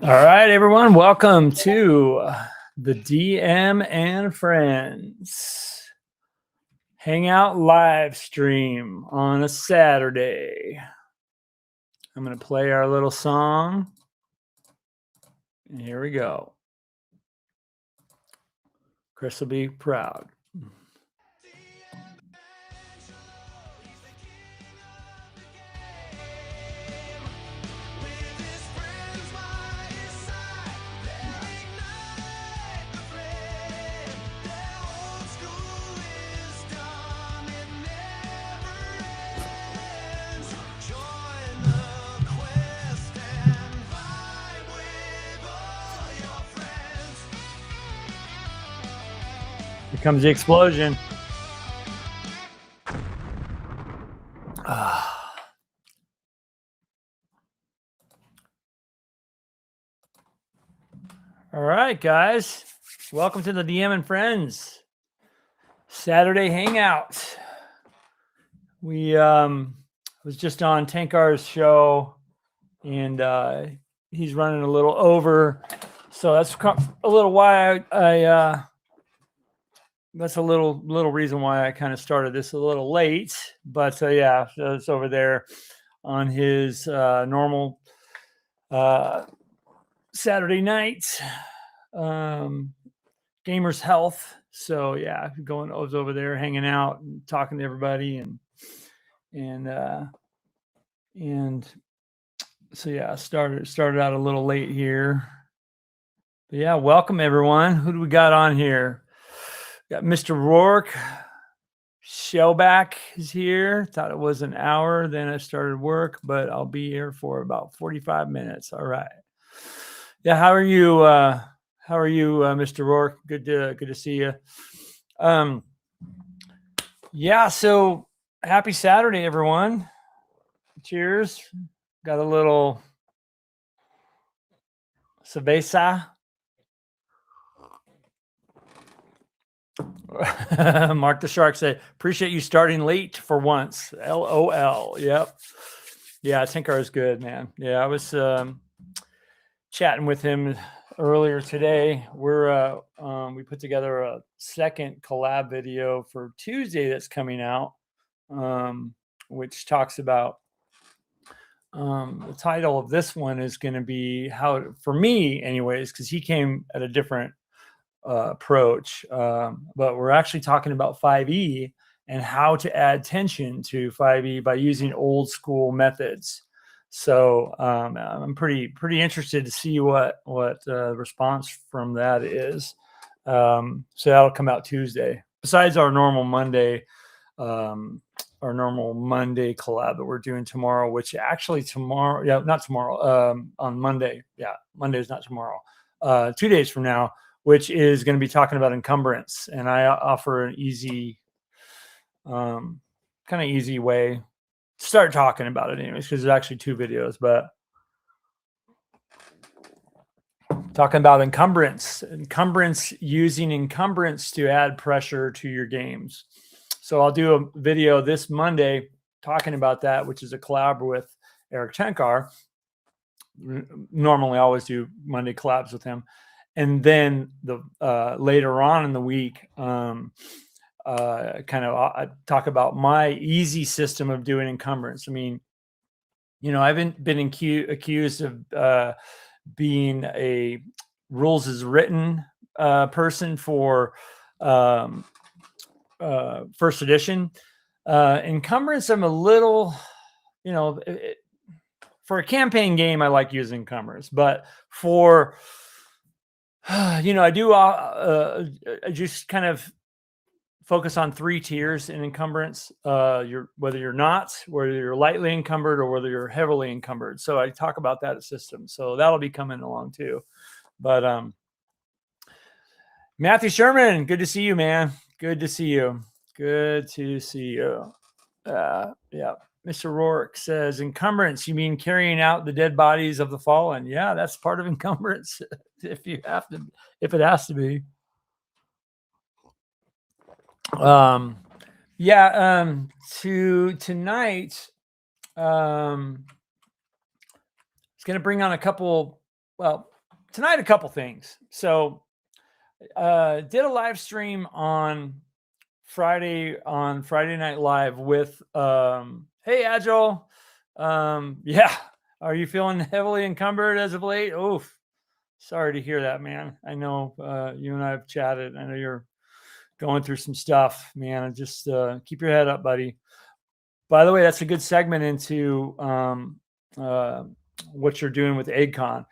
All right, everyone. Welcome to the DM and Friends Hangout live stream on a Saturday. I'm going to play our little song. And here we go. Chris will be proud. Here comes the explosion. All right, guys. Welcome to the DM and Friends Saturday Hangout. We was just on Tankar's show, and he's running a little over, so that's a little why I that's a little reason why I kind of started this a little late. But yeah, so it's over there on his normal Saturday night Gamers Health. So yeah, I was over there hanging out and talking to everybody, and so yeah, started out a little late here. But yeah, welcome everyone. Who do we got on here? Got Mr. Rourke. Shellback is here. Thought it was an hour, then I started work, but I'll be here for about 45 minutes. All right. Yeah, how are you? Mr. Rourke? Good to see you. Yeah, so happy Saturday, everyone. Cheers. Got a little cerveza. Mark the Shark said, appreciate you starting late for once. LOL. Yep. Yeah, Tinkar is good, man. Yeah, I was chatting with him earlier today. We put together a second collab video for Tuesday that's coming out, which talks about the title of this one is going to be how, for me anyways, because he came at a different approach, but we're actually talking about 5e and how to add tension to 5e by using old school methods. So I'm pretty interested to see what response from that is. So that'll come out Tuesday. Besides our normal Monday collab that we're doing tomorrow, which actually tomorrow, yeah, not tomorrow, on Monday. Yeah, Monday is not tomorrow. 2 days from now, which is going to be talking about encumbrance. And I offer an easy, kind of easy way to start talking about it anyways, because there's actually 2 videos, but talking about encumbrance using encumbrance to add pressure to your games. So I'll do a video this Monday talking about that, which is a collab with Eric Tenkar. Normally I always do Monday collabs with him. And then the later on in the week, I talk about my easy system of doing encumbrance. I mean, I haven't been accused of being a rules as written person for first edition. Encumbrance, I'm a little, for a campaign game, I like using encumbrance, but for I just kind of focus on 3 tiers in encumbrance. Whether you're lightly encumbered or whether you're heavily encumbered. So I talk about that system. So that'll be coming along too. But Matthew Sherman, good to see you, man. Good to see you. Yeah. Mr. Rourke says, encumbrance, you mean carrying out the dead bodies of the fallen? Yeah, that's part of encumbrance if it has to be. To tonight, it's going to bring on a couple well, tonight, a couple things. So did a live stream on Friday Night Live with hey Agile. Yeah. Are you feeling heavily encumbered as of late? Oof. Sorry to hear that, man. I know you and I have chatted. I know you're going through some stuff, man. Just keep your head up, buddy. By the way, that's a good segment into what you're doing with EggCon.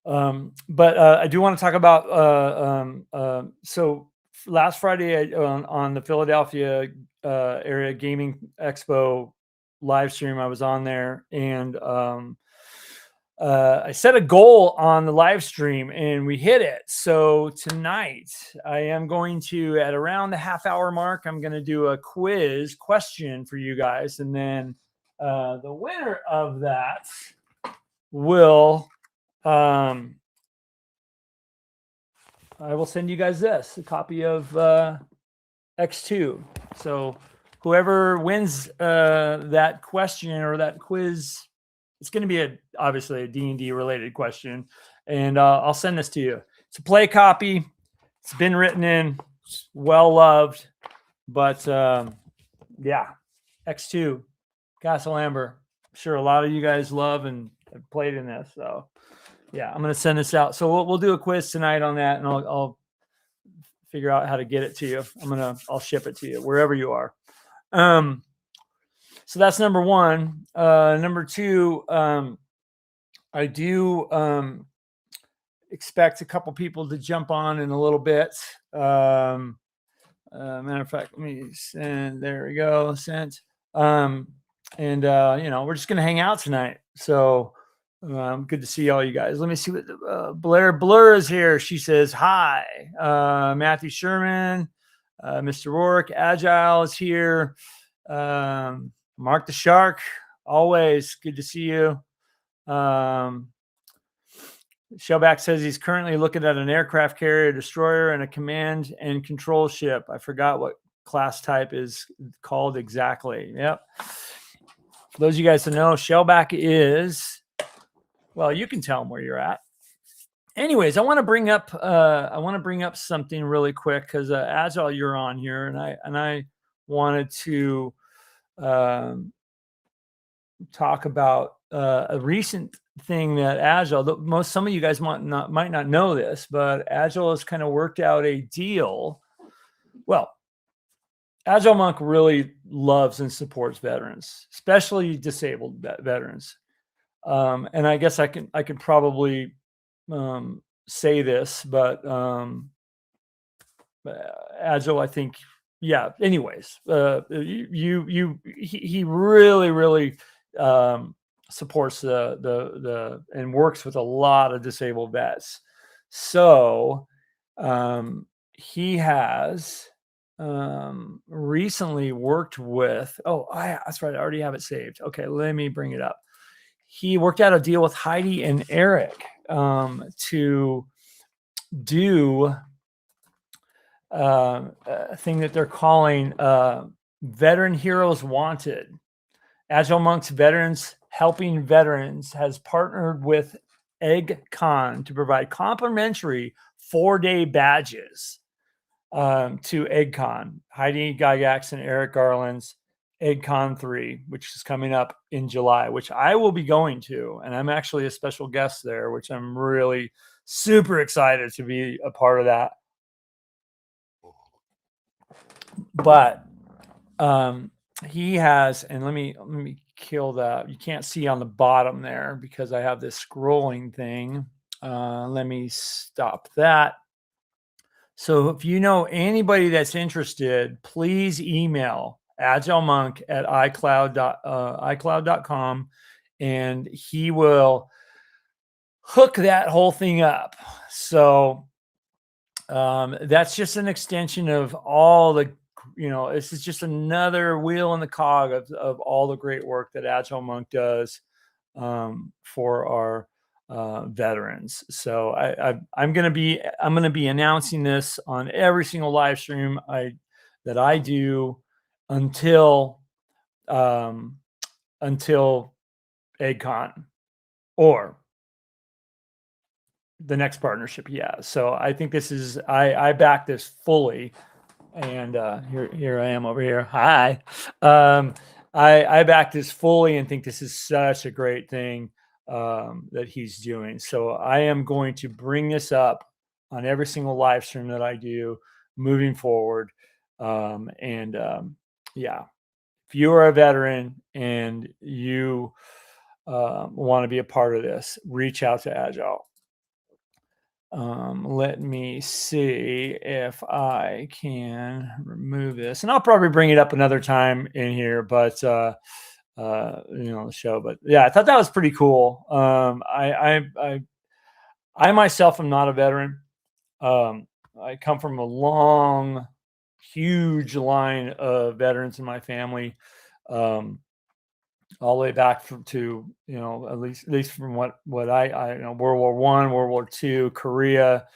But I do want to talk about so last Friday on the Philadelphia area gaming expo live stream, I was on there, and I set a goal on the live stream and we hit it. So tonight I am going to, at around the half-hour mark, I'm going to do a quiz question for you guys, and then the winner of that will I will send you guys this, a copy of X2. So whoever wins that question or that quiz, it's going to be obviously a D&D related question, and I'll send this to you. It's a play copy. It's been written in, well loved, but yeah, X2, Castle Amber. I'm sure a lot of you guys love and have played in this. So yeah, I'm going to send this out. So we'll do a quiz tonight on that, and I'll figure out how to get it to you. I'll ship it to you wherever you are. So that's number one. Number two, I do expect a couple people to jump on in a little bit. Matter of fact, let me send. There we go. Sent. And we're just gonna hang out tonight. So good to see all you guys. Let me see what Blur is here. She says hi. Matthew Sherman, Mr. Rourke, Agile is here. Mark the Shark, always good to see you. Shellback says he's currently looking at an aircraft carrier, destroyer, and a command and control ship. I forgot what class type is called exactly. Yep. For those of you guys to know, Shellback is, well, you can tell them where you're at. Anyways, I want to bring up something really quick because Agile, you're on here, and I wanted to talk about a recent thing that Agile, some of you guys might not know this, but Agile has kind of worked out a deal. Well, AgileMonk really loves and supports veterans, especially disabled veterans. And I guess I could probably say this, but Agile, I think, yeah. Anyways, he really supports the and works with a lot of disabled vets. So he has recently worked with. That's right. I already have it saved. Okay, let me bring it up. He worked out a deal with Heidi and Eric to do a thing that they're calling Veteran Heroes Wanted. AgileMonk's Veterans Helping Veterans has partnered with EggCon to provide complimentary 4-day badges to EggCon. Heidi Gygax and Eric Garland's EggCon 3, which is coming up in July, which I will be going to, and I'm actually a special guest there, which I'm really super excited to be a part of that. But he has, and let me kill that. You can't see on the bottom there because I have this scrolling thing. Let me stop that. So if you know anybody that's interested, please email AgileMonk at iCloud.com, and he will hook that whole thing up. So that's just an extension of all the, this is just another wheel in the cog of all the great work that AgileMonk does for our veterans. So I'm going to be announcing this on every single live stream that I do until EggCon, or the next partnership he has. So I think this is, I back this fully. And here I am over here. Hi. I back this fully and think this is such a great thing that he's doing. So I am going to bring this up on every single live stream that I do moving forward. Yeah, if you are a veteran and you want to be a part of this, reach out to Agile. Let me see if I can remove this, and I'll probably bring it up another time in here, but the show. But yeah, I thought that was pretty cool. I myself am not a veteran. I come from a long, huge line of veterans in my family. All the way back to at least from what I World War I, World War II, Korea.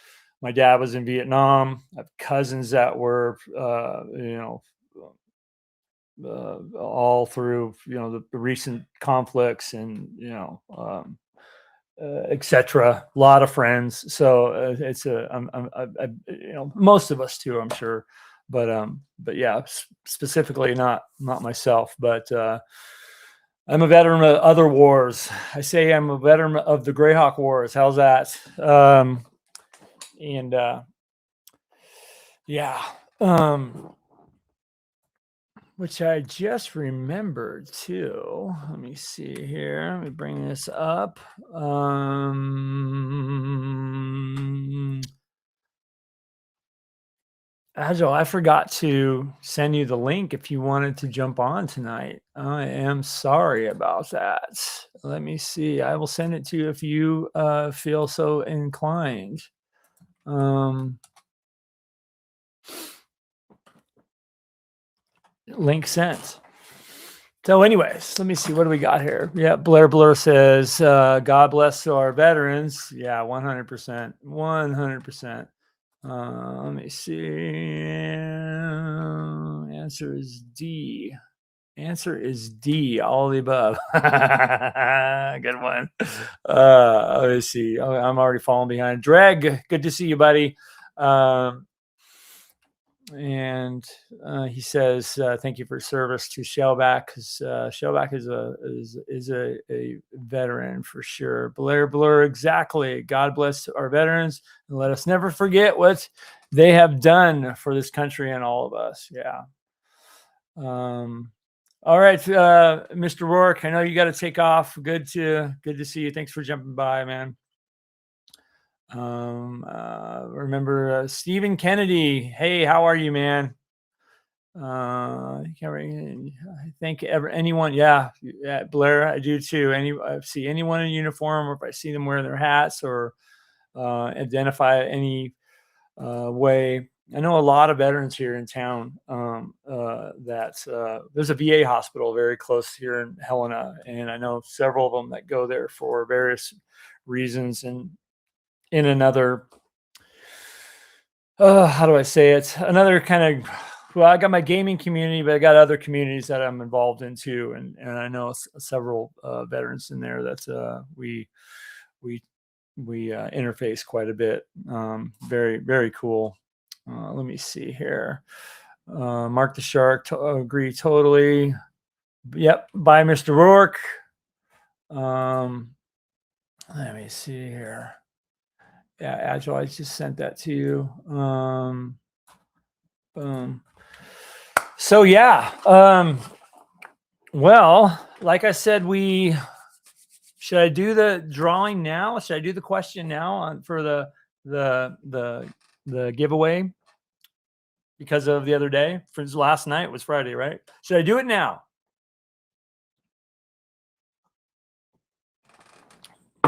My dad was in Vietnam. I have cousins that were all through the recent conflicts and etc. A lot of friends. So it's most of us too, I'm sure. But yeah, specifically not myself, but. I'm a veteran of other wars. I say I'm a veteran of the Greyhawk Wars. How's that? Which I just remembered too. Let me see here. Let me bring this up. Agile, I forgot to send you the link if you wanted to jump on tonight. I am sorry about that. Let me see. I will send it to you if you feel so inclined. Link sent. So anyways, let me see. What do we got here? Yeah, Blur says, God bless our veterans. Yeah, 100%. 100%. Let me see. Answer is D. Answer is D. All of the above. Good one. Let me see. Oh, I'm already falling behind. Dreg, good to see you, buddy. And he says, "Thank you for service to Shellback, because Shellback is a veteran for sure." Blur, exactly. God bless our veterans, and let us never forget what they have done for this country and all of us. Yeah. All right, Mr. Rourke, I know you got to take off. Good to see you. Thanks for jumping by, man. Remember Stephen Kennedy. Hey, how are you, man? I think anyone. Yeah, Blair, I do too. I see anyone in uniform, or if I see them wearing their hats, or identify any way. I know a lot of veterans here in town. There's a VA hospital very close here in Helena, and I know several of them that go there for various reasons. And in another, how do I say it? Another kind of, well, I got my gaming community, but I got other communities that I'm involved in too, and I know several veterans in there that we interface quite a bit. Very, very cool. Let me see here. Mark the Shark, agree totally. Yep, bye, Mr. Rourke. Let me see here. Yeah, Agile, I just sent that to you. Boom. So yeah, well, like I said, should I do the drawing now? Should I do the question now for the giveaway? Because of the other day, for last night was Friday, right? Should I do it now?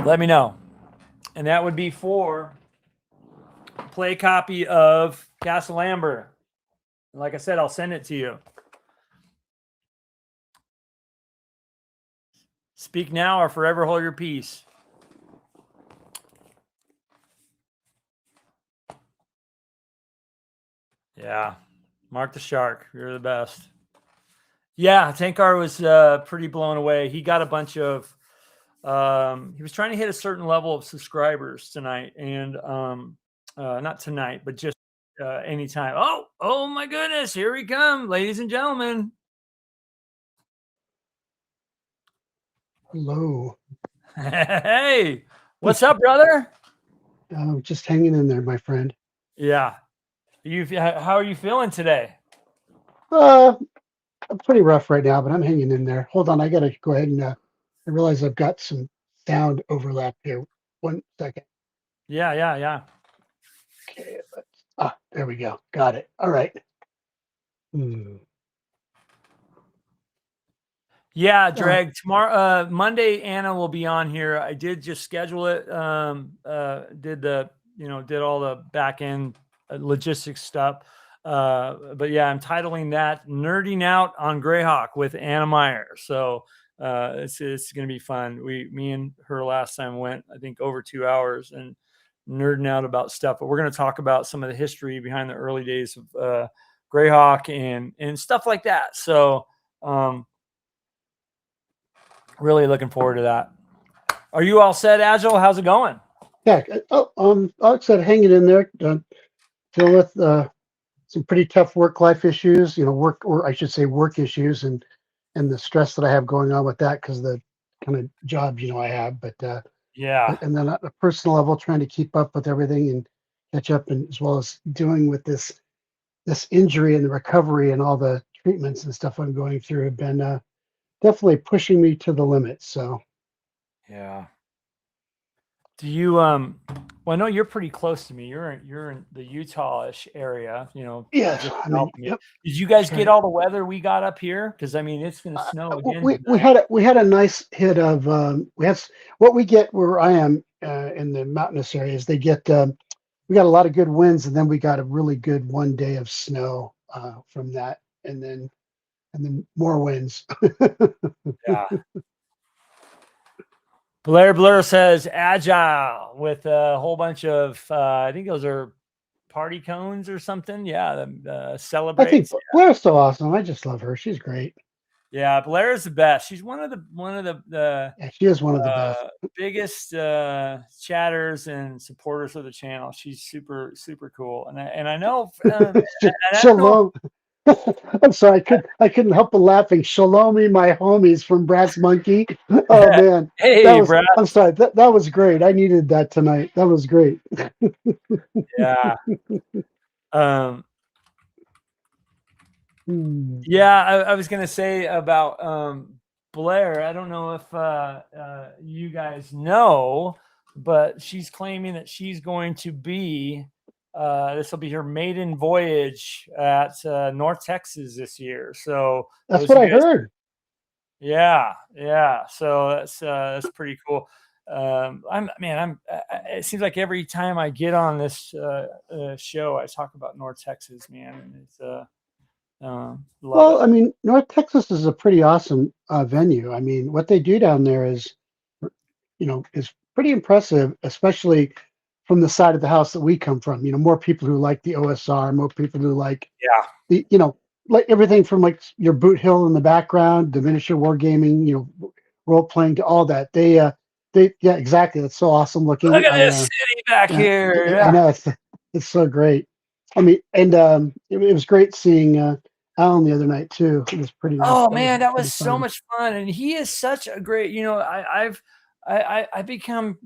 Let me know. And that would be for play copy of Castle Amber. And like I said, I'll send it to you. Speak now or forever hold your peace. Yeah. Mark the Shark. You're the best. Yeah, Tankar was pretty blown away. He got a bunch of He was trying to hit a certain level of subscribers tonight, and not tonight, but just anytime. Oh my goodness, here we come, ladies and gentlemen. Hello. Hey, what's up, brother? Just hanging in there, my friend. Yeah. How are you feeling today? I'm pretty rough right now, but I'm hanging in there. Hold on, I gotta go ahead and I realize I've got some sound overlap here. 1 second. Yeah. Okay, there we go. Got it. All right. Yeah, Dreg. Tomorrow, Monday, Anna will be on here. I did just schedule it. Did all the back end logistics stuff. But yeah, I'm titling that "Nerding Out on Greyhawk" with Anna Meyer. So it's going to be fun. Me and her last time went, I think, over 2 hours and nerding out about stuff. But we're going to talk about some of the history behind the early days of Greyhawk and stuff like that. So. Really looking forward to that. Are you all set, Agile? How's it going? Yeah. Like I said, hanging in there. Dealing with some pretty tough work-life issues. Or I should say, work issues, and the stress that I have going on with that because of the kind of job I have. But yeah, and then at a personal level, trying to keep up with everything and catch up, and as well as dealing with this injury and the recovery and all the treatments and stuff I'm going through have been definitely pushing me to the limit. So yeah. Do you well, I know you're pretty close to me. You're in the Utah-ish area, yeah, Did you guys get all the weather we got up here? Because I mean, it's going to snow again. We had a nice hit of we had what we get where I am in the mountainous areas. They get we got a lot of good winds, and then we got a really good 1 day of snow from that, and then more winds. Yeah. Blair says Agile with a whole bunch of I think those are party cones or something. Yeah, celebrate. I think Blair's so awesome. I just love her. She's great. Yeah, Blair is the best. She's one of the yeah, she is one of the best, biggest chatters and supporters of the channel. She's super cool, and I know. Shalom. I'm sorry, I couldn't help but laughing. Shalomi, my homies from Brass Monkey. Oh man, hey, I'm sorry, that was great. I needed that tonight. That was great. Yeah. Yeah, I was gonna say about Blair. I don't know if you guys know, but she's claiming that she's going to be. This will be her maiden voyage at North Texas this year. So that's what I heard. Yeah. So that's pretty cool. It seems like every time I get on this show, I talk about North Texas, man, and it's well, I mean, North Texas is a pretty awesome venue. I mean, what they do down there is pretty impressive, especially from the side of the house that we come from. More people who like the OSR, more people who like the like everything from like your Boot Hill in the background, the miniature wargaming, role playing, to all that. Yeah, exactly. That's so awesome looking. Look at this city back here. Yeah. I know it's so great. I mean, and it was great seeing Alan the other night too. It was pretty nice. Oh man, that was so much fun, and he is such a great. I become,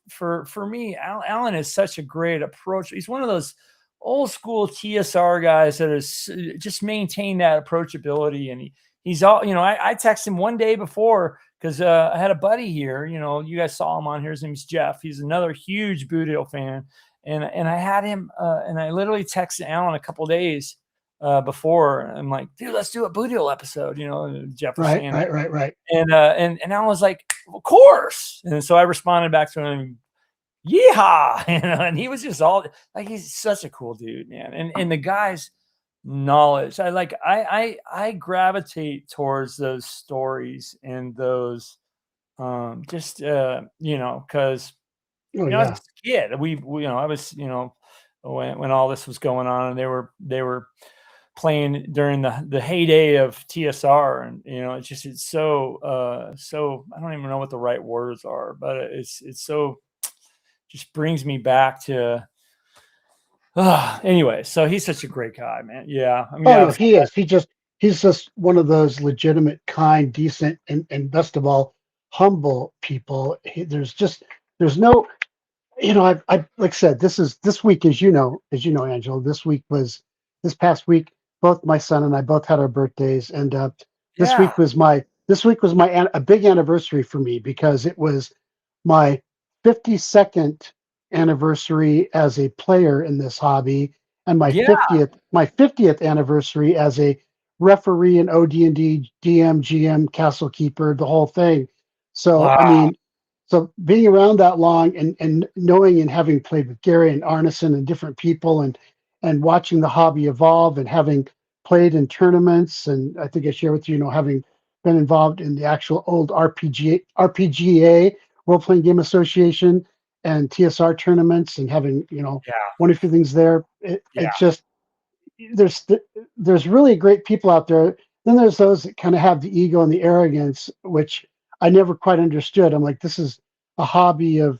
for me, Alan is such a great approach. He's one of those old school TSR guys that has just maintained that approachability, and he's all. I texted him one day before because I had a buddy here. You guys saw him on here. His name's Jeff. He's another huge Boot Hill fan. And I had him, and I literally texted Alan a couple days before. I'm like, dude, let's do a Boot Hill episode. Jeff was saying, right. And Alan was like, of course. And so I responded back to him, yeehaw, and he was just all like, he's such a cool dude, man. And the guy's knowledge, I gravitate towards those stories and those, because. I was a kid. I was, when all this was going on, and they were playing during the heyday of TSR, and it's so I don't even know what the right words are, but it's so just brings me back to anyway. So he's such a great guy, man. Yeah, I mean, no, he is. He's just one of those legitimate, kind, decent, and best of all, humble people. There's no, I like I said, this week, as you know, Angelo, this past week, both my son and I both had our birthdays, and this yeah. week was a big anniversary for me, because it was my 52nd anniversary as a player in this hobby, and my Yeah. 50th anniversary as a referee in OD&D, DM, GM, castle keeper, the whole thing. So I Wow. mean, so being around that long, and knowing and having played with Gary and Arneson and different people, and watching the hobby evolve, and having played in tournaments, and I think I share with you, having been involved in the actual old RPGA, Role Playing Game Association, and TSR tournaments, and having Yeah. won a few things there. Yeah. It's just there's really great people out there. Then there's those that kind of have the ego and the arrogance, which I never quite understood. I'm like, this is a hobby of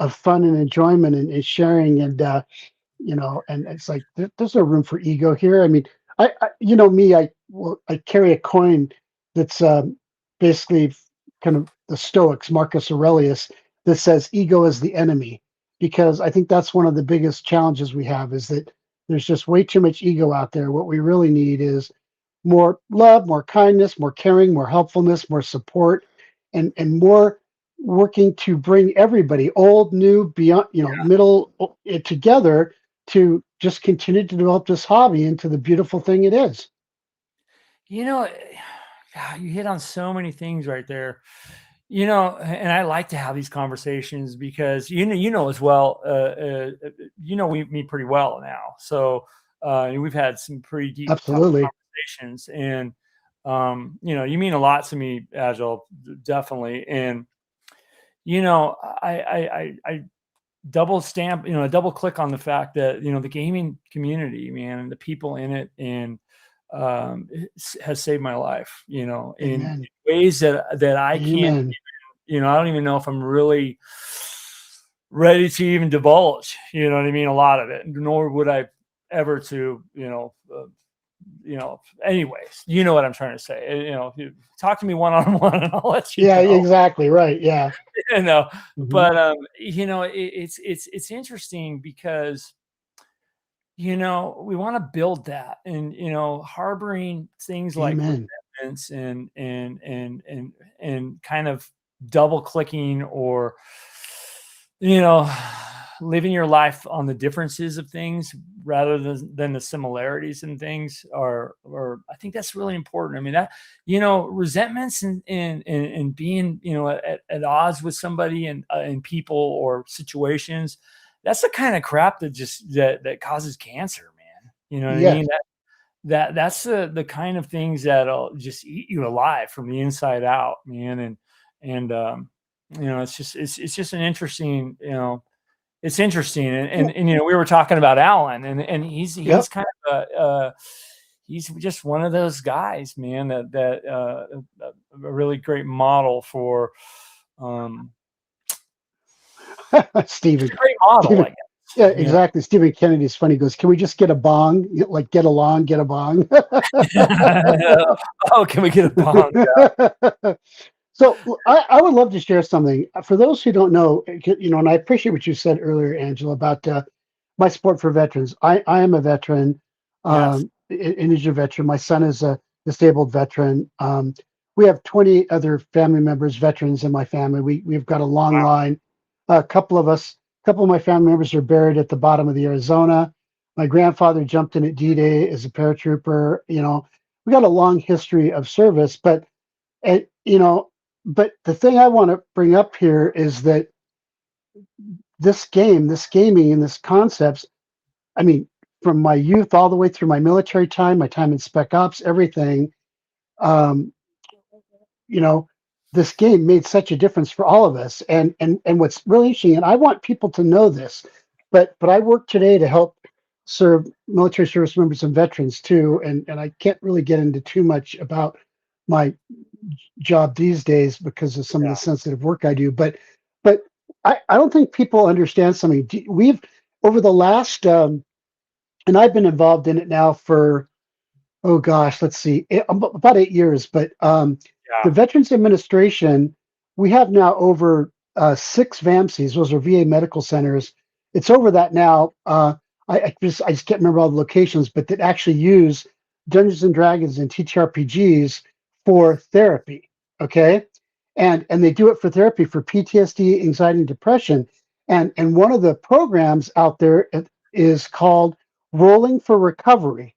fun and enjoyment, and sharing, and and it's like there's no room for ego here. I mean, me, I carry a coin that's basically kind of the Stoics, Marcus Aurelius, that says ego is the enemy, because I think that's one of the biggest challenges we have, is that there's just way too much ego out there. What we really need is more love, more kindness, more caring, more helpfulness, more support, and more working to bring everybody, old, new, beyond, middle, together, to just continue to develop this hobby into the beautiful thing it is. God, you hit on so many things right there. And I like to have these conversations because as well, we meet pretty well now. So we've had some pretty deep, tough Absolutely. conversations, and you mean a lot to me, Agile, definitely. And I double stamp, double click on the fact that the gaming community, man, and the people in it, and has saved my life, in ways that I can't. Amen. I don't even know if I'm really ready to even divulge, what I mean? A lot of it, nor would I ever to, anyways, you know what I'm trying to say. You talk to me one-on-one and I'll let you Yeah, know. exactly. Right. Yeah. But it's interesting because, we want to build that, and, harboring things like Amen. resentments, and kind of double clicking, or living your life on the differences of things rather than the similarities in things or I think that's really important. I mean, that resentments and being at odds with somebody, and people or situations, that's the kind of crap that causes cancer, man. You know what I mean? That's the kind of things that'll just eat you alive from the inside out, man. And it's just an interesting, it's interesting. And we were talking about Alan, and he's kind of he's just one of those guys, man, that a really great model for Stephen. Great model, Stephen, I guess. Yeah, exactly. Stephen Kennedy's funny. He goes, "Can we just get a bong? Like, get along, get a bong." Oh, can we get a bong? Yeah. So I would love to share something for those who don't know. And I appreciate what you said earlier, Angela, about my support for veterans. I am a veteran, Yes. indigent veteran. My son is a disabled veteran. We have 20 other family members, veterans in my family. We've got a long line. A couple of my family members are buried at the bottom of the Arizona. My grandfather jumped in at D-Day as a paratrooper. We got a long history of service, but the thing I want to bring up here is that this gaming, and this concepts, I mean, from my youth all the way through my military time, my time in Spec Ops, everything, um, this game made such a difference for all of us. And what's really interesting, and I want people to know this, but I work today to help serve military service members and veterans too, and I can't really get into too much about my job these days because of some of the sensitive work I do. But I don't think people understand something. We've over the last and I've been involved in it now for, oh gosh, let's see, about 8 years. But the Veterans Administration, we have now over 6 VAMCs. Those are VA medical centers. It's over that now. I just can't remember all the locations, but that actually use Dungeons and Dragons and TTRPGs for therapy. Okay, and they do it for therapy for PTSD, anxiety, and depression. And one of the programs out there is called Rolling for Recovery.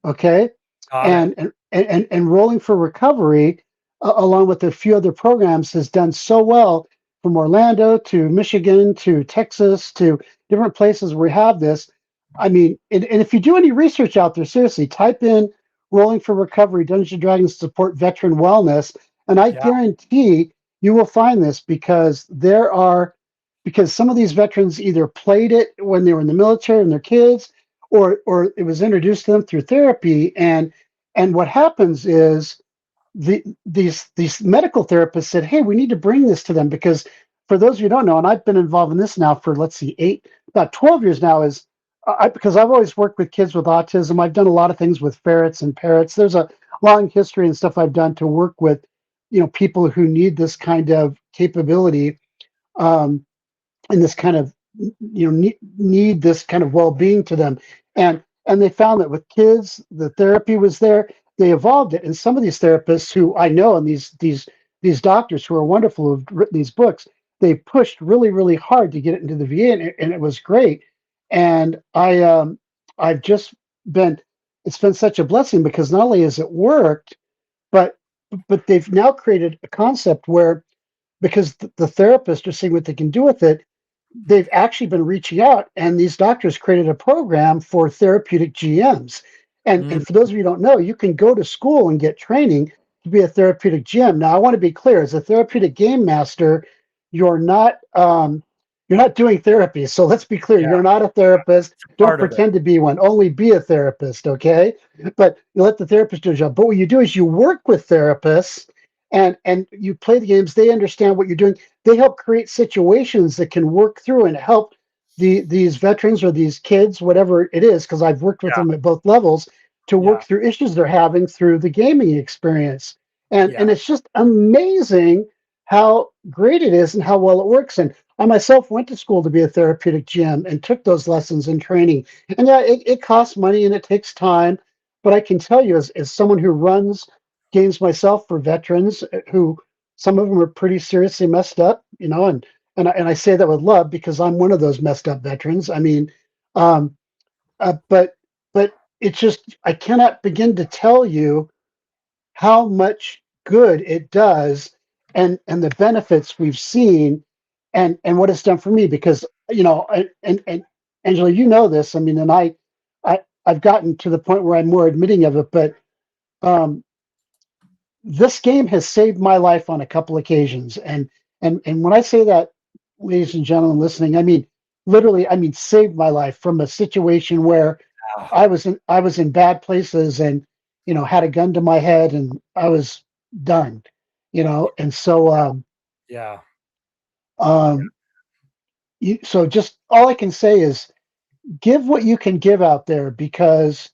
Okay, Got it. and Rolling for Recovery, along with a few other programs, has done so well from Orlando to Michigan to Texas to different places where we have this. I mean, and if you do any research out there, seriously, type in Rolling for Recovery, Dungeons and Dragons support veteran wellness, and I guarantee you will find this because because some of these veterans either played it when they were in the military and their kids, or it was introduced to them through therapy. And what happens is these medical therapists said, hey, we need to bring this to them, because for those of you who don't know, and I've been involved in this now for, let's see, about 12 years now, is because I've always worked with kids with autism. I've done a lot of things with ferrets and parrots. There's a long history and stuff I've done to work with, people who need this kind of capability, and this kind of, need this kind of well-being to them. And they found that with kids, the therapy was there. They evolved it. And some of these therapists who I know, and these doctors who are wonderful, who've written these books, they pushed really, really hard to get it into the VA, and it was great. And I've just been, it's been such a blessing, because not only has it worked, but they've now created a concept where, because the therapists are seeing what they can do with it, they've actually been reaching out, and these doctors created a program for therapeutic GMs. And for those of you who don't know, you can go to school and get training to be a therapeutic GM. Now, I want to be clear: as a therapeutic game master, you're not doing therapy. So let's be clear: you're not a therapist. Don't pretend to be one. Only be a therapist, okay? But you let the therapist do a job. But what you do is you work with therapists, and you play the games. They understand what you're doing. They help create situations that can work through and help these veterans or these kids, whatever it is, because I've worked with them at both levels, to work through issues they're having through the gaming experience. And it's just amazing how great it is and how well it works. And I myself went to school to be a therapeutic GM and took those lessons and training. And it costs money and it takes time. But I can tell you, as someone who runs games myself for veterans, who some of them are pretty seriously messed up, and I say that with love, because I'm one of those messed up veterans. I mean, but it's just, I cannot begin to tell you how much good it does, and the benefits we've seen, and what it's done for me. Because and Angela, you know this. I mean, and I've gotten to the point where I'm more admitting of it, but this game has saved my life on a couple occasions. And when I say that, ladies and gentlemen listening, I mean literally, I mean saved my life from a situation where I was in bad places, and had a gun to my head, and I was done. And so so just all I can say is give what you can give out there, because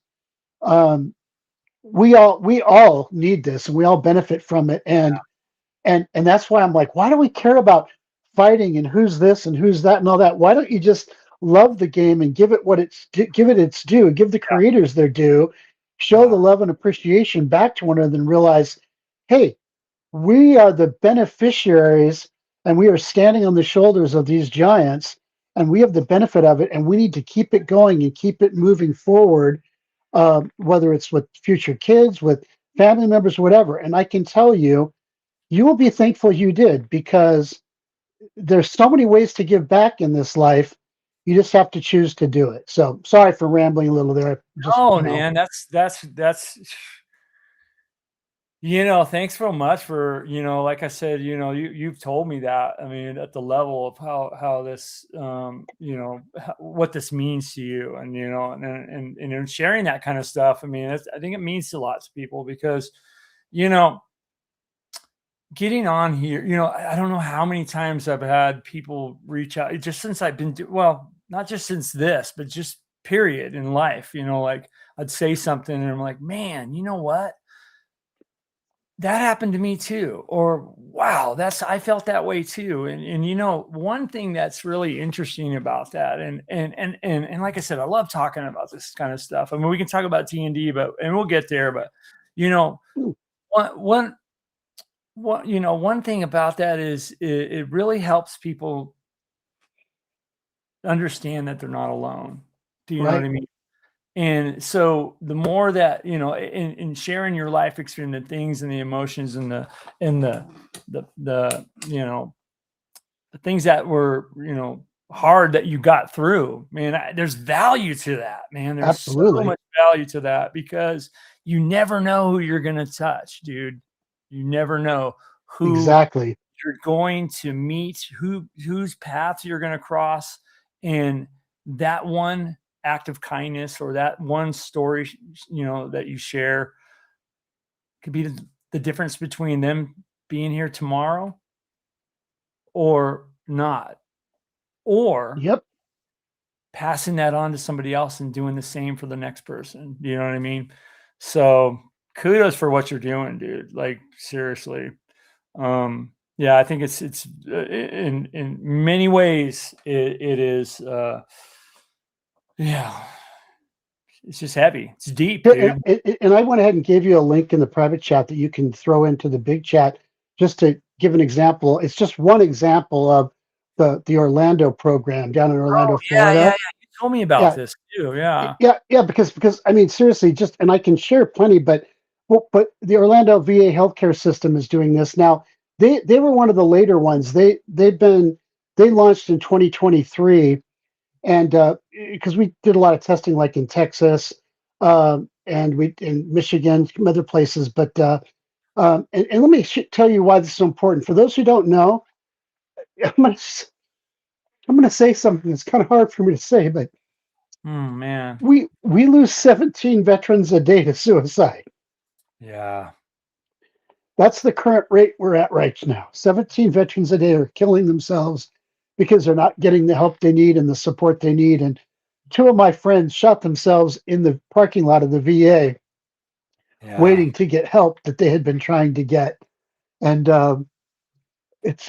we all need this, and we all benefit from it. And that's why I'm like, why do we care about fighting and who's this and who's that and all that? Why don't you just love the game and give it its due, give the creators their due, show the love and appreciation back to one another, and realize, hey, we are the beneficiaries, and we are standing on the shoulders of these giants, and we have the benefit of it, and we need to keep it going and keep it moving forward, whether it's with future kids, with family members, whatever. And I can tell you, you will be thankful you did, because there's so many ways to give back in this life. You just have to choose to do it. So sorry for rambling a little there. Man, that's Thanks so much for, like I said, you've told me that. I mean, at the level of how this, what this means to you, and sharing that kind of stuff. I mean, I think it means a lot to people because, getting on here, I don't know how many times I've had people reach out just since I've been, well, not just since this, but just period in life, like I'd say something and I'm like, man, you know what? That happened to me too. Or wow, I felt that way too. And one thing that's really interesting about that, and like I said, I love talking about this kind of stuff. I mean, we can talk about D&D, and we'll get there, but one one thing about that is it really helps people understand that they're not alone. Do you know what I mean? And so the more that, in sharing your life experience, the things and the emotions and the the things that were, hard that you got through, man, there's value to that, man. There's Absolutely. so much value to that because you never know who you're going to touch, dude. You never know who Exactly. you're going to meet, whose paths you're going to cross. And that one act of kindness or that one story, that you share could be the difference between them being here tomorrow or not, or Yep. passing that on to somebody else and doing the same for the next person. You know what I mean? So kudos for what you're doing, dude. Like seriously. Yeah, I think it's in many ways it is yeah, it's just heavy. It's deep, Yeah, dude. and I went ahead and gave you a link in the private chat that you can throw into the big chat just to give an example. It's just one example of the Orlando program down in Oh, Orlando, yeah, yeah, yeah. Florida. You told me about Yeah, this too. Yeah. yeah, because I mean seriously, just and I can share plenty, but the Orlando VA healthcare system is doing this now. They were one of the later ones. They launched in 2023, and because we did a lot of testing, like in Texas, and we in Michigan, some other places. But and let me tell you why this is so important. For those who don't know, I'm gonna I'm gonna say something that's kind of hard for me to say, but Man. we lose 17 veterans a day to suicide. Yeah. That's the current rate we're at right now. 17 veterans a day are killing themselves because they're not getting the help they need and the support they need. And two of my friends shot themselves in the parking lot of the VA Yeah. waiting to get help that they had been trying to get. And it's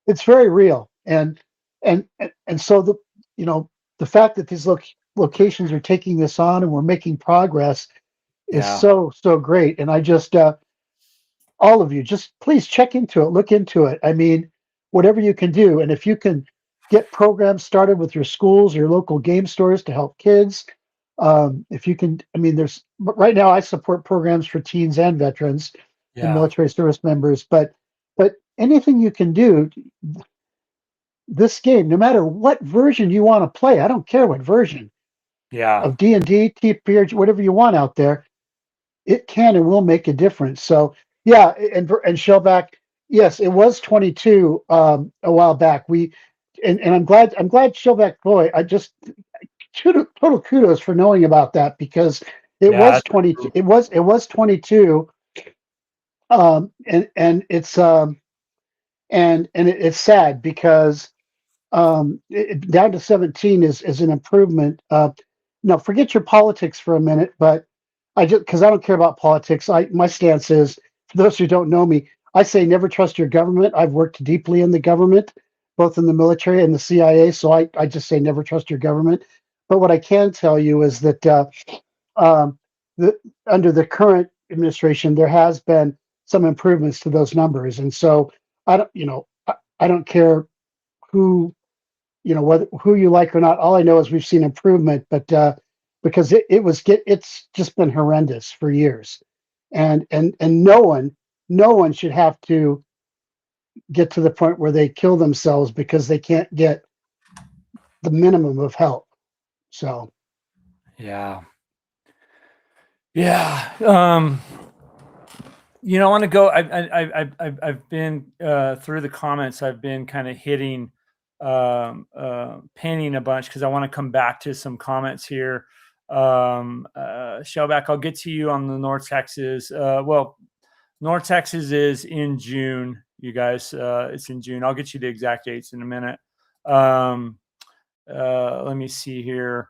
it's very real. And so the fact that these locations are taking this on and we're making progress is Yeah. so great. And I just all of you, just please check into it, look into it. I mean, whatever you can do. And if you can get programs started with your schools, your local game stores to help kids, if you can, I mean, right now I support programs for teens and veterans and Yeah. military service members, but anything you can do, this game, no matter what version you want to play, I don't care what version Yeah. of D&D, TPRG, whatever you want out there, it can and will make a difference. So yeah, and Shellback, yes, it was 22 a while back. And I'm glad Shellback boy. I just total kudos for knowing about that because it Yeah. was 22. It was 22. And it's it's sad because down to 17 is an improvement. Now forget your politics for a minute, but because I don't care about politics. My stance is, for those who don't know me, I say never trust your government. I've worked deeply in the government, both in the military and the CIA, so I just say never trust your government. But what I can tell you is that um, the, under the current administration, there has been some improvements to those numbers, and so I don't care who who you like or not. All I know is we've seen improvement, but because it's just been horrendous for years, and no one should have to get to the point where they kill themselves because they can't get the minimum of help. So Yeah. Yeah. You know, I want to go. I've been through the comments. I've been kind of hitting, pinning a bunch because I want to come back to some comments here. Shellback, I'll get to you on the North Texas. Well, North Texas is in June, you guys. It's in June. I'll get you the exact dates in a minute. Let me see here.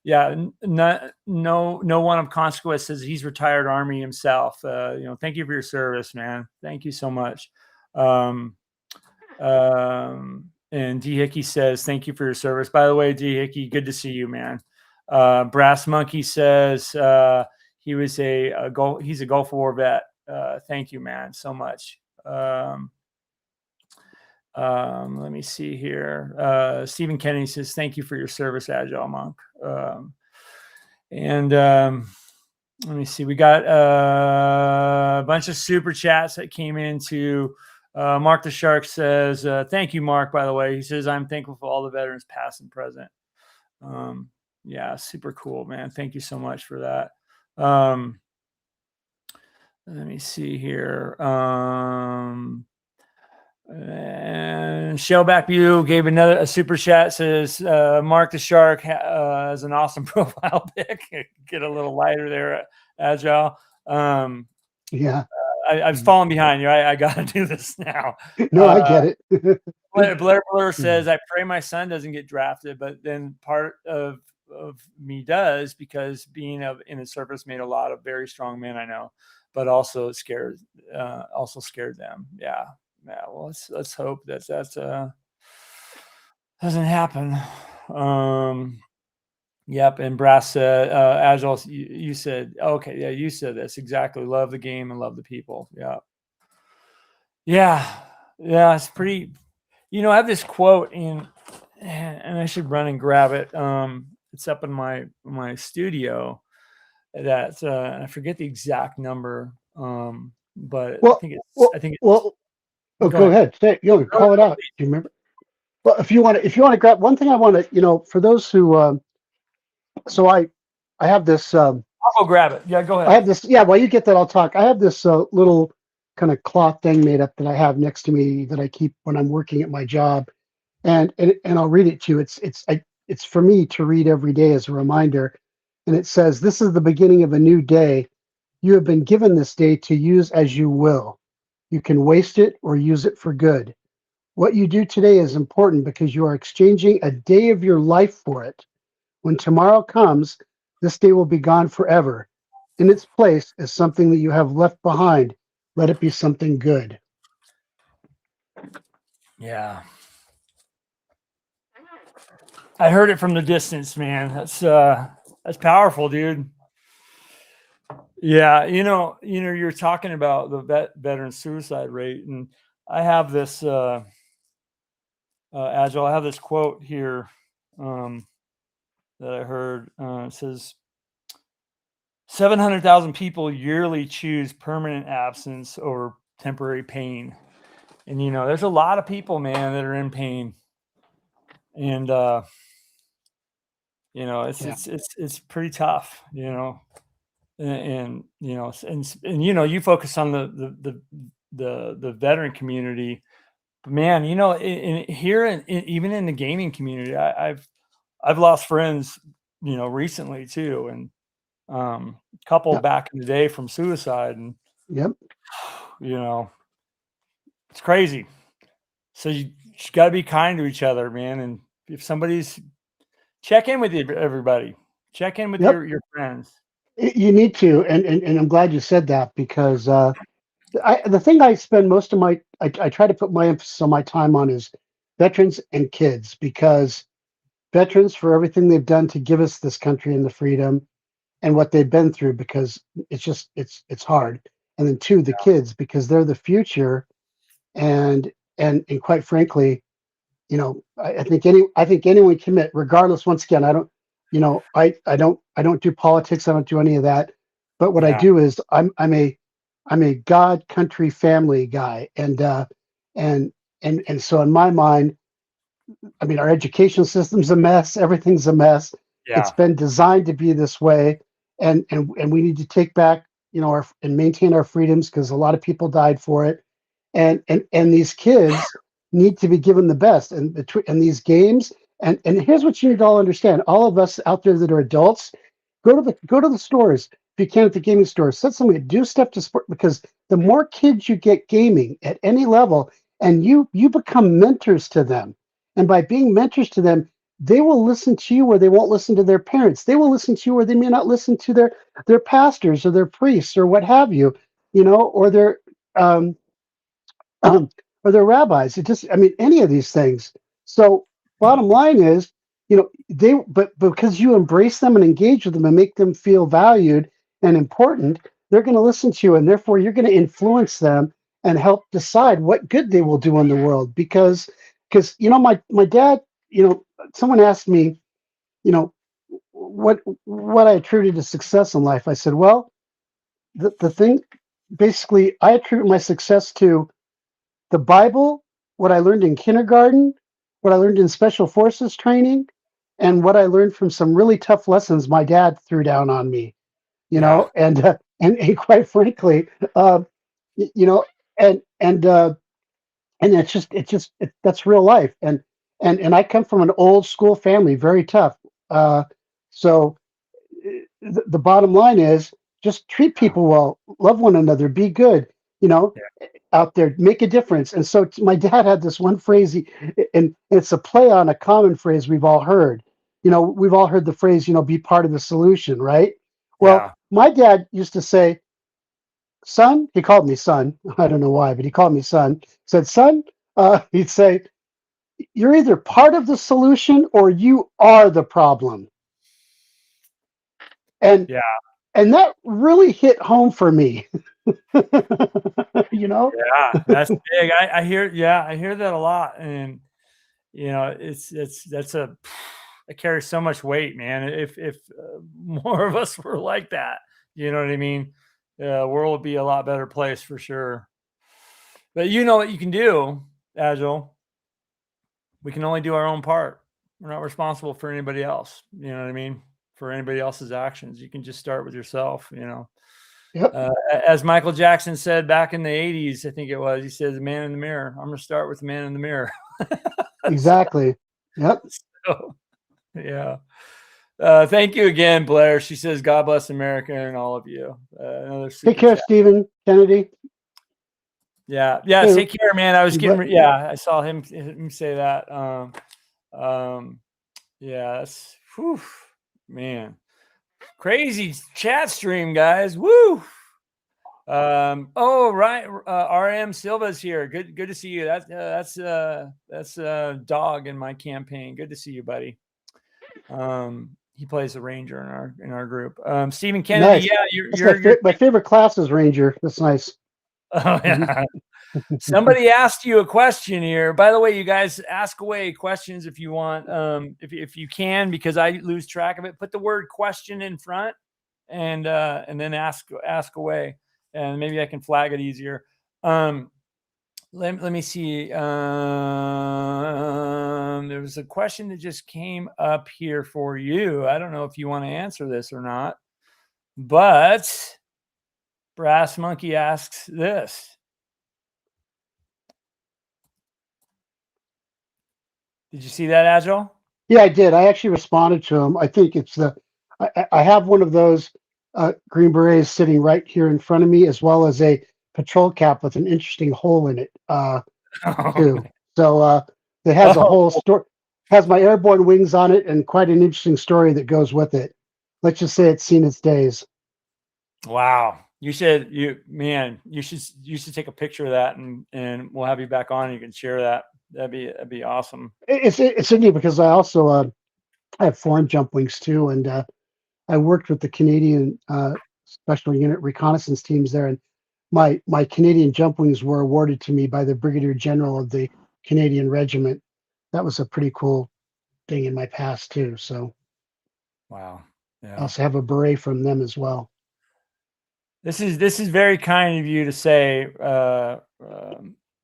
Yeah, no one of consequence says he's retired Army himself. You know, thank you for your service, man. Thank you so much. And D Hickey says, thank you for your service. By the way, D Hickey, good to see you, man. Brass Monkey says he's a Gulf War vet. Thank you, man, so much. Let me see here. Stephen Kennedy says, thank you for your service, AgileMonk. Let me see. We got a bunch of super chats that came into. Mark the Shark says, thank you, Mark, by the way. He says, I'm thankful for all the veterans past and present. Yeah, super cool, man. Thank you so much for that. Let me see here. And Shellback View gave a super chat, says Mark the Shark has an awesome profile pic. Get a little lighter there, Agile. Yeah, I've fallen behind you. I got to do this now. No, I get it. Blair says, I pray my son doesn't get drafted, but then part of me does, because being in the service made a lot of very strong men I know, but also scared them. Yeah. Well, let's hope that doesn't happen. Yep. And Brass said, Agile, you said, okay, yeah, you said this exactly. Love the game and love the people. Yeah. It's pretty. You know, I have this quote and I should run and grab it. It's up in my studio. That I forget the exact number. But I think it's. Oh, go ahead. Say, call it out. Do you remember? Well, if you want to grab one thing, I want to, for those who, so I have this. I'll go grab it. Yeah, go ahead. I have this. Yeah, while you get that, I'll talk. I have this little kind of cloth thing made up that I have next to me that I keep when I'm working at my job, and I'll read it to you. It's for me to read every day as a reminder, and it says, "This is the beginning of a new day. You have been given this day to use as you will. You can waste it or use it for good. What you do today is important because you are exchanging a day of your life for it. When tomorrow comes, this day will be gone forever. In its place is something that you have left behind. Let it be something good." Yeah. I heard it from the distance, man. That's powerful, dude. Yeah, you're talking about the veteran suicide rate, and I have this Agile. I have this quote here that I heard. It says, 700,000 people yearly choose permanent absence over temporary pain, and there's a lot of people, man, that are in pain, and it's pretty tough, and you focus on the veteran community, but man, even in the gaming community, I've lost friends, recently too, and a couple back in the day from suicide, and Yep. It's crazy. So you got to be kind to each other, man, and if somebody's check in with everybody, check in with your friends. You need to, and I'm glad you said that, because the thing I spend most of I try to put my emphasis on my time on is veterans and kids, because veterans, for everything they've done to give us this country and the freedom and what they've been through, because it's hard. And then two, the kids, because they're the future, and quite frankly, I think anyone can admit, regardless. Once again, I don't do politics. I don't do any of that. But what I do is I'm a God, country, family guy, and so in my mind, I mean, our education system's a mess. Everything's a mess. Yeah. It's been designed to be this way, and we need to take back, you know, and maintain our freedoms because a lot of people died for it, and these kids need to be given the best, and these games, and here's what you need to all understand: all of us out there that are adults, go to the stores if you can, at the gaming stores. Set somebody, do stuff to support, because the more kids you get gaming at any level, and you become mentors to them, and by being mentors to them, they will listen to you where they won't listen to their parents. They will listen to you where they may not listen to their pastors or their priests or what have you, you know, or their um, um, or their rabbis. It just, I mean, any of these things. So, bottom line is, you know, but because you embrace them and engage with them and make them feel valued and important, they're going to listen to you, and therefore you're going to influence them and help decide what good they will do in the world. Because you know, my dad, you know, someone asked me, you know, what I attributed to success in life. I said, well, the thing, basically, I attribute my success to the Bible, what I learned in kindergarten, what I learned in special forces training, and what I learned from some really tough lessons my dad threw down on me. You Yeah. know, and quite frankly, you know, and that's real life. And I come from an old school family, very tough. So the bottom line is just treat people well, love one another, be good. You know, out there, make a difference. And so my dad had this one phrase, and it's a play on a common phrase we've all heard. You know, we've all heard the phrase, you know, be part of the solution, right? Well, Yeah. my dad used to say, son, he called me son. I don't know why, but he called me son. Said, son, he'd say, you're either part of the solution or you are the problem. And Yeah. and that really hit home for me. You know? Yeah. That's big. I hear, yeah, I hear that a lot. And, you know, it carries so much weight, man. If more of us were like that, you know what I mean? The world would be a lot better place for sure. But you know what you can do, Agile? We can only do our own part. We're not responsible for anybody else. You know what I mean? For anybody else's actions. You can just start with yourself, you know. Yep. As Michael Jackson said back in the 80s, I think it was, he says, man in the mirror. I'm going to start with the man in the mirror. Exactly. Yep. So, yeah. Thank you again, Blair. She says, God bless America and all of you. Another super Take care, chat. Stephen Kennedy. Yeah. Yeah. Hey, Take care, man. I was but- getting, yeah, I saw him say that. Yeah, that's, whew, man. Crazy chat stream, guys. Woo. Oh, right. RM Silva's here. Good to see you. That's Dog in my campaign. Good to see you, buddy. He plays the ranger in our group. Stephen Kennedy. nice. Yeah, you're My favorite class is Ranger. That's nice. oh yeah. Somebody asked you a question here. By the way, you guys ask away questions if you want. If you can, because I lose track of it. Put the word question in front, and then ask away, and maybe I can flag it easier. Let me see. There was a question that just came up here for you. I don't know if you want to answer this or not, but Brass Monkey asks this. Did you see that, Agile? Yeah, I did. I actually responded to him. I think it's I have one of those Green Berets sitting right here in front of me, as well as a patrol cap with an interesting hole in it too. So it has a whole story, has my airborne wings on it, and quite an interesting story that goes with it. Let's just say it's seen its days. Wow. You should take a picture of that, and we'll have you back on. And you can share that. That'd be awesome. It's neat because I also I have foreign jump wings too, and I worked with the Canadian Special Unit reconnaissance teams there, and my Canadian jump wings were awarded to me by the Brigadier General of the Canadian Regiment. That was a pretty cool thing in my past too. So Wow. Yeah. I also have a beret from them as well. This is very kind of you to say,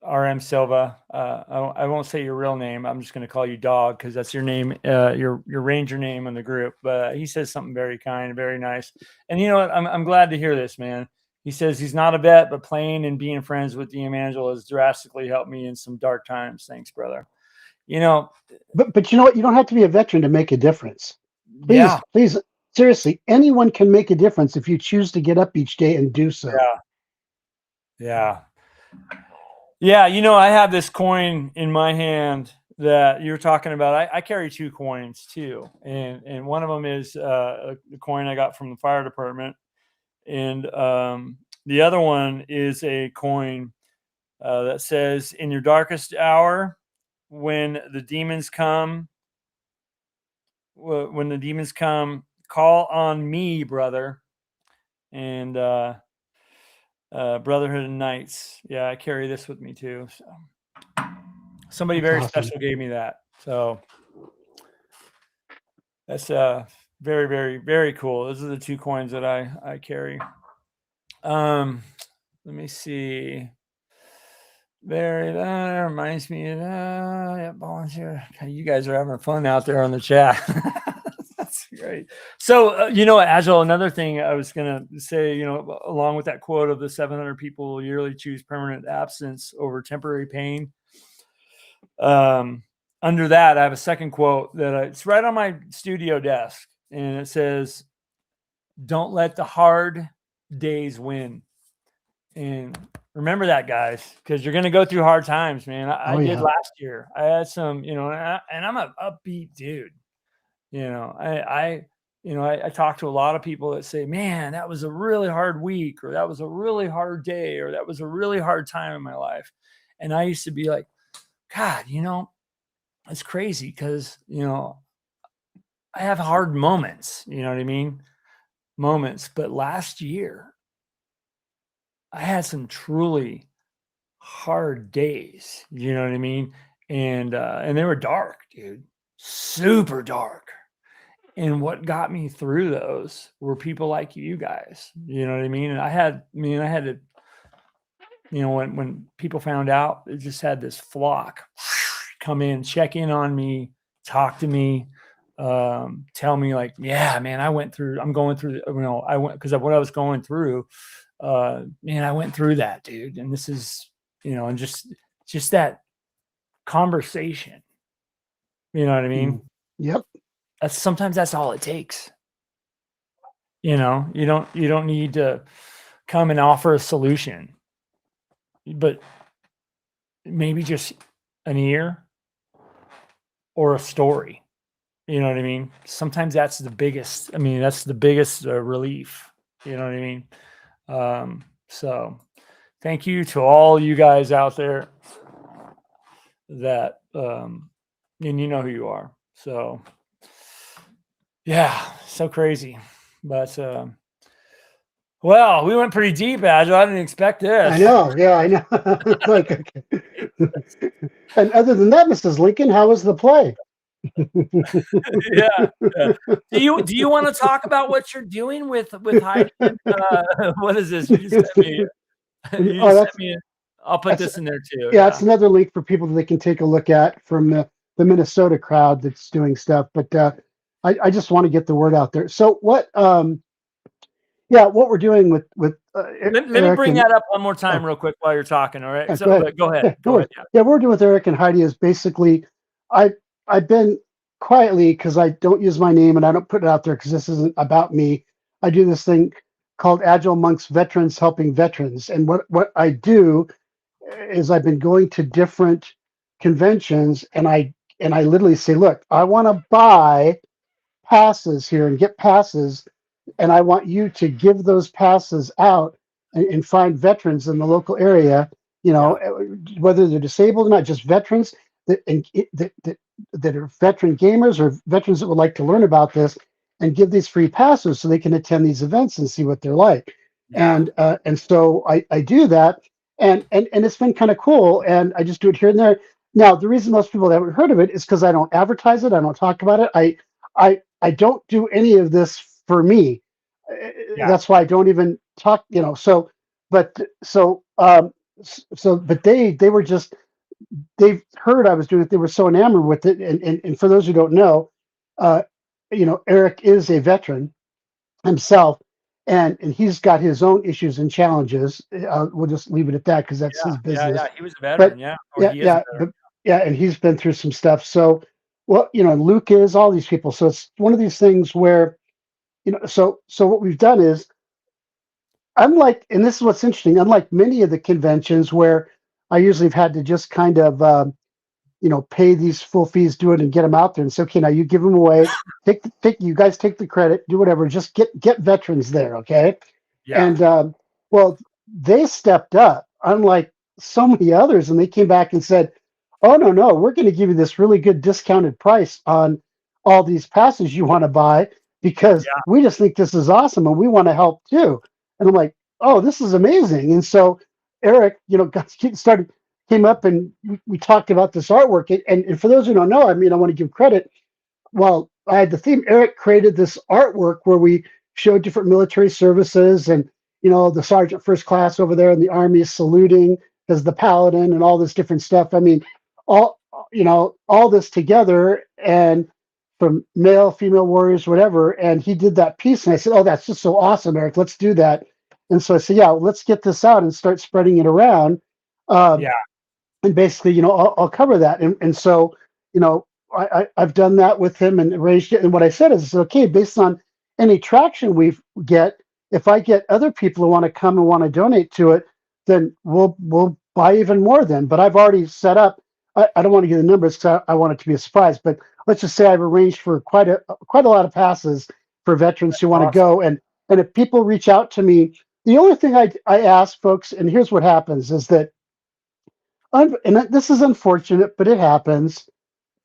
RM Silva. I won't say your real name. I'm just going to call you Dog because that's your name, your ranger name in the group. But he says something very kind, very nice. And you know what? I'm glad to hear this, man. He says he's not a vet, but playing and being friends with DM Angelo has drastically helped me in some dark times. Thanks, brother. You know, but you know what? You don't have to be a veteran to make a difference. Please, please, seriously, anyone can make a difference if you choose to get up each day and do so. Yeah. You know, I have this coin in my hand that you're talking about. I carry 2 coins too, and one of them is a coin I got from the fire department, and the other one is a coin that says, "In your darkest hour, when the demons come, call on me, brother." And Brotherhood of Knights. Yeah, I carry this with me too. So somebody very special gave me that. So that's very, very, very cool. Those are the 2 coins that I carry. Let me see. That reminds me of volunteer. You guys are having fun out there on the chat. That's great. So, you know, Agile, another thing I was going to say, you know, along with that quote of the 700 people yearly choose permanent absence over temporary pain. Under that, I have a second quote that it's right on my studio desk, and it says, "Don't let the hard days win." And remember that, guys, because you're going to go through hard times, man. I did last year. I had some, you know, and I'm an upbeat dude. You know, I talk to a lot of people that say, "Man, that was a really hard week," or "That was a really hard day," or "That was a really hard time in my life." And I used to be like, God, you know, it's crazy because, you know, I have hard moments, you know what I mean? Moments. But last year, I had some truly hard days, you know what I mean? And they were dark, dude, super dark. And what got me through those were people like you guys, you know what I mean? And I had to, you know, when people found out, it just had this flock come in, check in on me, talk to me, tell me like, yeah, man, I'm going through, you know, because of what I was going through, man, I went through that, dude. And this is, you know, and just that conversation, you know what I mean? Yep. Sometimes that's all it takes. You know, you don't need to come and offer a solution, but maybe just an ear or a story. You know what I mean? Sometimes that's the biggest. I mean, that's the biggest relief. You know what I mean? So, thank you to all you guys out there that, and you know who you are. So, yeah, so crazy, but well, we went pretty deep, Agile. I didn't expect this. I know. Yeah, I know. Like, okay. And other than that, Mrs. Lincoln, how was the play? Yeah. Do you want to talk about what you're doing with Heidi? What is this? You just sent me. I'll put this in there too. Yeah, it's another link for people that they can take a look at from the Minnesota crowd that's doing stuff. But I just want to get the word out there. So what? What we're doing with let me bring that up one more time real quick while you're talking. All right. Yeah, So go ahead. Go ahead. Yeah, what we're doing with Eric and Heidi is basically I've been quietly, because I don't use my name and I don't put it out there because this isn't about me. I do this thing called AgileMonks Veterans Helping Veterans. And what I do is I've been going to different conventions and I literally say, look, I want to buy passes here and get passes, and I want you to give those passes out and find veterans in the local area, you know, whether they're disabled or not, just veterans that are veteran gamers or veterans that would like to learn about this, and give these free passes so they can attend these events and see what they're like. And so I do that, and it's been kind of cool, and I just do it here and there. Now, the reason most people haven't heard of it is because I don't advertise it, I don't talk about it. I don't do any of this for me. That's why I don't even talk, you know. So but they were just, they've heard I was doing it. They were so enamored with it. And for those who don't know, Eric is a veteran himself, and he's got his own issues and challenges. We'll just leave it at that because that's his business. Yeah. He was a veteran. But Yeah. Or he is a veteran. and he's been through some stuff. So, well, Luke is, all these people. So it's one of these things where, so what we've done is, unlike, and this is what's interesting, unlike many of the conventions where I usually have had to just kind of, pay these full fees, do it, and get them out there. And so, okay, now you give them away. You guys take the credit, do whatever. Just get veterans there, okay? Yeah. And well, they stepped up, unlike so many others, and they came back and said, "Oh no, we're going to give you this really good discounted price on all these passes you want to buy because we just think this is awesome and we want to help too." And I'm like, "Oh, this is amazing!" And so Eric, came up and we talked about this artwork. And for those who don't know, I mean, I want to give credit. Well, I had the theme. Eric created this artwork where we showed different military services, and the sergeant first class over there in the army is saluting as the paladin, and all this different stuff. I mean, all this together, and from male, female warriors, whatever. And he did that piece, and I said, "Oh, that's just so awesome, Eric. Let's do that." And so I said, "Yeah, let's get this out and start spreading it around." And basically, I'll cover that. And so, I've done that with him and arranged it. And what I said is, okay, based on any traction we get, if I get other people who want to come and want to donate to it, then we'll buy even more then. But I've already set up, I don't want to give the numbers because I want it to be a surprise, but let's just say I've arranged for quite a lot of passes for veterans who want to go. And if people reach out to me, the only thing I ask folks, and here's what happens, is that, and this is unfortunate, but it happens.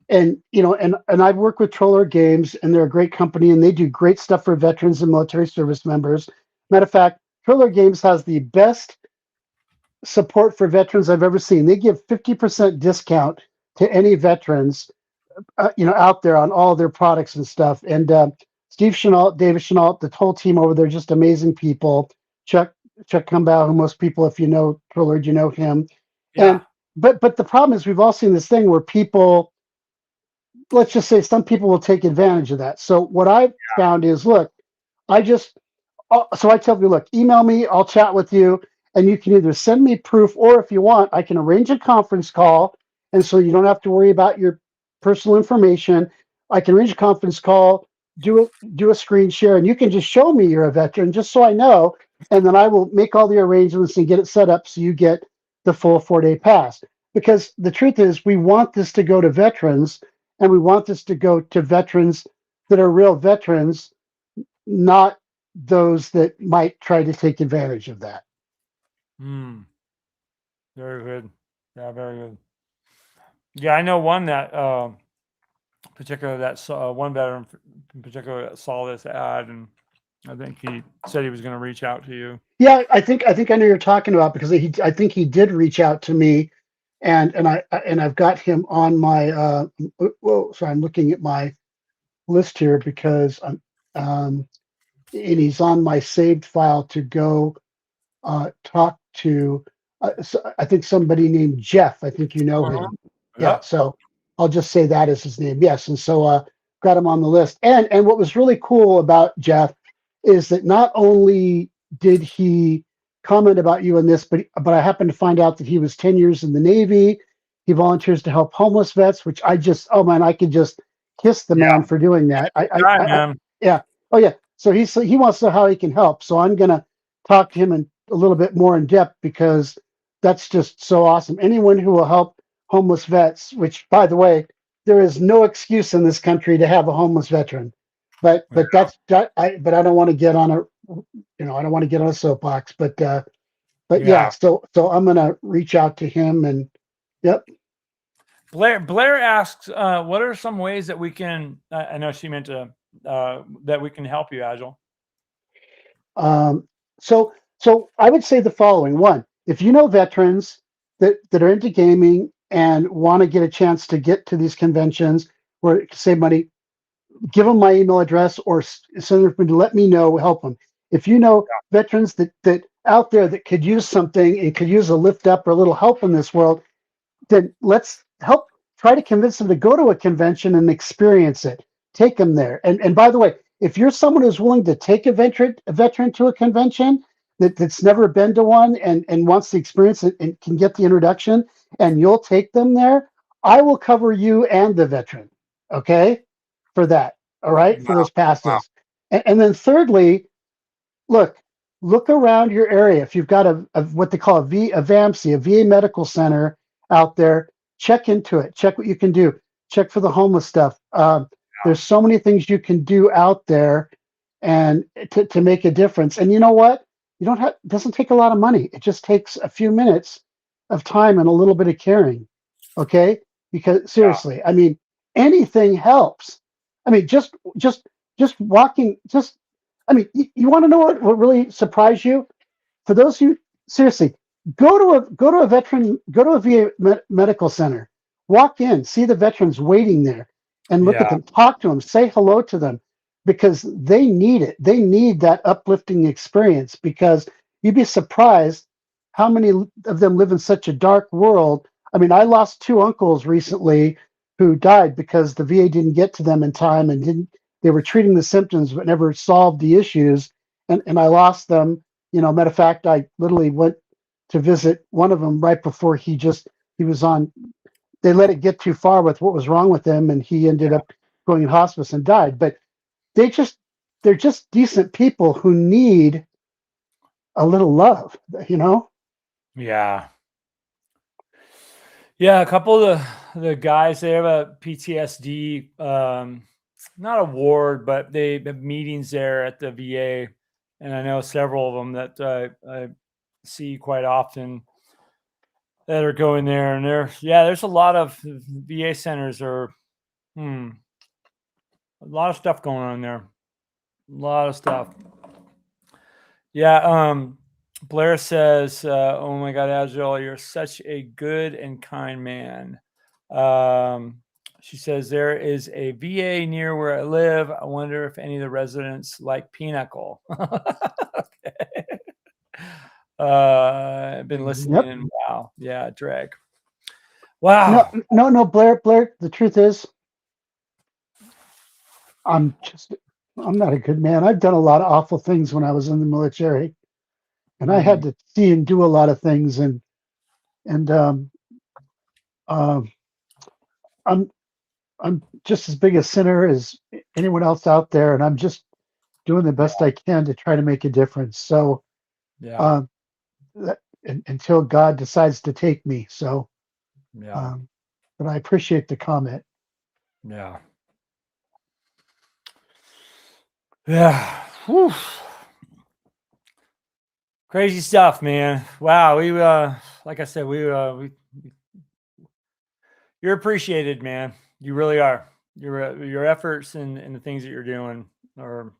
And I've worked with Troller Games, and they're a great company, and they do great stuff for veterans and military service members. Matter of fact, Troller Games has the best support for veterans I've ever seen. They give 50% discount to any veterans, out there on all their products and stuff. And Steve Chenault, David Chenault, the whole team over there, just amazing people. Chuck Kumbow, who most people, if you know Troller, you know him. Yeah. But the problem is, we've all seen this thing where people, let's just say, some people will take advantage of that. So what I've found is, look, so I tell you, look, email me, I'll chat with you, and you can either send me proof, or if you want, I can arrange a conference call. And so you don't have to worry about your personal information. I can arrange a conference call, do a screen share, and you can just show me you're a veteran, just so I know. And then I will make all the arrangements and get it set up so you get the full 4-day pass. Because the truth is, we want this to go to veterans, and we want this to go to veterans that are real veterans, not those that might try to take advantage of that. Very good. Yeah, very good. Yeah, I know one that one veteran in particular that saw this ad, and I think he said he was going to reach out to you. Yeah, I think I know you're talking about, because I think he did reach out to me, and I've got him on my sorry, I'm looking at my list here because and he's on my saved file to go talk to. So I think somebody named Jeff. I think you know him. Yeah. So I'll just say that is his name. Yes. And so got him on the list. And what was really cool about Jeff is that not only did he comment about you in this, but I happened to find out that he was 10 years in the Navy. He volunteers to help homeless vets, which I could just kiss the man for doing that. Yeah. Oh yeah. So he wants to know how he can help. So I'm gonna talk to him a little bit more in depth, because that's just so awesome. Anyone who will help homeless vets, which, by the way, there is no excuse in this country to have a homeless veteran, but I don't want to get on a soapbox, but yeah. So I'm gonna reach out to him, and yep. Blair asks, what are some ways that we can, I know she meant to, that we can help you, Agile? So I would say the following. One, if you know veterans that are into gaming and want to get a chance to get to these conventions where it can save money, give them my email address or send them to let me know, help them. If you know veterans that out there that could use something and could use a lift up or a little help in this world, then let's try to convince them to go to a convention and experience it. Take them there. And by the way, if you're someone who's willing to take a veteran to a convention that's never been to one and wants to experience it and can get the introduction, and you'll take them there, I will cover you and the veteran, okay, for that. All right, for those passes. And then thirdly, look around your area. If you've got a what they call a VAMC, a VA medical center out there, check into it. Check what you can do. Check for the homeless stuff. There's so many things you can do out there, and to make a difference. And you know what? It doesn't take a lot of money. It just takes a few minutes of time and a little bit of caring. Okay? Because seriously, I mean, anything helps. I mean, just walking, I mean, you want to know what really surprised you? For those who seriously go to a VA medical center, walk in, see the veterans waiting there, and look at them, talk to them, say hello to them, because they need it. They need that uplifting experience, because you'd be surprised how many of them live in such a dark world. I mean, I lost 2 uncles recently who died because the VA didn't get to them in time and they were treating the symptoms but never solved the issues. And I lost them. You know, matter of fact, I literally went to visit one of them right before he was on. They let it get too far with what was wrong with him, and he ended up going in hospice and died. But they're just decent people who need a little love, you know? Yeah. Yeah, a couple of the guys, they have a PTSD, not award, but they have meetings there at the VA. And I know several of them that I see quite often that are going there. And there's a lot of VA centers a lot of stuff going on there. A lot of stuff. Yeah. Blair says, oh my God, Agile, you're such a good and kind man. She says, there is a VA near where I live. I wonder if any of the residents like Pinnacle. Okay. I've been listening. Yep. And wow. Yeah, Drag. Wow. No, Blair, the truth is, I'm not a good man. I've done a lot of awful things when I was in the military, and I had to see and do a lot of things, and I'm just as big a sinner as anyone else out there, and I'm just doing the best I can to try to make a difference. So, until God decides to take me. So, but I appreciate the comment. Yeah. Yeah. Whew. Crazy stuff, man. Wow. We, like I said, you're appreciated, man. You really are. Your efforts and the things that you're doing are,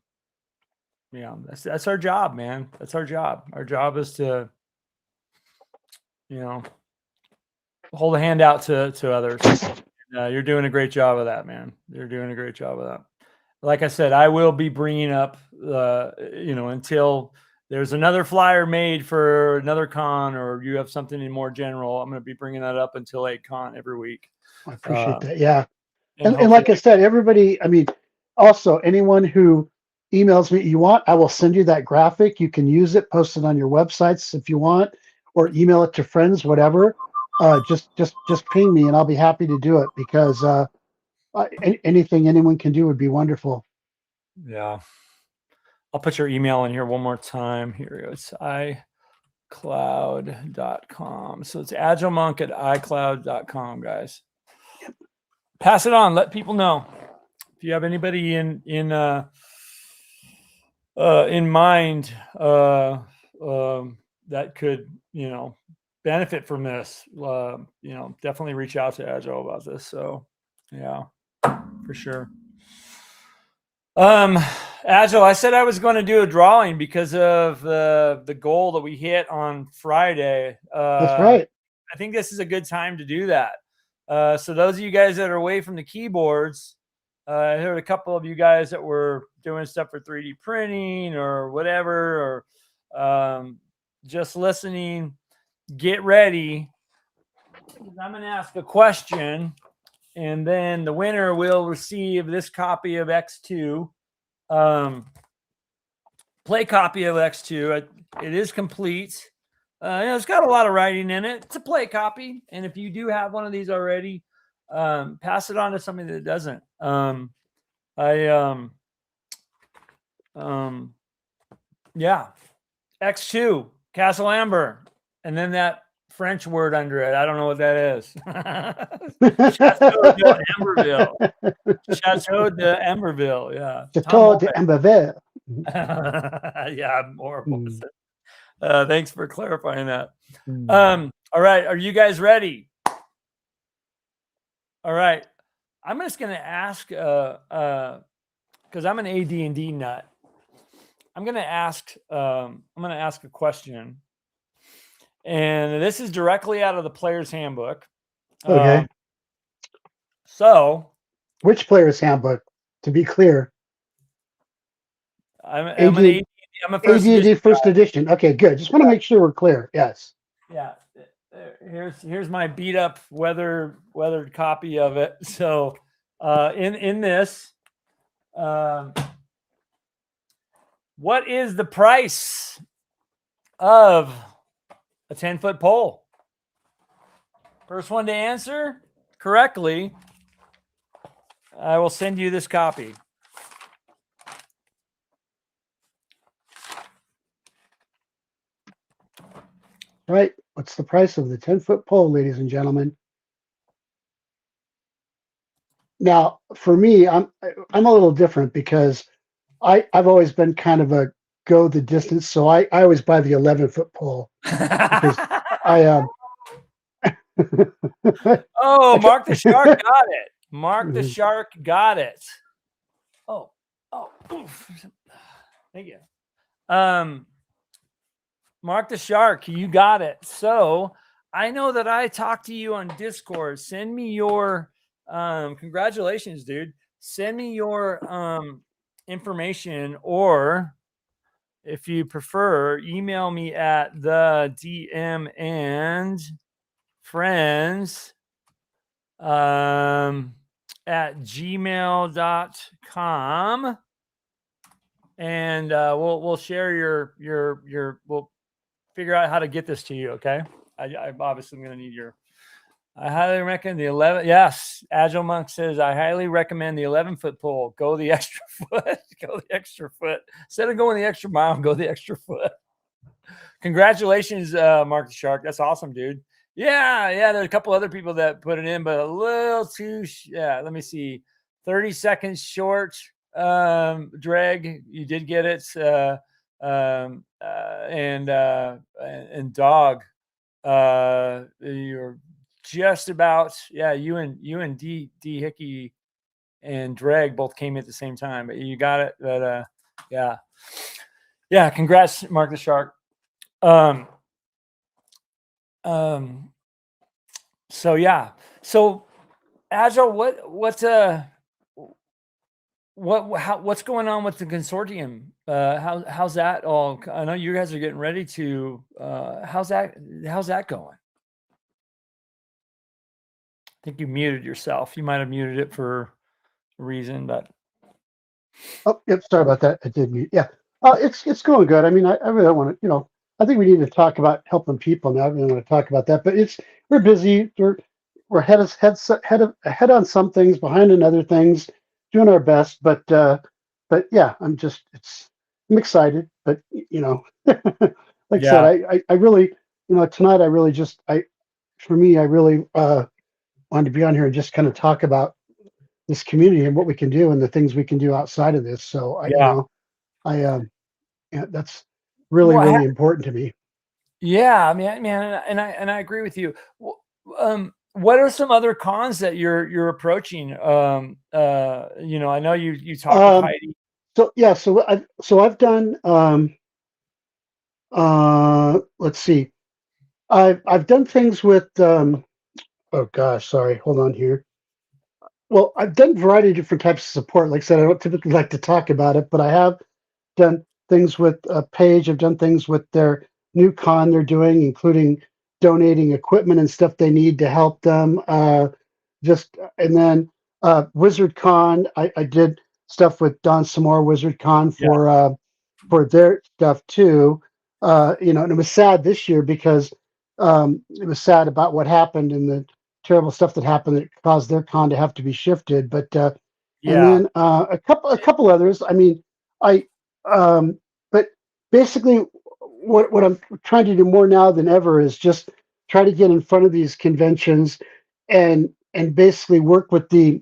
that's our job, man. That's our job. Our job is to, hold a hand out to others. You're doing a great job of that, man. You're doing a great job of that. Like I said, I will be bringing up, until there's another flyer made for another con, or you have something in more general, I'm going to be bringing that up until AGCon every week. I appreciate that. Yeah. And hopefully, like I said, everybody, I mean, also anyone who emails me, I will send you that graphic. You can use it, post it on your websites if you want, or email it to friends, whatever. Just ping me and I'll be happy to do it, because anything anyone can do would be wonderful. Yeah. I'll put your email in here one more time. Here it's iCloud.com. So it's AgileMonk at iCloud.com, guys. Pass it on. Let people know. If you have anybody in mind that could, benefit from this, definitely reach out to Agile about this. So yeah, for sure. Agile, I said I was going to do a drawing because of the goal that we hit on Friday. That's right. I think this is a good time to do that. So those of you guys that are away from the keyboards, I heard a couple of you guys that were doing stuff for 3D printing or whatever, or just listening, get ready. I'm going to ask a question, and then the winner will receive this copy of X2. Play copy of X2. It is complete. It's got a lot of writing in it. It's a play copy, and if you do have one of these already, pass it on to somebody that doesn't. Yeah, X2, Castle Amber, and then that French word under it. I don't know what that is. Chateau de Amberville. Chateau de Amberville. Yeah. Chateau de Amberville. Yeah, I'm horrible. Thanks for clarifying that. All right, are you guys ready? All right, I'm just going to ask, because I'm an AD&D nut. I'm going to ask a question, and this is directly out of the Player's Handbook. Okay. So, which Player's Handbook? To be clear, I'm a AD&D first edition. Okay, good. Just want to make sure we're clear. Yes. Yeah. Here's my beat up weathered copy of it. So, in this, what is the price of a 10-foot pole? First one to answer correctly, I will send you this copy. Right. What's the price of the 10-foot pole, ladies and gentlemen? Now, for me, I'm a little different because I've always been kind of a go the distance, so I always buy the 11-foot pole. Oh, Mark the Shark got it. Mark the Shark got it. Oh, oof. Thank you. Mark the Shark, you got it. So I know that I talked to you on Discord. Send me your congratulations, dude. Send me your information, or if you prefer, email me at the DM and Friends at gmail.com, and we'll share your we'll figure out how to get this to you. Okay. I obviously am going to need your, I highly recommend the 11. Yes. AgileMonk says, I highly recommend the 11-foot pole. Go the extra foot. Go the extra foot. Instead of going the extra mile, go the extra foot. Congratulations, Mark the Shark. That's awesome, dude. Yeah. There's a couple other people that put it in, but a little too, let me see. 30 seconds short. Dreg, you did get it. And Dog, you're just about, you and D Hickey and Dreg both came at the same time, but you got it. But congrats, Mark the Shark. So Agile, what's going on with the consortium? How's that all? I know you guys are getting ready to. How's that going? I think you muted yourself. You might have muted it for a reason, but. Oh, yep. Sorry about that. I did mute. Yeah. It's going good. I mean, I really don't want to. I think we need to talk about helping people now. I really want to talk about that, but we're busy. We're ahead on some things, behind in other things, doing our best. But yeah, I'm excited. But like I said, I really, tonight I really I really wanted to be on here and just kind of talk about this community and what we can do and the things we can do outside of this. So that's really important to me. Yeah, man, and I agree with you. What are some other cons that you're approaching? I know you talked with Heidi. So I've done let's see. I've done things with oh gosh, sorry, hold on here. Well, I've done a variety of different types of support. Like I said, I don't typically like to talk about it, but I have done things with Paige. I've done things with their new con they're doing, including donating equipment and stuff they need to help them. And then Wizard Con, I did stuff with Don Samore Wizard Con for their stuff too. And it was sad this year because it was sad about what happened and the terrible stuff that happened that caused their con to have to be shifted. But and then a couple others. I mean, but basically, what I'm trying to do more now than ever is just try to get in front of these conventions and basically work with the.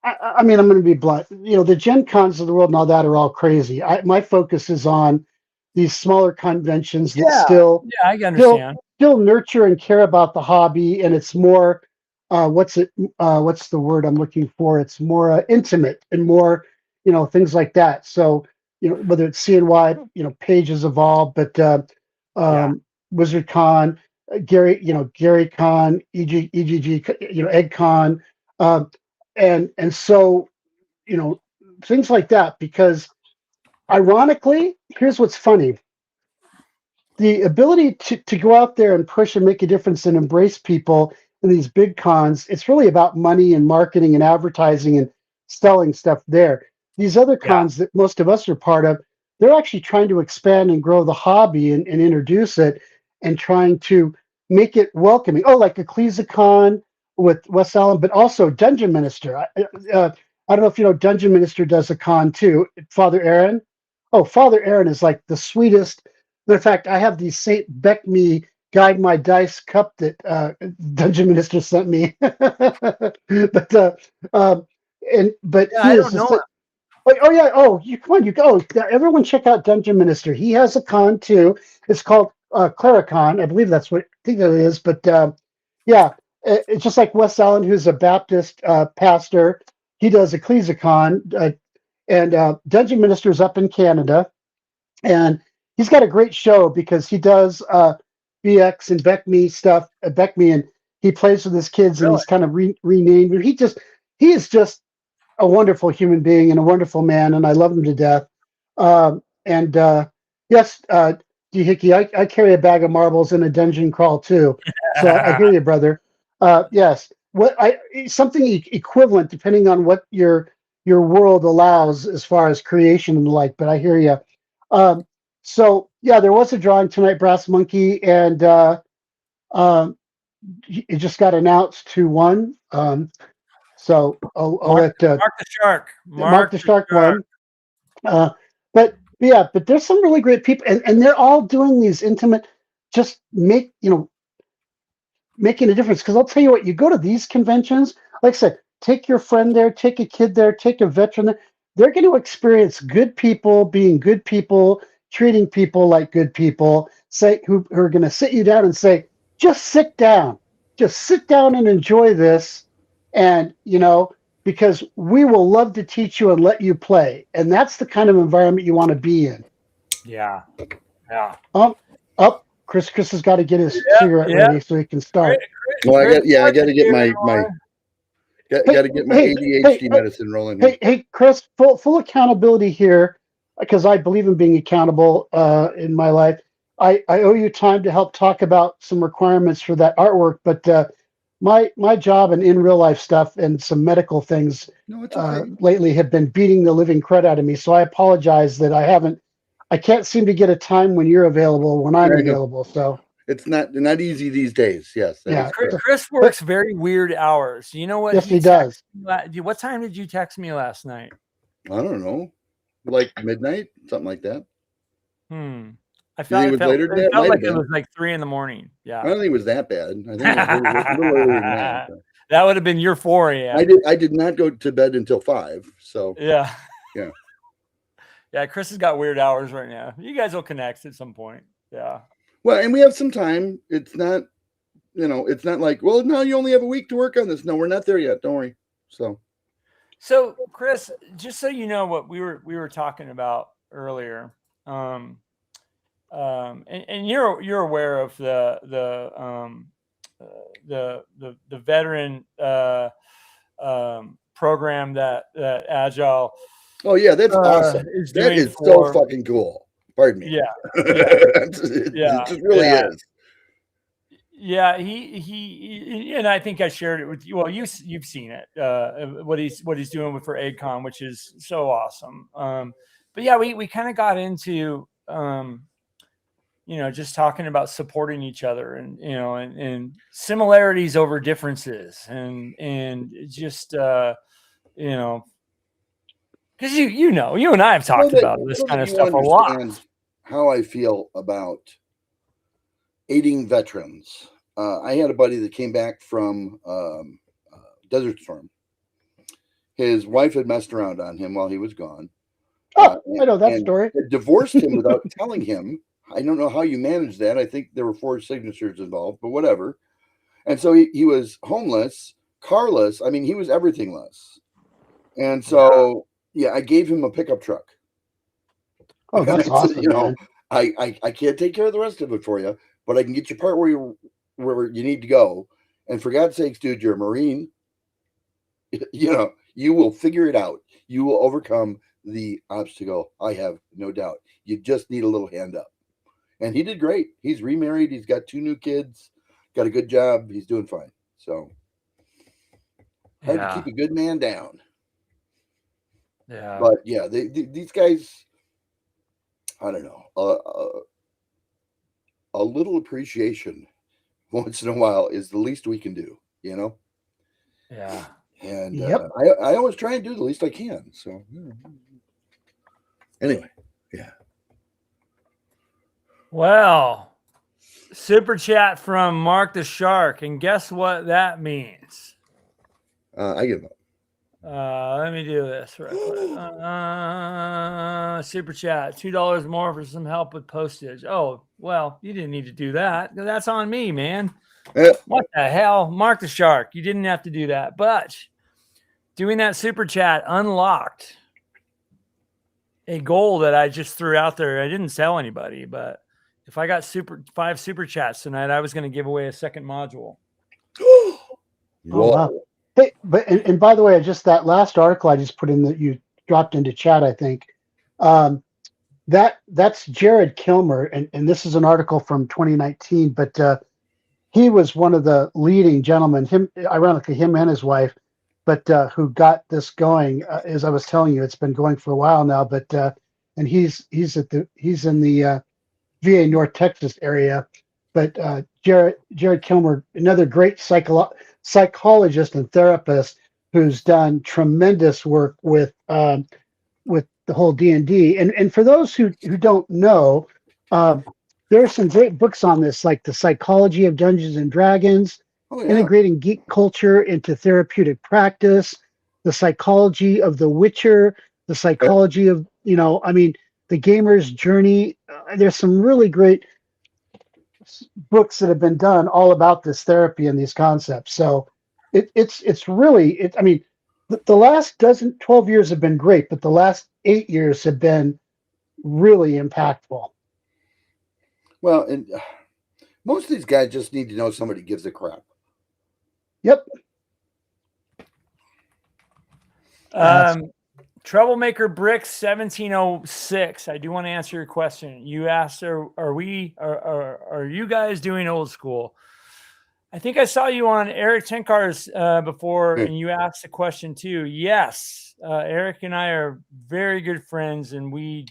I mean, I'm going to be blunt. The Gen Cons of the world and all that are all crazy. My focus is on these smaller conventions that I understand. Still nurture and care about the hobby, and it's more what's the word I'm looking for? It's more intimate and more things like that. So whether it's CNY, pages evolve, but Wizard Con, Gary Con, EGG, EggCon, and so things like that. Because ironically, here's what's funny: the ability to go out there and push and make a difference and embrace people in these big cons, it's really about money and marketing and advertising and selling stuff there. These other cons that most of us are part of, they're actually trying to expand and grow the hobby and introduce it and trying to make it welcoming. Oh, like EcclesiaCon with West Allen, but also Dungeon Minister. I don't know if you know, Dungeon Minister does a con too. Father Aaron. Oh, Father Aaron is like the sweetest. In fact, I have the Saint Beckme Guide My Dice cup that Dungeon Minister sent me. but he is just. Come on, you go. Everyone check out Dungeon Minister. He has a con too. It's called Claricon. I believe that's what I think it is. But it's just like Wes Allen, who's a Baptist pastor. He does EcclesiaCon, and Dungeon Minister is up in Canada, and he's got a great show because he does BX and Beckme stuff. Beckme, and he plays with his kids, and he's kind of renamed. He is just a wonderful human being and a wonderful man, and I love him to death. Yes, Doohickey, I carry a bag of marbles in a dungeon crawl too. So I hear you, brother. Yes, something equivalent depending on what your world allows as far as creation and the like. But I hear you. So yeah, there was a drawing tonight, Brass Monkey, and it just got announced 2-1. So I'll let Mark the Shark. Mark the Shark won. But there's some really great people, and they're all doing these intimate, just making a difference. Because I'll tell you what, you go to these conventions, like I said, take your friend there, take a kid there, take a veteran there. They're going to experience good people being good people, treating people like good people, who are going to sit you down and say, just sit down and enjoy this. And, because we will love to teach you and let you play. And that's the kind of environment you want to be in. Yeah. Chris has got to get his cigarette ready so he can start. Well, I got to get my ADHD medicine rolling. Hey, Chris, full accountability here, because I believe in being accountable in my life. I owe you time to help talk about some requirements for that artwork, but my job and in real life stuff and some medical things lately have been beating the living crud out of me. So I apologize that I can't seem to get a time when you're available when I'm available. So it's not easy these days. Yes. Chris works very weird hours. You know what? Yes, he does. What time did you text me last night? I don't know, like midnight, something like that. I felt it like it was like 3 a.m. Yeah. I don't think it was that bad. I think it was a little earlier than that. So. That would have been your 4 a.m. I did not go to bed until 5. So yeah. Yeah, Chris has got weird hours right now. You guys will connect at some point. Yeah. Well, and we have some time. It's not, it's not like, well, no, you only have a week to work on this. No, we're not there yet. Don't worry. So Chris, just so you know what we were talking about earlier, and you're aware of the veteran program that Agile. Oh yeah, that's awesome. That is so fucking cool. Pardon me. Yeah. It just really is. Yeah, he and I think I shared it with you. Well, you've seen it. What he's doing for AGCon, which is so awesome. But yeah, we kind of got into just talking about supporting each other and and similarities over differences and just because you and I have talked about this kind of stuff a lot. How I feel about aiding veterans. I had a buddy that came back from Desert Storm. His wife had messed around on him while he was gone. I know that story. Divorced him without telling him. I don't know how you managed that. I think there were 4 signatures involved, but whatever. And so he was homeless, carless. I mean, he was everythingless. And so, I gave him a pickup truck. Oh, that's awesome. I can't take care of the rest of it for you, but I can get you part where you need to go. And for God's sakes, dude, you're a Marine. You will figure it out. You will overcome the obstacle. I have no doubt. You just need a little hand up. And he did great. He's remarried. He's got 2 new kids, got a good job. He's doing fine. So hard to keep a good man down. Yeah. But yeah, these guys, I don't know. A little appreciation once in a while is the least we can do, Yeah. And I always try and do the least I can. So anyway, yeah. Well, super chat from Mark the Shark, and guess what that means? I give up. Let me do this real quick. Super chat, $2 more for some help with postage. Oh, well, you didn't need to do that. That's on me, man. What the hell? Mark the Shark, you didn't have to do that. But doing that super chat unlocked a goal that I just threw out there. I didn't tell anybody, but if I got 5 super chats tonight, I was going to give away a second module. Oh, wow. Hey, but and by the way, just that last article I just put in that you dropped into chat, I think, that's Jared Kilmer, and this is an article from 2019, but he was one of the leading gentlemen, ironically, him and his wife, but who got this going. As I was telling you, it's been going for a while now, but and he's in the VA North Texas area, but Jared Kilmer, another great psychologist and therapist who's done tremendous work with the whole D&D. And for those who don't know, there are some great books on this, like The Psychology of Dungeons and Dragons, Integrating Geek Culture into Therapeutic Practice, The Psychology of The Witcher, The Psychology of, the gamer's journey. There's some really great books that have been done all about this therapy and these concepts. So it's really, the last 12 years have been great, but the last 8 years have been really impactful. Well, and most of these guys just need to know somebody gives a crap. Yep. Troublemaker Bricks 1706. I do want to answer your question. You asked, are you guys doing old school? I think I saw you on Eric Tenkar's before, and you asked the question too. Yes, Eric and I are very good friends, and he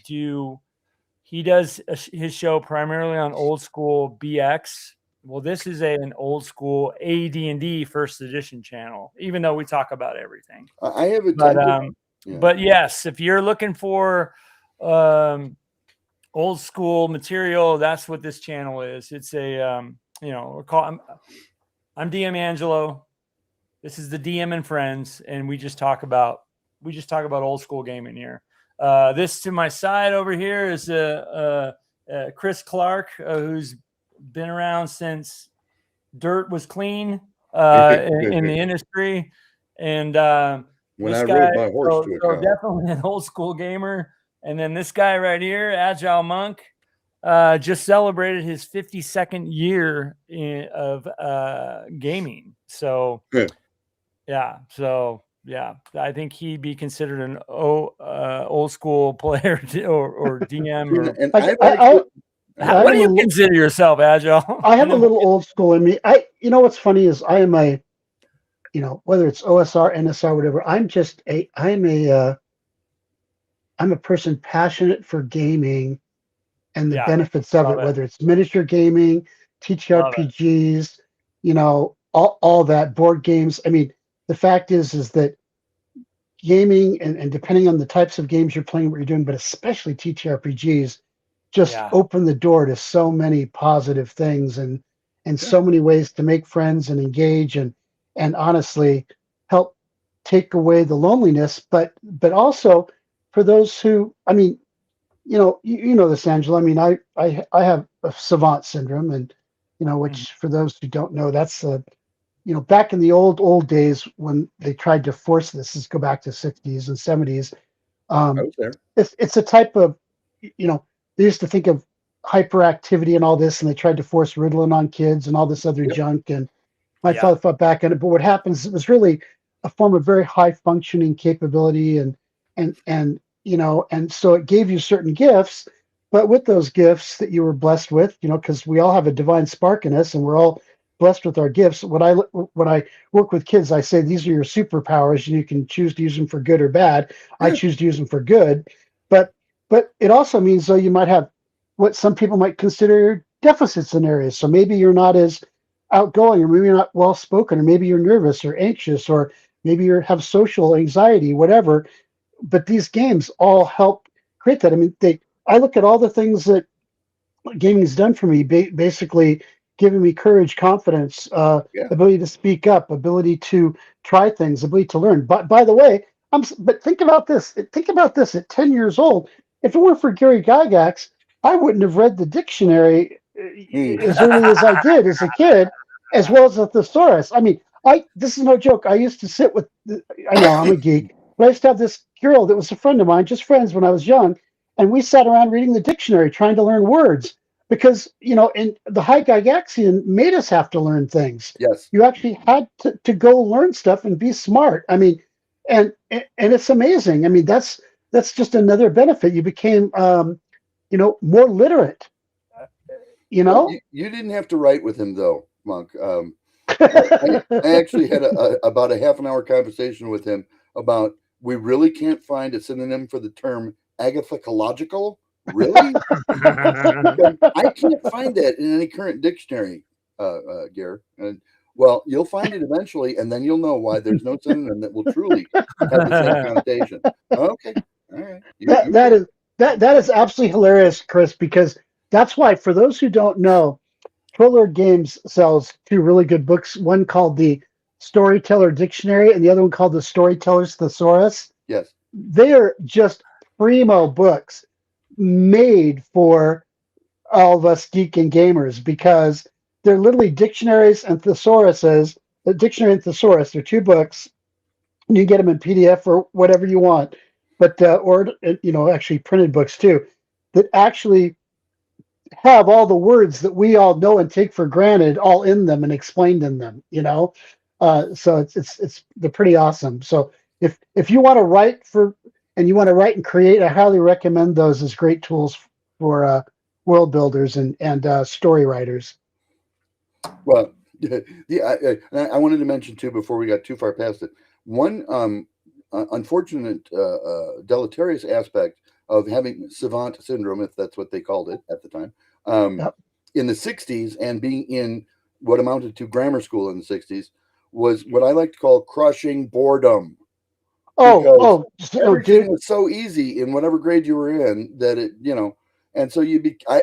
does his show primarily on old school BX. Well, this is an old school AD&D first edition channel, even though we talk about everything. I have a But yes, if you're looking for old school material, that's what this channel is. It's I'm DM Angelo. This is the DM and Friends, and we just talk about old school gaming here. This to my side over here is Chris Clark, who's been around since dirt was clean in the industry, and when this I guy, rode my horse to a cow. Definitely an old school gamer. And then this guy right here, AgileMonk, just celebrated his 52nd year of gaming. So, yeah. So Yeah, I think he'd be considered an old school player or DM. Or And what do you consider yourself, Agile? I have a little old school in me. You know what's funny is I am a, you know, whether it's OSR, NSR, whatever. I'm a person passionate for gaming and the benefits of it, whether it's miniature gaming, TTRPGs, you know, all that, board games. I mean, the fact is that gaming and depending on the types of games you're playing, what you're doing, but especially TTRPGs, just open the door to so many positive things and so many ways to make friends and engage and honestly help take away the loneliness. But also for those who, I mean, you know this, Angela. I mean, I have a Savant syndrome, and you know, which for those who don't know, that's you know, back in the old days when they tried to force this go back to 60s and 70s. I was there. It's a type of, you know, they used to think of hyperactivity and all this, and they tried to force Ritalin on kids and all this other junk. And my father fought back on it. But what happens? It was really a form of very high functioning capability, and you know, and so it gave you certain gifts. But with those gifts that you were blessed with, you know, because we all have a divine spark in us, and we're all blessed with our gifts. When I work with kids, I say these are your superpowers, and you can choose to use them for good or bad. I choose to use them for good, but it also means though you might have what some people might consider deficits in areas. So maybe you're not as outgoing, or maybe you're not well spoken, or maybe you're nervous or anxious, or maybe you have social anxiety, whatever. But these games all help create that. I mean, I look at all the things that gaming has done for me, basically giving me courage, confidence, ability to speak up, ability to try things, ability to learn. But by the way, but think about this. Think about this at 10 years old. If it weren't for Gary Gygax, I wouldn't have read the dictionary as early as I did as a kid, as well as the thesaurus. I mean, this is no joke. I used to sit with, I know I'm a geek, but I used to have this girl that was a friend of mine, just friends when I was young, and we sat around reading the dictionary, trying to learn words. Because, you know, in the high Gygaxian made us have to learn things. Yes. You actually had to go learn stuff and be smart. I mean, and it's amazing. I mean, that's just another benefit. You became, you know, more literate. You know? Well, you didn't have to write with him, though, Monk. I actually had about a half an hour conversation with him about we really can't find a synonym for the term agathicological. Really? I can't find that in any current dictionary, Gare. And well, you'll find it eventually, and then you'll know why there's no synonym that will truly have the same connotation. Okay, all right. That is absolutely hilarious, Chris, because that's why, for those who don't know, Troller Games sells two really good books. One called the Storyteller Dictionary, and the other one called the Storyteller's Thesaurus. Yes, they are just primo books, made for all of us geek and gamers, because they're literally dictionaries and thesauruses. The dictionary and thesaurus, they're two books. You can get them in PDF or whatever you want, but or you know, actually printed books too, that actually have all the words that we all know and take for granted all in them and explained in them. You know, so they're pretty awesome. So if you want to write and you want to write and create, I highly recommend those as great tools for world builders and story writers. Well, I wanted to mention too, before we got too far past it, one unfortunate deleterious aspect of having Savant syndrome, if that's what they called it at the time, in the 60s, and being in what amounted to grammar school in the 60s, was what I like to call crushing boredom. Everything was so easy in whatever grade you were in that it, you know, and so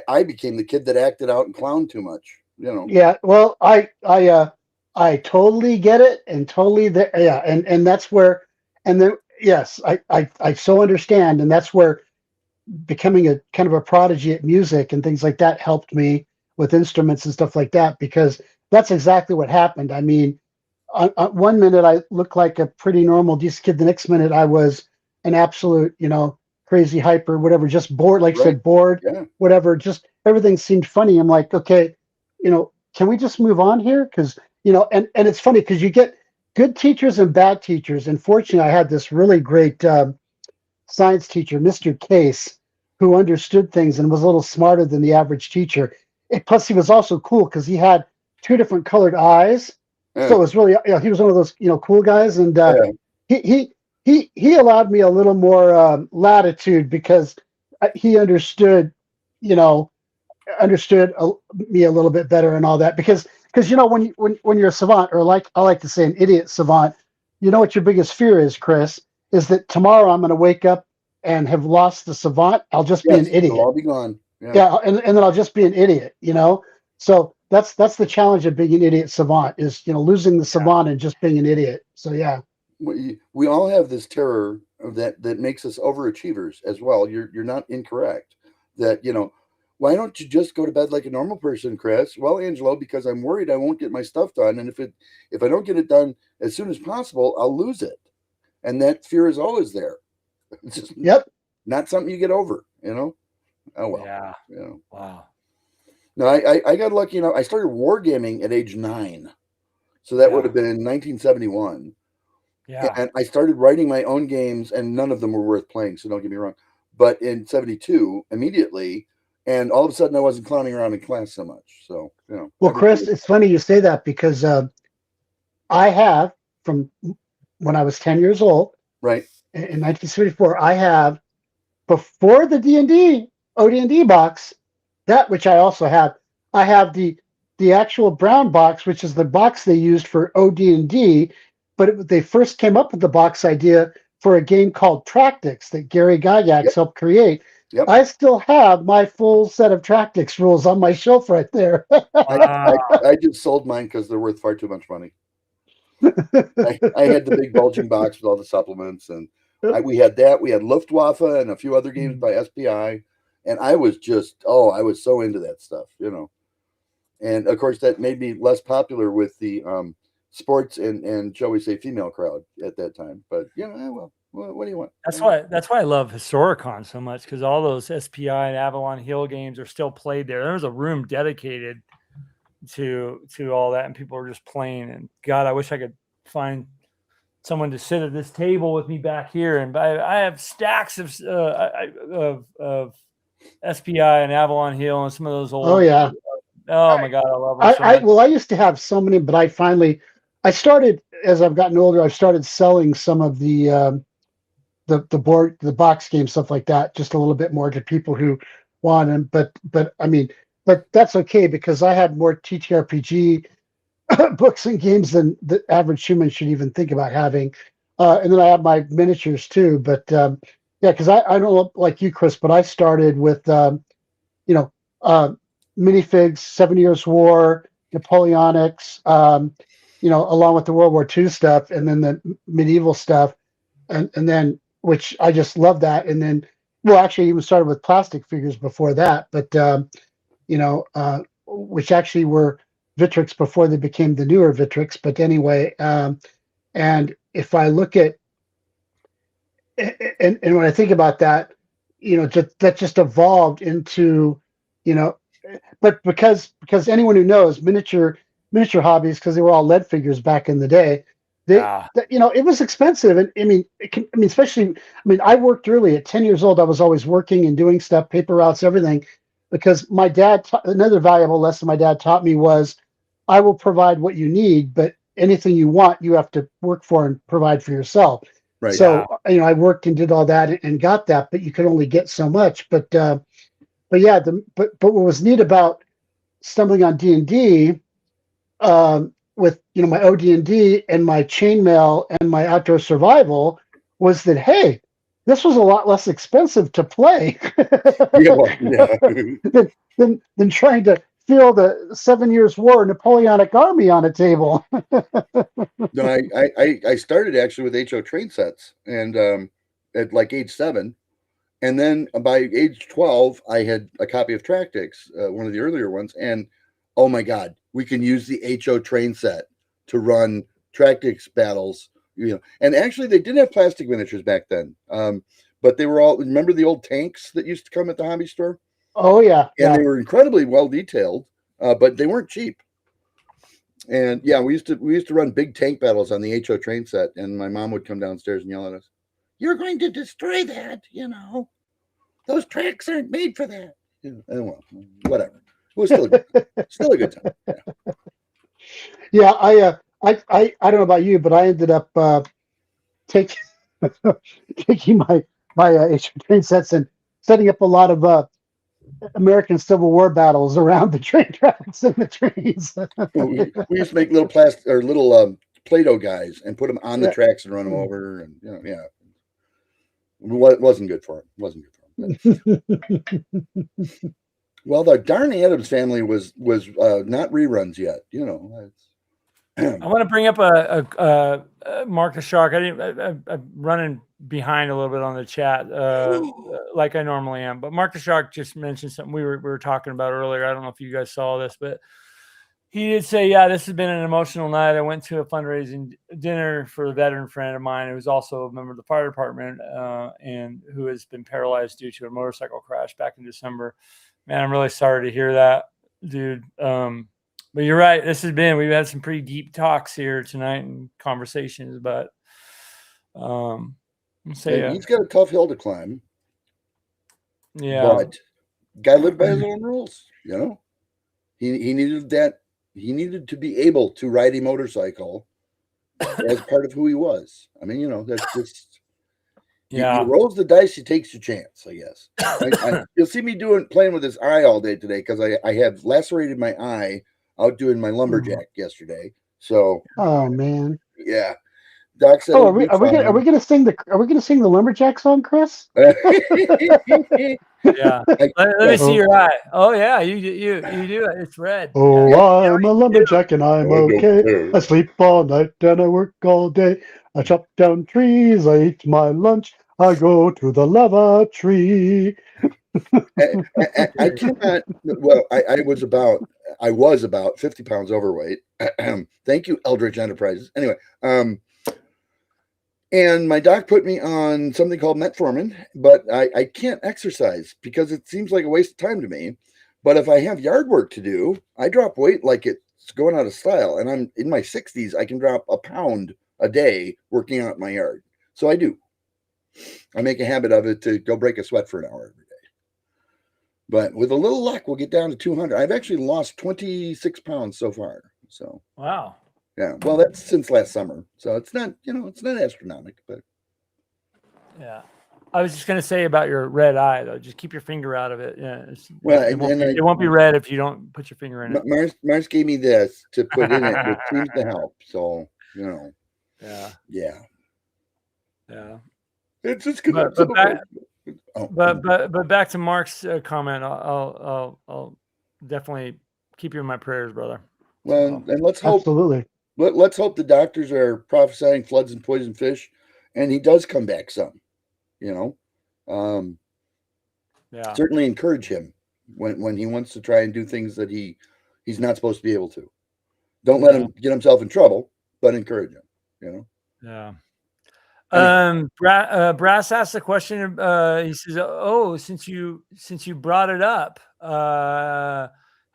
I became the kid that acted out and clowned too much, you know. Yeah, well, I totally get it, and totally and that's where, and then yes, I so understand, and that's where becoming a kind of a prodigy at music and things like that helped me with instruments and stuff like that, because that's exactly what happened. I mean, one minute I looked like a pretty normal, decent kid. The next minute I was an absolute, you know, crazy hyper, whatever, just bored, like you said, bored, whatever, just everything seemed funny. I'm like, okay, you know, can we just move on here? Because, you know, and it's funny because you get good teachers and bad teachers. And fortunately, I had this really great science teacher, Mr. Case, who understood things and was a little smarter than the average teacher. And plus, he was also cool because he had 2 different colored eyes. So it was really, he was one of those, cool guys. And he allowed me a little more latitude because he understood, me a little bit better and all that. Because when you're a savant, or like I like to say, an idiot savant, what your biggest fear is, Chris, is that tomorrow I'm going to wake up and have lost the savant. I'll just be an idiot. I'll be gone. Yeah, and then I'll just be an idiot, So that's the challenge of being an idiot savant is, losing the savant and just being an idiot. So yeah. We all have this terror that makes us overachievers as well. You're not incorrect. That, why don't you just go to bed like a normal person, Chris? Well, Angelo, because I'm worried I won't get my stuff done, and if I don't get it done as soon as possible, I'll lose it. And that fear is always there. It's just not something you get over, Oh well. Yeah. Wow. No, I got lucky. I started wargaming at age 9, so that would have been in 1971. Yeah. And I started writing my own games, and none of them were worth playing. So don't get me wrong. But in 72, immediately, and all of a sudden, I wasn't clowning around in class so much. So Well, Chris, it's funny you say that because I have, from when I was 10 years old, right, in 1974, I have, before the D&D OD&D box, that which I also have, I have the actual brown box, which is the box they used for OD&D, but they first came up with the box idea for a game called Tractics that Gary Gygax helped create. Yep. I still have my full set of Tractics rules on my shelf right there. I just sold mine because they're worth far too much money. I had the big bulging box with all the supplements, and we had that. We had Luftwaffe and a few other games by SPI, and I was I was so into that stuff, And of course, that made me less popular with the sports and shall we say female crowd at that time. But well, what do you want? That's why I love Historicon so much, because all those SPI and Avalon Hill games are still played there. There's a room dedicated to all that, and people are just playing. And God, I wish I could find someone to sit at this table with me back here. And I have stacks of SPI and Avalon Hill and some of those old. Oh yeah. Oh my God, I love them so much. Well, I used to have so many, but I started, as I've gotten older, I've started selling some of the board, the box game, stuff like that, just a little bit more to people who want them. But that's okay, because I had more TTRPG books and games than the average human should even think about having. And then I have my miniatures too. But because I don't look like you, Chris, but I started with minifigs, 7 Years War, Napoleonics, along with the World War II stuff, and then the medieval stuff, and then, which I just love that. And then, well, actually, even started with plastic figures before that, but which actually were Victrix before they became the newer Victrix. But anyway, and if I look at and when I think about that, that just evolved into, but because anyone who knows miniature hobbies, because they were all lead figures back in the day, it was expensive. And especially, I worked early at 10 years old. I was always working and doing stuff, paper routes, everything, because my dad, another valuable lesson my dad taught me was, I will provide what you need, but anything you want, you have to work for and provide for yourself. Right. So, I worked and did all that and got that, but you could only get so much. But what was neat about stumbling on D&D, with my OD&D and my chainmail and my outdoor survival, was that, hey, this was a lot less expensive to play than trying to field a 7 Years War Napoleonic army on a table. No, I started actually with HO train sets, and at like age 7. And then by age 12, I had a copy of Tractics, one of the earlier ones. And oh my God, we can use the HO train set to run Tractics battles. And actually, they did have plastic miniatures back then. But they were all, remember the old tanks that used to come at the hobby store? Oh, yeah. And they were incredibly well detailed, but they weren't cheap. And yeah, we used to run big tank battles on the HO train set, and my mom would come downstairs and yell at us, "You're going to destroy that, you know. Those tracks aren't made for that." And well, whatever. It was still a good time. Yeah, I don't know about you, but I ended up taking taking my HO train sets and setting up a lot of American Civil War battles around the train tracks and the trains. We used to make little plastic or little Play-Doh guys and put them on the tracks and run them over, and yeah, it wasn't good for him. Well, the darn Addams Family was not reruns yet. I want to bring up a Mark the Shark. I'm running behind a little bit on the chat, like I normally am. But Mark the Shark just mentioned something we were talking about earlier. I don't know if you guys saw this, but he did say, "Yeah, this has been an emotional night. I went to a fundraising dinner for a veteran friend of mine who was also a member of the fire department and who has been paralyzed due to a motorcycle crash back in December. Man, I'm really sorry to hear that, dude." But you're right. We've had some pretty deep talks here tonight and conversations, but he's got a tough hill to climb. Yeah. But guy lived by his own rules, He needed that. He needed to be able to ride a motorcycle as part of who he was. I mean, that's just you rolls the dice, you takes your chance, I guess. You'll see me playing with his eye all day today because I have lacerated my eye out doing my lumberjack yesterday. So oh man, yeah. Doc said, "Oh, are we gonna sing the lumberjack song, Chris?" Yeah. Let me see your eye. Oh yeah, you do it. It's red. Oh, yeah. I'm a lumberjack and I'm okay. I sleep all night and I work all day. I chop down trees. I eat my lunch. I go to the lava tree. I cannot. Well, I was about 50 pounds overweight. Thank you, Eldridge Enterprises. Anyway, and my doc put me on something called metformin, but I can't exercise because it seems like a waste of time to me. But if I have yard work to do, I drop weight like it's going out of style. And I'm in my 60s. I can drop a pound a day working out my yard. So I do. I make a habit of it to go break a sweat for an hour every day. But with a little luck, we'll get down to 200. I've actually lost 26 pounds so far. So wow. Yeah, well, that's since last summer, so it's not astronomical, but yeah. I was just gonna say about your red eye though. Just keep your finger out of it. Yeah. It won't be red if you don't put your finger in it. Mars gave me this to put in it, which seems to help. So Yeah. It's just good. But back to Mark's comment. I'll definitely keep you in my prayers, brother. Well, and let's hope. Absolutely. Let's hope the doctors are prophesying floods and poison fish, and he does come back some. Certainly encourage him when he wants to try and do things that he's not supposed to be able to. Don't let him get himself in trouble, but encourage him. Yeah. Brass asked a question. He says, "Oh, since you brought it up,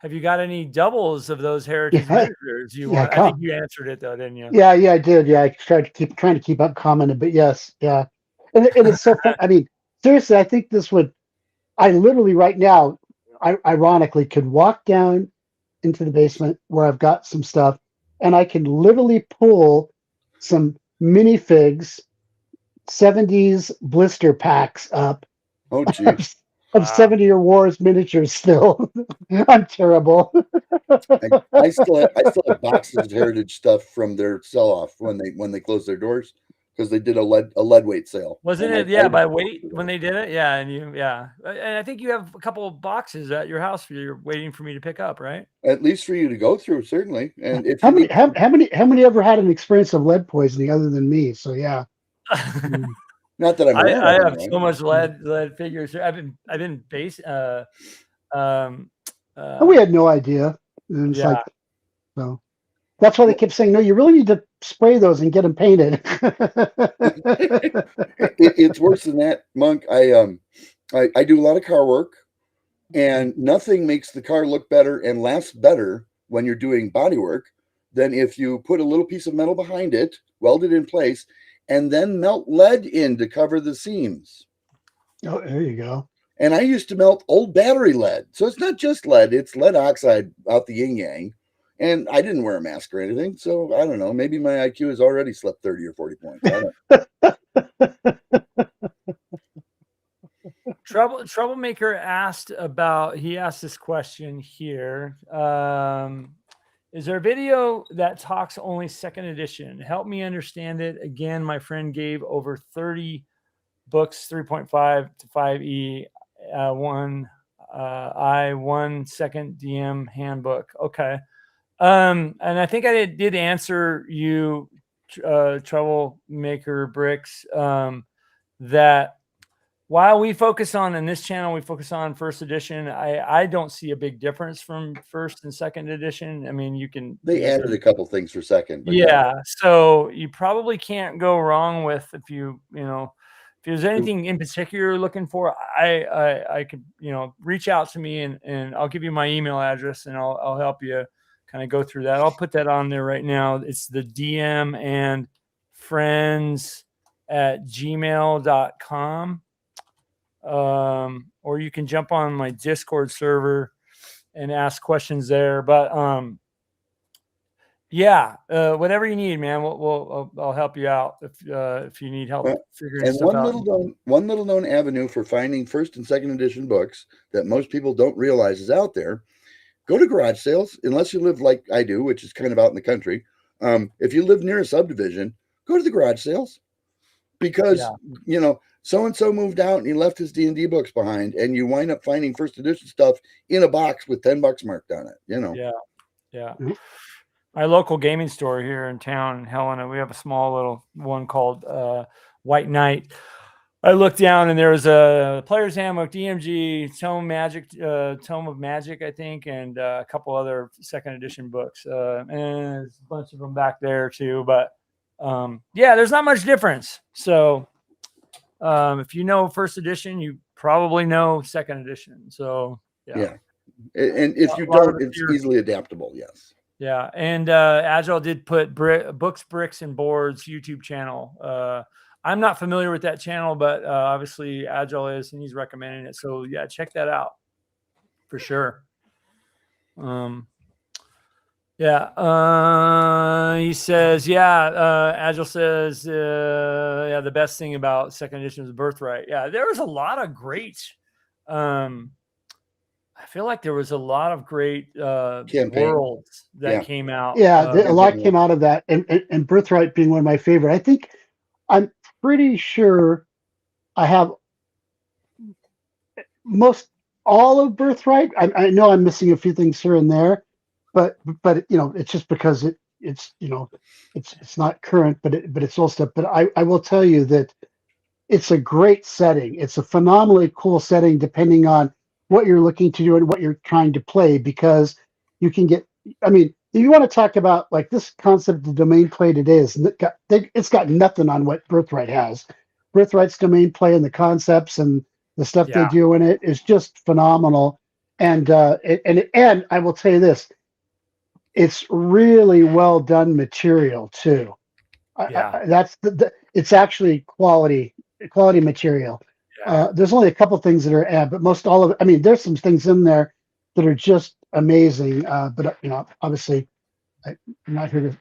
have you got any doubles of those heritage managers you want?" I think you answered it though, didn't you? Yeah, I did. Yeah, I tried to keep up commenting, but yes, yeah. And it's so fun. I mean, seriously, I think I literally right now, ironically, could walk down into the basement where I've got some stuff, and I can literally pull some minifigs, 70s blister packs up. Oh, geez. Of 70-year wars miniatures still. I'm terrible. I still have boxes of heritage stuff from their sell-off when they closed their doors because they did a lead weight sale. Wasn't it? By weight when they did it. Yeah, and I think you have a couple of boxes at your house you're waiting for me to pick up, right? At least for you to go through, certainly. And if how many ever had an experience of lead poisoning other than me? So yeah. Not that I have so much lead figures. I've been based. We had no idea. And it's like, so that's why they kept saying, "No, you really need to spray those and get them painted." It's worse than that, Monk. I do a lot of car work, and nothing makes the car look better and last better when you're doing body work than if you put a little piece of metal behind it, weld it in place, and then melt lead in to cover the seams. Oh, there you go. And I used to melt old battery lead. So it's not just lead, it's lead oxide out the yin yang. And I didn't wear a mask or anything. So I don't know. Maybe my IQ has already slipped 30 or 40 points. I don't Troublemaker asked this question here. Is there a video that talks only 2nd edition? Help me understand it. Again, my friend gave over 30 books, 3.5 to 5e, one second DM handbook. Okay. And I think I did answer you, Troublemaker Bricks, that while we focus on, in this channel, we focus on 1st edition, I don't see a big difference from 1st and 2nd edition. I mean, they added a couple things for 2nd. But yeah. So you probably can't go wrong with, if there's anything in particular you're looking for, I could, reach out to me and I'll give you my email address and I'll help you kind of go through that. I'll put that on there right now. It's the DM and Friends at gmail.com. Or you can jump on my Discord server and ask questions there. But whatever you need, man, I'll help you out if you need help figuring stuff out. One little known avenue for finding 1st and 2nd edition books that most people don't realize is out there. Go to garage sales, unless you live like I do, which is kind of out in the country. If you live near a subdivision, go to the garage sales, because so-and-so moved out and he left his D&D books behind, and you wind up finding 1st edition stuff in a box with $10 marked on it. Yeah. My local gaming store here in town, in Helena, we have a small little one called White Knight. I looked down and there was a Player's Handbook, DMG, Tome of Magic, I think, and a couple other 2nd edition books. And there's a bunch of them back there too. But there's not much difference. So if you know 1st edition, you probably know 2nd edition. So yeah. And if you don't, it's easily adaptable. Yes. Yeah. And Agile did put Books, Bricks, and Boards YouTube channel. I'm not familiar with that channel, but obviously Agile is, and he's recommending it. So yeah, check that out for sure. He says, Agile says, the best thing about 2nd edition is Birthright. Yeah, there was a lot of great, I feel like there was a lot of great worlds that came out. Yeah, a lot came out of that, and Birthright being one of my favorite. I think I'm pretty sure I have most all of Birthright. I know I'm missing a few things here and there, but it's just because it's not current, but it's old stuff. But I will tell you that it's a great setting. It's a phenomenally cool setting, depending on what you're looking to do and what you're trying to play, because you can get. I mean, if you want to talk about like this concept of domain play today, it's got nothing on what Birthright has. Birthright's domain play and the concepts and the stuff they do in it is just phenomenal. And I will tell you this, it's really well done material too. It's actually quality material. There's only a couple things that are but most all of it. I mean, there's some things in there that are just amazing. But obviously, I'm not here to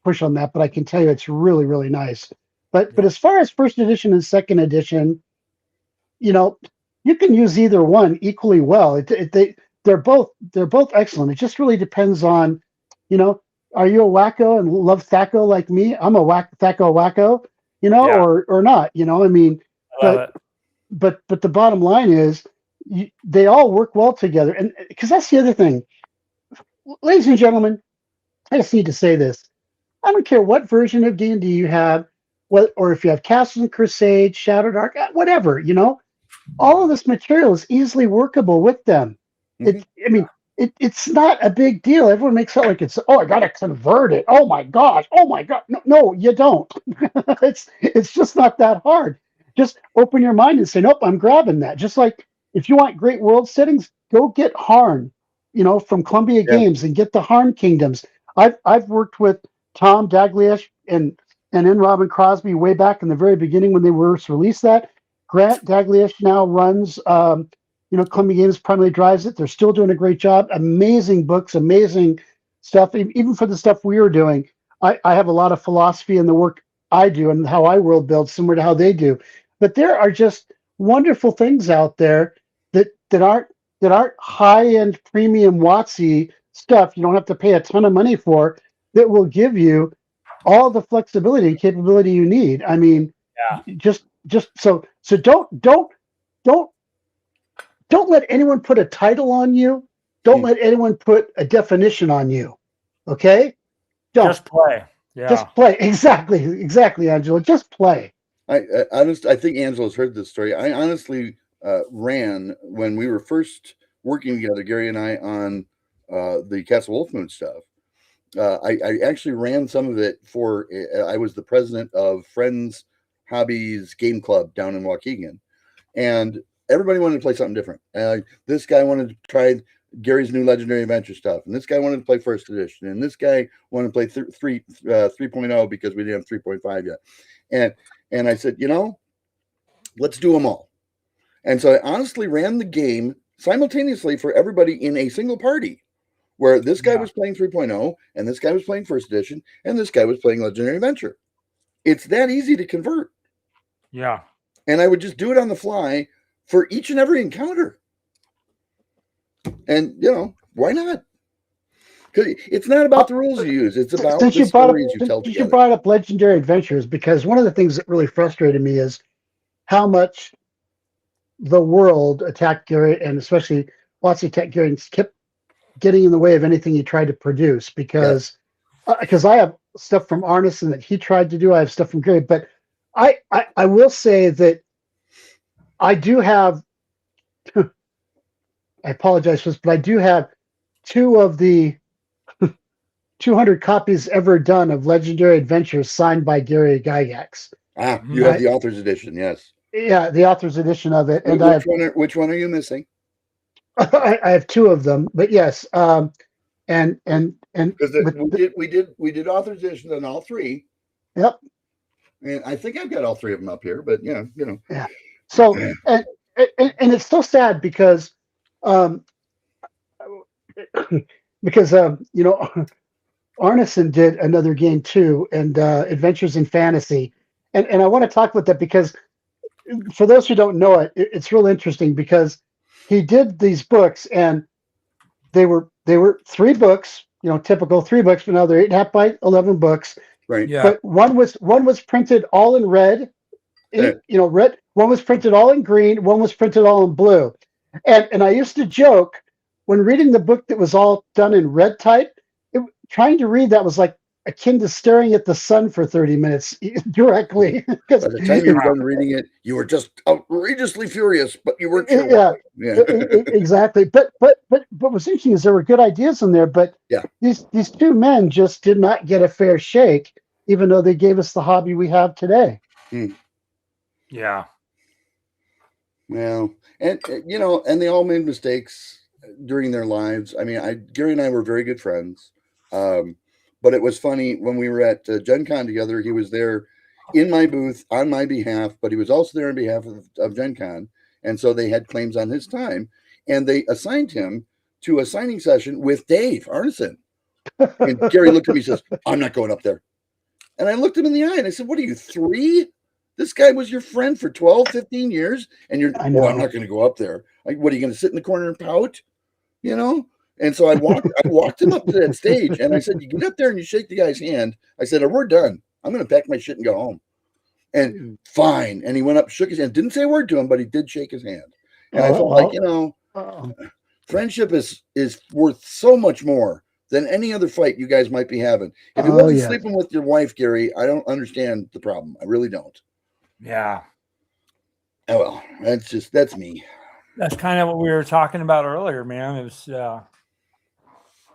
push on that. But I can tell you, it's really, really nice. But as far as 1st edition and 2nd edition, you can use either one equally well. They're both excellent. It just really depends on, are you a wacko and love Thacko like me? I'm a Thacko wacko, or not. I mean, but the bottom line is they all work well together. And because that's the other thing, ladies and gentlemen, I just need to say this. I don't care what version of D&D you have, or if you have Castles and Crusades, Shadow Dark, whatever, all of this material is easily workable with them. It's not a big deal. Everyone makes it like it's, I got to convert it. Oh my gosh. No, you don't. It's just not that hard. Just open your mind and say, nope, I'm grabbing that. Just like if you want great world settings, go get Harn, from Columbia Games and get the Harn Kingdoms. I've worked with Tom Dagliash and then Robin Crosby way back in the very beginning when they were released that. Grant Dagliash now runs, Columbia Games primarily drives it. They're still doing a great job. Amazing books, amazing stuff. Even for the stuff we were doing, I have a lot of philosophy in the work I do and how I world build, similar to how they do. But there are just wonderful things out there that aren't high-end premium WotC stuff you don't have to pay a ton of money for, that will give you all the flexibility and capability you need. I mean, just so don't let anyone put a title on you. Don't let anyone put a definition on you. Okay? Don't. Just play. Yeah. Just play. Exactly, Angelo. Just play. I think Angelo's heard this story. I honestly ran when we were first working together, Gary and I, on the Castle Wolfmoon stuff. I actually ran some of it for. I was the president of Friends Hobbies Game Club down in Waukegan, and everybody wanted to play something different. This guy wanted to try Gary's new Legendary Adventure stuff, and this guy wanted to play First Edition, and this guy wanted to play 3.0 because we didn't have 3.5 yet. And I said, let's do them all. And so I honestly ran the game simultaneously for everybody in a single party, where this guy was playing 3.0, and this guy was playing First Edition, and this guy was playing Legendary Adventure. It's that easy to convert. Yeah. And I would just do it on the fly for each and every encounter. And, why not? Because it's not about the rules you use. It's about the stories you tell together. You brought up Legendary Adventures, because one of the things that really frustrated me is how much the world attacked Gary, and especially WotC attacked Gary, and kept getting in the way of anything he tried to produce. Because I have stuff from Arneson that he tried to do. I have stuff from Gary. But I will say that I do have, I apologize for this, but I do have 2 of the 200 copies ever done of Legendary Adventures signed by Gary Gygax. You have the author's edition, yes. Yeah, the author's edition of it. And which one are you missing? I have 2 of them, but yes, and we did author's editions on all 3. Yep. And I think I've got all 3 of them up here, but yeah. So and it's so sad because Arneson did another game too, and Adventures in Fantasy, and I want to talk about that because for those who don't know it, it's real interesting because he did these books and they were 3 books, typical 3 books, but now they're 8.5 by 11 books. Right. Yeah. But one was printed all in red, red. One was printed all in green. One was printed all in blue. And I used to joke when reading the book that was all done in red type, trying to read that was like akin to staring at the sun for 30 minutes directly. By the time you were done reading it, you were just outrageously furious, but you weren't sure. Yeah. Exactly. But what's interesting is there were good ideas in there, but these 2 men just did not get a fair shake, even though they gave us the hobby we have today. Yeah. Well, and they all made mistakes during their lives. I mean, Gary and I were very good friends. But it was funny when we were at Gen Con together. He was there in my booth on my behalf, but he was also there on behalf of Gen Con. And so they had claims on his time, and they assigned him to a signing session with Dave Arneson. And Gary looked at me and says, "I'm not going up there." And I looked him in the eye and I said, "What are you, 3? This guy was your friend for 12, 15 years. And you're, I'm not going to go up there. Like, what, are you going to sit in the corner and pout? And so I walked him up to that stage, and I said, "You get up there and you shake the guy's hand." I said, "We're done. I'm going to pack my shit and go home." And fine. And he went up, shook his hand, didn't say a word to him, but he did shake his hand. And I felt like, friendship is worth so much more than any other fight you guys might be having. If you wasn't sleeping with your wife, Gary, I don't understand the problem. I really don't. Yeah. Oh, well, that's me. That's kind of what we were talking about earlier, man. It was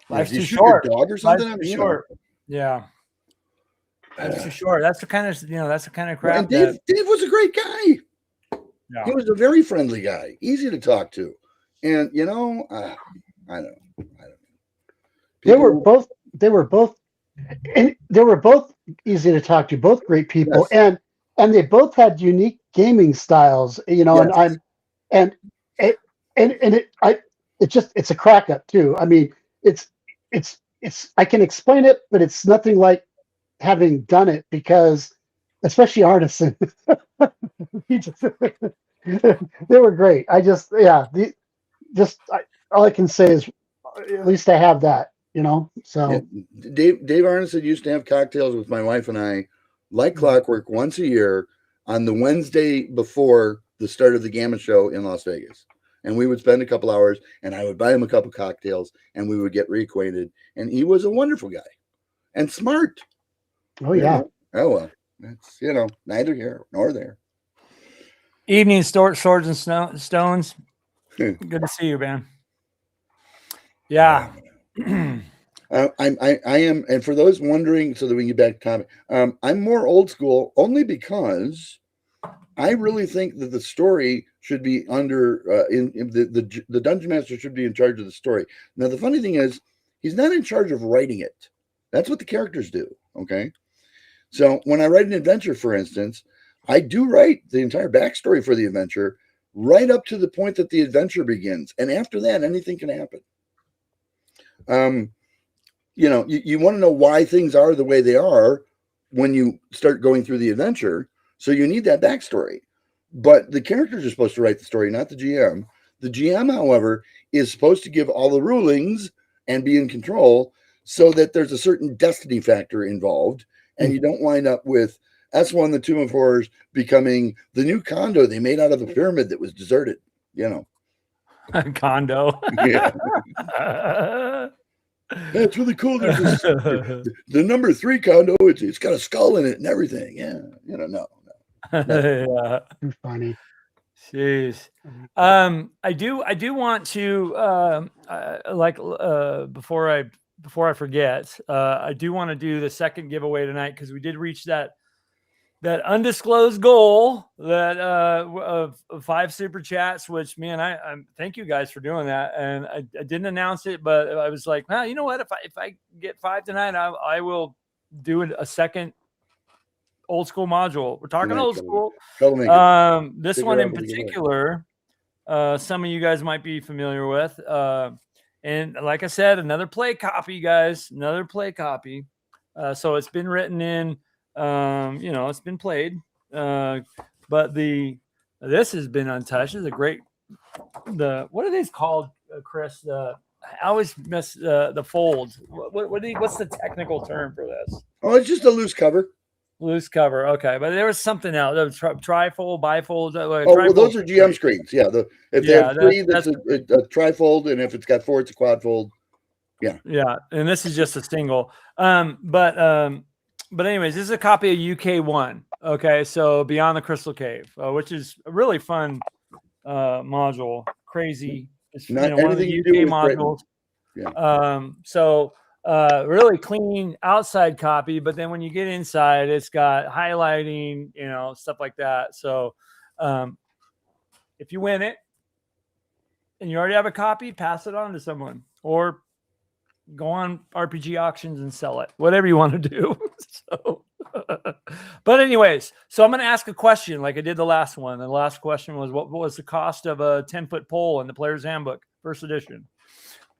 life's too short. Your dog or something? Life's too short. Yeah. Life's too short. That's the kind of crap. And Dave was a great guy. Yeah. He was a very friendly guy, easy to talk to. And I don't know. They were both easy to talk to, both great people, Yes. and they both had unique gaming styles, you know. Yes. And it's a crack up too. I mean, it's I can explain it, but it's nothing like having done it, because especially Arneson, they were great. All I can say is at least I have that, you know. So Yeah. Dave Arneson used to have cocktails with my wife and I, like clockwork, once a year on the Wednesday before the start of the Gamma show in Las Vegas. And we would spend a couple hours, and I would buy him a couple cocktails, and we would get reacquainted. And he was a wonderful guy and smart. oh yeah. Oh well, that's neither here nor there. Evening Swords and Stones. Good to see you, man. Yeah. I am, and for those wondering, so that we can get back to topic, I'm more old school only because I really think that the story should be under the dungeon master should be in charge of the story. Now, the funny thing is, he's not in charge of writing it. That's what the characters do. Okay, so when I write an adventure, for instance, I do write the entire backstory for the adventure right up to the point that the adventure begins, and after that, anything can happen. You want to know why things are the way they are when you start going through the adventure. So you need that backstory. But the characters are supposed to write the story, not the GM. The GM, however, is supposed to give all the rulings and be in control so that there's a certain destiny factor involved. And you don't wind up with S1, the Tomb of Horrors, becoming the new condo they made out of the pyramid that was deserted, Condo. Yeah. That's really cool. There's the number 3 condo. It's got a skull in it and everything. Yeah, no. Yeah. Too funny. Jeez. I do want to before I forget, I do want to do the second giveaway tonight, because we did reach that undisclosed goal that of 5 super chats, which, man, I thank you guys for doing that. And I didn't announce it, but I was like, well, you know what, if I get 5 tonight, I will do a second old school module. We're talking old school. This one in particular, some of you guys might be familiar with, and like I said, another play copy, guys, another play copy. So it's been written in, it's been played, but this has been untouched. This is a great, what are these called, Chris? I always miss the folds. What's the technical term for this? Oh, it's just a loose cover. Loose cover, okay, but there was something else. There was trifold, bifold. Well, those are GM screens. Yeah, if they have 3, that's a trifold, and if it's got 4, it's a quadfold. Yeah, and this is just a single. But anyways, this is a copy of UK1. Okay, so Beyond the Crystal Cave, which is a really fun module. Crazy, it's not one of the UK modules. Yeah. So really clean outside copy, but then when you get inside, it's got highlighting, stuff like that. So if you win it and you already have a copy, pass it on to someone, or go on RPG auctions and sell it, whatever you want to do. So but anyways, so I'm going to ask a question like I did the last one. The last question was, what was the cost of a 10-foot pole in the Player's Handbook, first edition?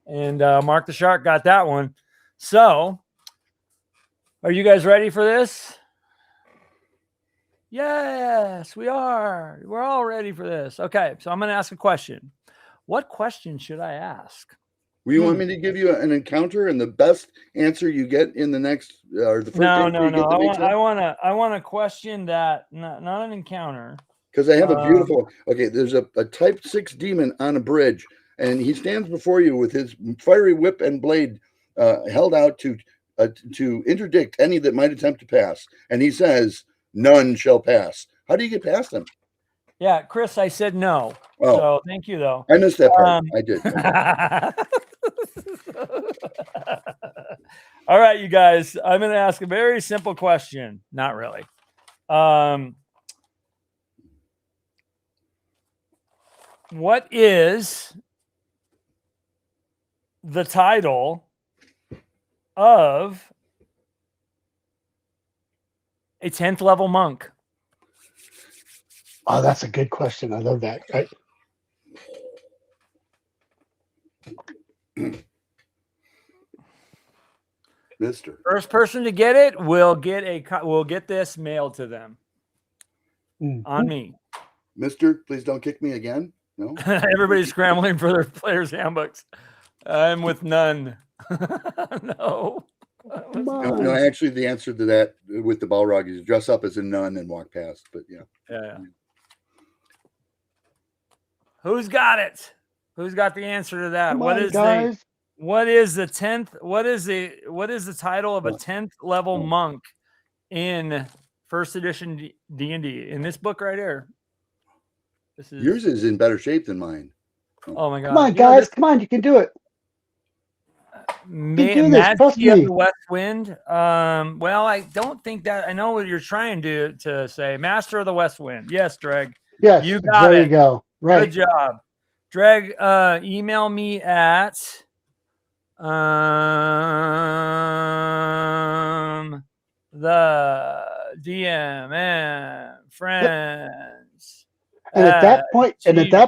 And Mark the Shark got that one. So, are you guys ready for this? Yes, we are. We're all ready for this. Okay, so I'm going to ask a question. What question should I ask? Well, you want me to give you an encounter, and the best answer you get in the next or the first? No. I want a question that not an encounter. Because I have a beautiful. Okay, there's a type 6 demon on a bridge, and he stands before you with his fiery whip and blade held out to interdict any that might attempt to pass. And he says, "None shall pass." How do you get past them? Yeah, Chris, I said no. Oh, so thank you, though. I missed that part. I did. All right, you guys. I'm going to ask a very simple question. Not really. What is the title of a 10th level monk? Oh, that's a good question. I love that. Mister. First person to get it will get this mailed to them. On me. Mister, please don't kick me again. No. Everybody's scrambling for their players' handbooks. I'm with none. No. No, actually, the answer to that with the Balrog is dress up as a nun and walk past. But yeah. Who's got it? Who's got the answer to that? What is the 10th? What is the title of a 10th level monk in first edition D&D? In this book right here. Yours is in better shape than mine. Oh my god! Come on, guys! Come on, you can do it. Majesty of the West Wind. Well, I don't think that. I know what you're trying to say. Master of the West Wind. Yes, Dreg. Yes, you got there it. You go. Right. Good job, Dreg. Email me at the DM and Friends. And at that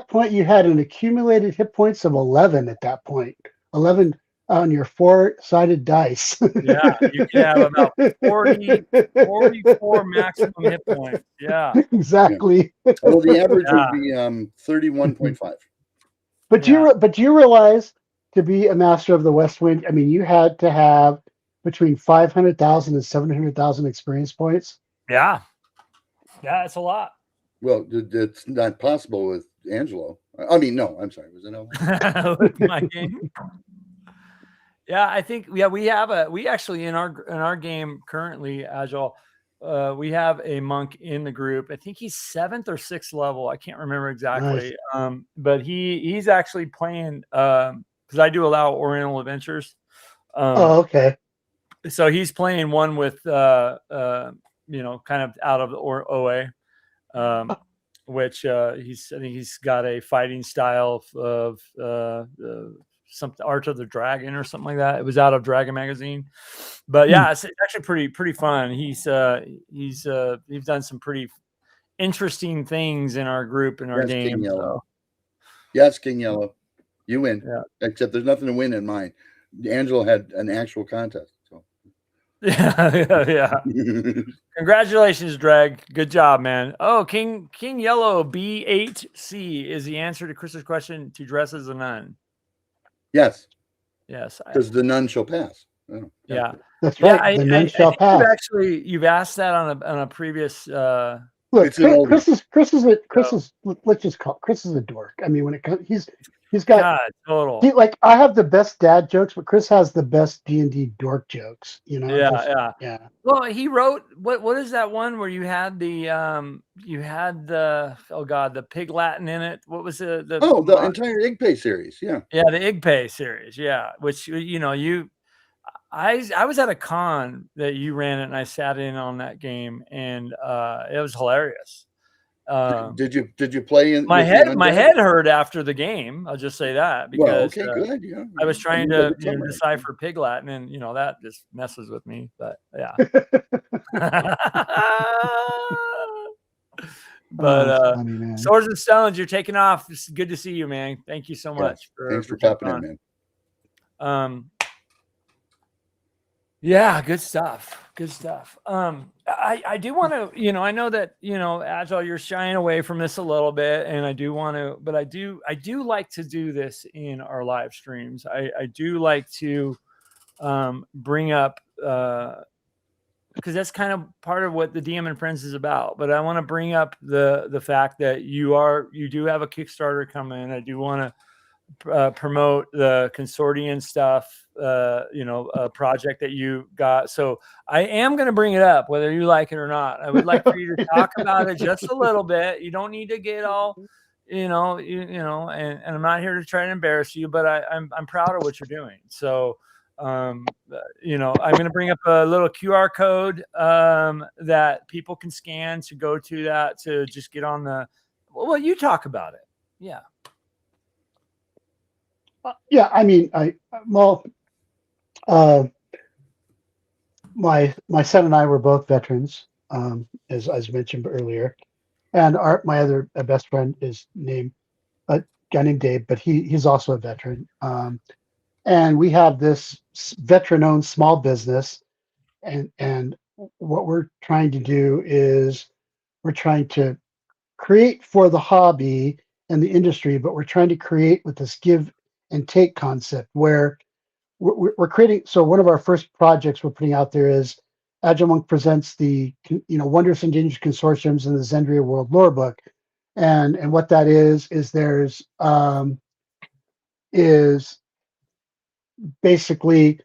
point, you had an accumulated hit points of 11. At that point, 11 on your 4-sided dice. Yeah, you can have about 44 maximum hit points. Yeah, exactly. Yeah. Well, the average would be 31.5. But you realize to be a Master of the West Wind, I mean, you had to have between 500,000 and 700,000 experience points. Yeah, it's a lot. Well, it's not possible with Angelo. I mean, no, I'm sorry. Was it no? With my game. Yeah, I think we actually in our game currently, Agile, we have a monk in the group. I think he's 7th or 6th level. I can't remember exactly. Nice. But he's actually playing because I do allow Oriental Adventures. Okay. So he's playing one with kind of out of the OA. Which I think he's got a fighting style of something Art of the Dragon or something like that. It was out of Dragon magazine, but yeah, it's actually pretty fun. He's done some pretty interesting things in our group in our game. King Yellow. So. Yes, King Yellow, you win. Yeah. Except there's nothing to win in mine. Angelo had an actual contest. So. Yeah. Congratulations, Dreg. Good job, man. Oh, King Yellow B8C is the answer to Chris's question to dress as a nun. Yes. Yes. Because the nun shall pass. Oh, yeah. That's right. The nun shall pass. You've asked that on a previous Look, Chris is let's just call Chris is a dork. I mean, when it comes, he's got total. I have the best dad jokes, but Chris has the best D&D dork jokes. You know. Yeah. Well, he wrote what is that one where you had the the pig Latin in it? What was the entire EggPay series? Yeah. Yeah, the EggPay series. Yeah, which I was at a con that you ran it, and I sat in on that game, and it was hilarious. Did you play in my head hurt after the game? I'll just say that because good. Yeah, I was trying to decipher Pig Latin, and that just messes with me. But yeah, but funny, Swords and Stones, you're taking off. It's good to see you, man. Thank you so much. Thanks for popping in, man. Yeah, good stuff. Good stuff. I do want to, I know that, Agile, you're shying away from this a little bit, and I do want to, but I do like to do this in our live streams. I do like to bring up, because that's kind of part of what the DM and Friends is about. But I want to bring up the fact that you do have a Kickstarter coming. I do want to promote the Consortium stuff, a project that you got. So I am going to bring it up, whether you like it or not. I would like for you to talk about it just a little bit. You don't need to get all, and I'm not here to try to embarrass you, but I'm proud of what you're doing. So, I'm going to bring up a little QR code that people can scan to go to that, to just get on well, you talk about it. Yeah. Yeah, I mean, my son and I were both veterans, as mentioned earlier, and my other best friend is named a guy named Dave, but he's also a veteran. And we have this veteran-owned small business, and what we're trying to do is we're trying to create for the hobby and the industry, but we're trying to create with this give and take concept where we're creating. So one of our first projects we're putting out there is AgileMonk presents the Wondrous and Dangerous Consortiums in the Zendria World Lore Book, and what that is there's is basically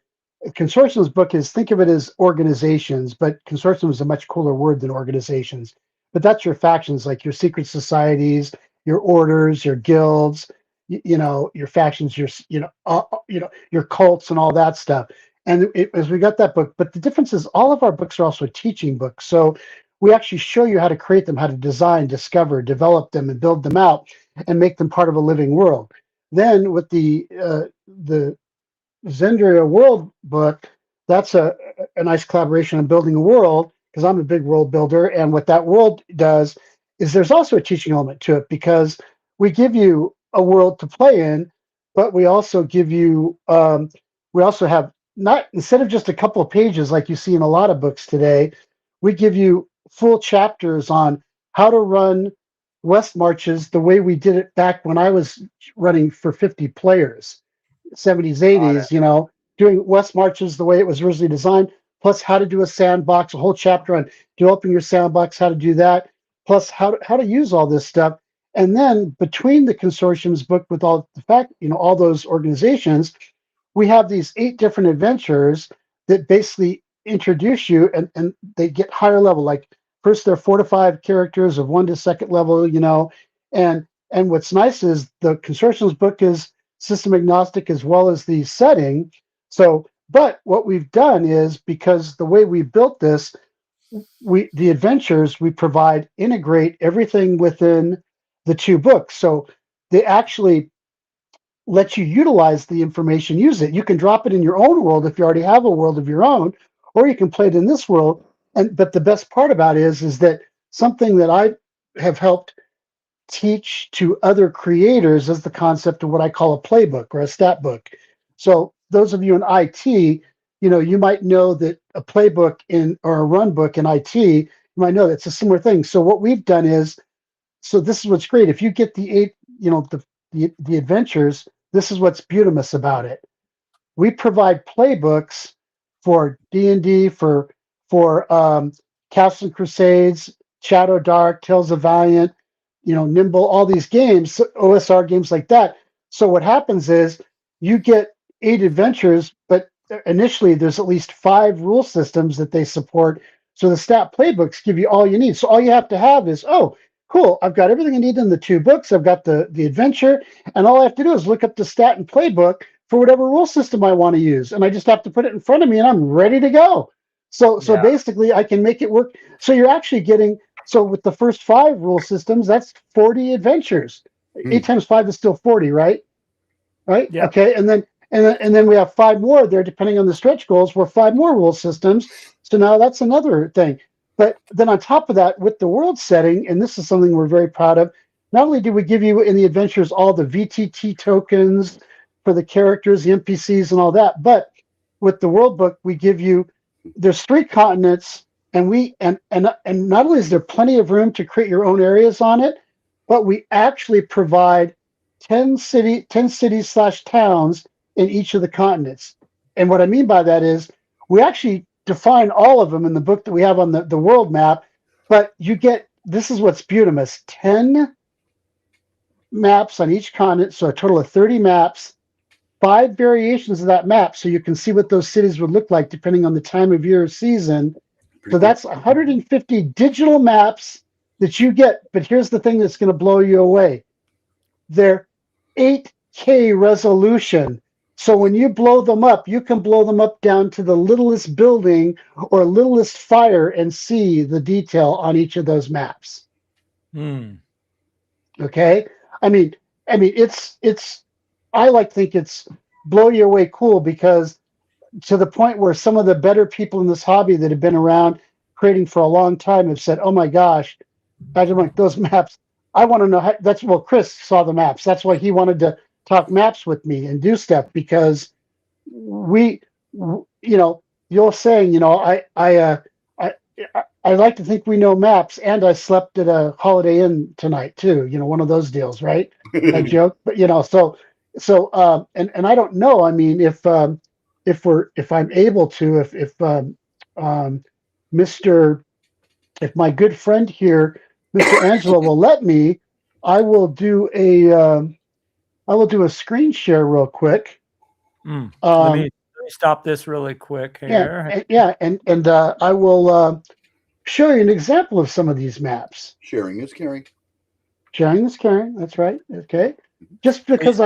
consortiums book is, think of it as organizations, but consortium is a much cooler word than organizations. But that's your factions, like your secret societies, your orders, your guilds, your factions, your cults and all that stuff. And as we got that book, but the difference is all of our books are also teaching books. So we actually show you how to create them, how to design, discover, develop them, and build them out, and make them part of a living world. Then with the Zendria World book, that's a nice collaboration on building a world, because I'm a big world builder. And what that world does is there's also a teaching element to it, because we give you a world to play in, but we also give you, we also have, not instead of just a couple of pages like you see in a lot of books today, we give you full chapters on how to run West Marches the way we did it back when I was running for 50 players. 70s, 80s, doing West Marches the way it was originally designed, plus how to do a sandbox, a whole chapter on developing your sandbox, how to do that, plus how to use all this stuff. And then between the consortiums book with all the fact, all those organizations, we have these 8 different adventures that basically introduce you, and they get higher level. Like first they're 4 to 5 characters of 1 to 2nd level, and what's nice is the consortiums book is system agnostic as well as the setting. So, but what we've done is, because the way we built this, the adventures we provide integrate everything within the 2 books. So they actually let you utilize the information, use it. You can drop it in your own world if you already have a world of your own, or you can play it in this world. But the best part about it is that something that I have helped teach to other creators is the concept of what I call a playbook or a stat book. So those of you in IT, you might know that a playbook or a run book in IT, you might know that's a similar thing. So what we've done is, so this is what's great. If you get the 8, the adventures, this is what's beautimous about it. We provide playbooks for D&D, for Castle and Crusades, Shadow Dark, Tales of Valiant, Nimble, all these games, OSR games like that. So what happens is you get 8 adventures, but initially there's at least 5 rule systems that they support. So the stat playbooks give you all you need. So all you have to have is, oh, cool, I've got everything I need in the 2 books. I've got the adventure, and all I have to do is look up the stat and playbook for whatever rule system I want to use. And I just have to put it in front of me and I'm ready to go. So basically I can make it work. So you're actually getting, so with the first 5 rule systems, that's 40 adventures. 8 times 5 is still 40, right? Right? Yeah. Okay. And then we have 5 more there, depending on the stretch goals, for 5 more rule systems. So now that's another thing. But then on top of that, with the world setting, and this is something we're very proud of, not only do we give you in the adventures all the VTT tokens for the characters, the NPCs, and all that, but with the world book, we give you, there's 3 continents, and not only is there plenty of room to create your own areas on it, but we actually provide 10 cities/towns in each of the continents. And what I mean by that is we actually define all of them in the book that we have on the world map, but you get, this is what's beautimous, 10 maps on each continent, so a total of 30 maps, 5 variations of that map, so you can see what those cities would look like depending on the time of year or season. So that's 150 digital maps that you get. But here's the thing that's going to blow you away. They're 8K resolution. So when you blow them up, you can blow them up down to the littlest building or littlest fire and see the detail on each of those maps. Okay? I mean, it's I like to think it's blow you away cool, because to the point where some of the better people in this hobby that have been around creating for a long time have said, "Oh my gosh, AgileMonk, those maps! I want to know how." That's well, Chris saw the maps. That's why he wanted to talk maps with me and do stuff because you're saying, I like to think we know maps, and I slept at a Holiday Inn tonight too. One of those deals, right? I joke, but and I don't know. I mean, if I'm able to, if my good friend here, Mr. Angelo, will let me, I will do a screen share real quick. Let me stop this really quick here. And I will show you an example of some of these maps. Sharing is caring. Sharing is caring. That's right. Okay. Just because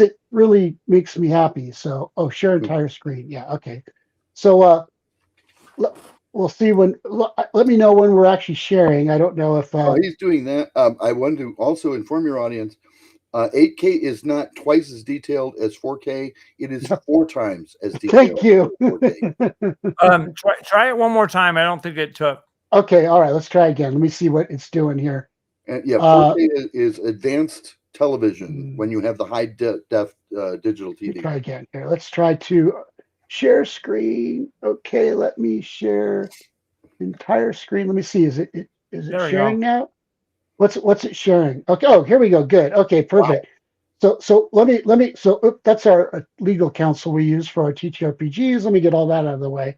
it really makes me happy. So, share entire screen. Yeah. Okay. So, we'll see let me know when we're actually sharing. I don't know if he's doing that. I wanted to also inform your audience, 8K is not twice as detailed as 4K. It is 4 times as detailed. Thank you. Try it one more time. I don't think it took. Okay. All right. Let's try again. Let me see what it's doing here. And 4K is advanced television when you have the high def digital TV. Try again. Here, let's try to share screen. Okay, let me share entire screen. Let me see. Is it sharing now? What's it sharing? Okay. Oh, here we go. Good. Okay, perfect. Wow. So let me. So that's our legal counsel we use for our TTRPGs. Let me get all that out of the way.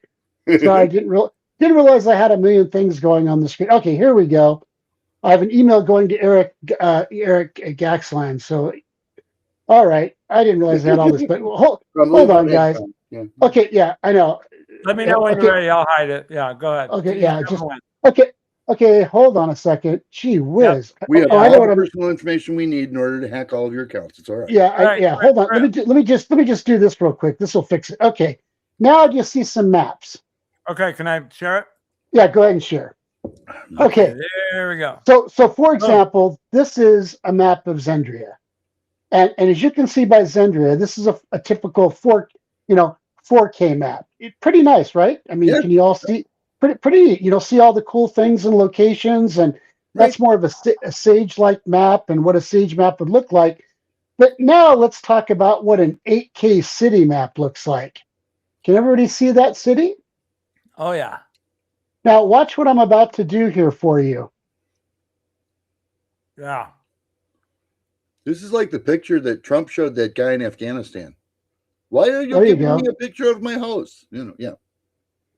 So I didn't realize I had a million things going on the screen. Okay, here we go. I have an email going to Eric Gaxline. So, all right, I didn't realize I had all this, but hold on, guys. Yeah. Okay, yeah, I know. Let me know when you're ready. I'll hide it. Yeah, go ahead. Okay, yeah, okay. Hold on a second. Gee whiz. Yep. We have all the personal information we need in order to hack all of your accounts. It's all right. Yeah, hold on. Let me just do this real quick. This will fix it. Okay, now I just see some maps. Okay, can I share it? Yeah, go ahead and share. Okay, there we go. So for example, this is a map of Zendria, and as you can see by Zendria, this is a typical 4K map. Pretty nice, right? I mean, Can you all see? Pretty. See all the cool things and locations, and that's more of a Sage-like map and what a Sage map would look like. But now let's talk about what an 8K city map looks like. Can everybody see that city? Oh yeah. Now watch what I'm about to do here for you. Yeah. This is like the picture that Trump showed that guy in Afghanistan. Why are you giving me a picture of my house? Yeah.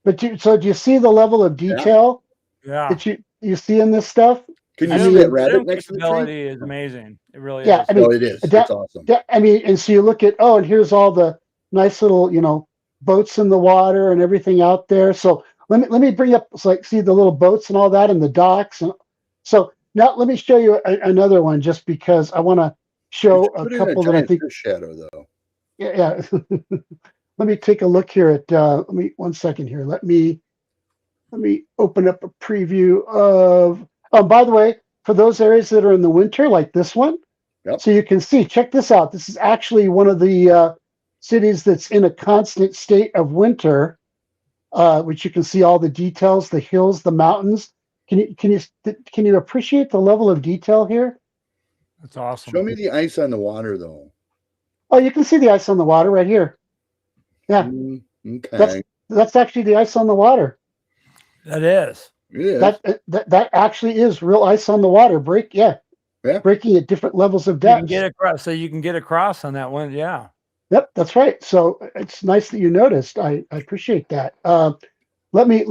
But do you see the level of detail that you see in this stuff? Can you see that rabbit next to the tree? Is amazing. It really is. I mean, it is. It's awesome. And so you look at and here's all the nice little boats in the water and everything out there. So let me bring up see the little boats and all that and the docks. And so now let me show you another one just because I want to show a couple that I think shadow though. Yeah. Let me take a look here at 1 second here. Let me open up a preview of by the way, for those areas that are in the winter, like this one. Yep. So you can see, check this out. This is actually one of the cities that's in a constant state of winter, which you can see all the details, the hills, the mountains. Can you appreciate the level of detail here? That's awesome. Show me the ice on the water though. Oh, you can see the ice on the water right here. Yeah. Okay. That's actually the ice on the water. That is. It is. That actually is real ice on the water. Breaking at different levels of depth. You can get across, so you can get across on that one. Yeah. Yep, that's right. So it's nice that you noticed. I appreciate that. Let me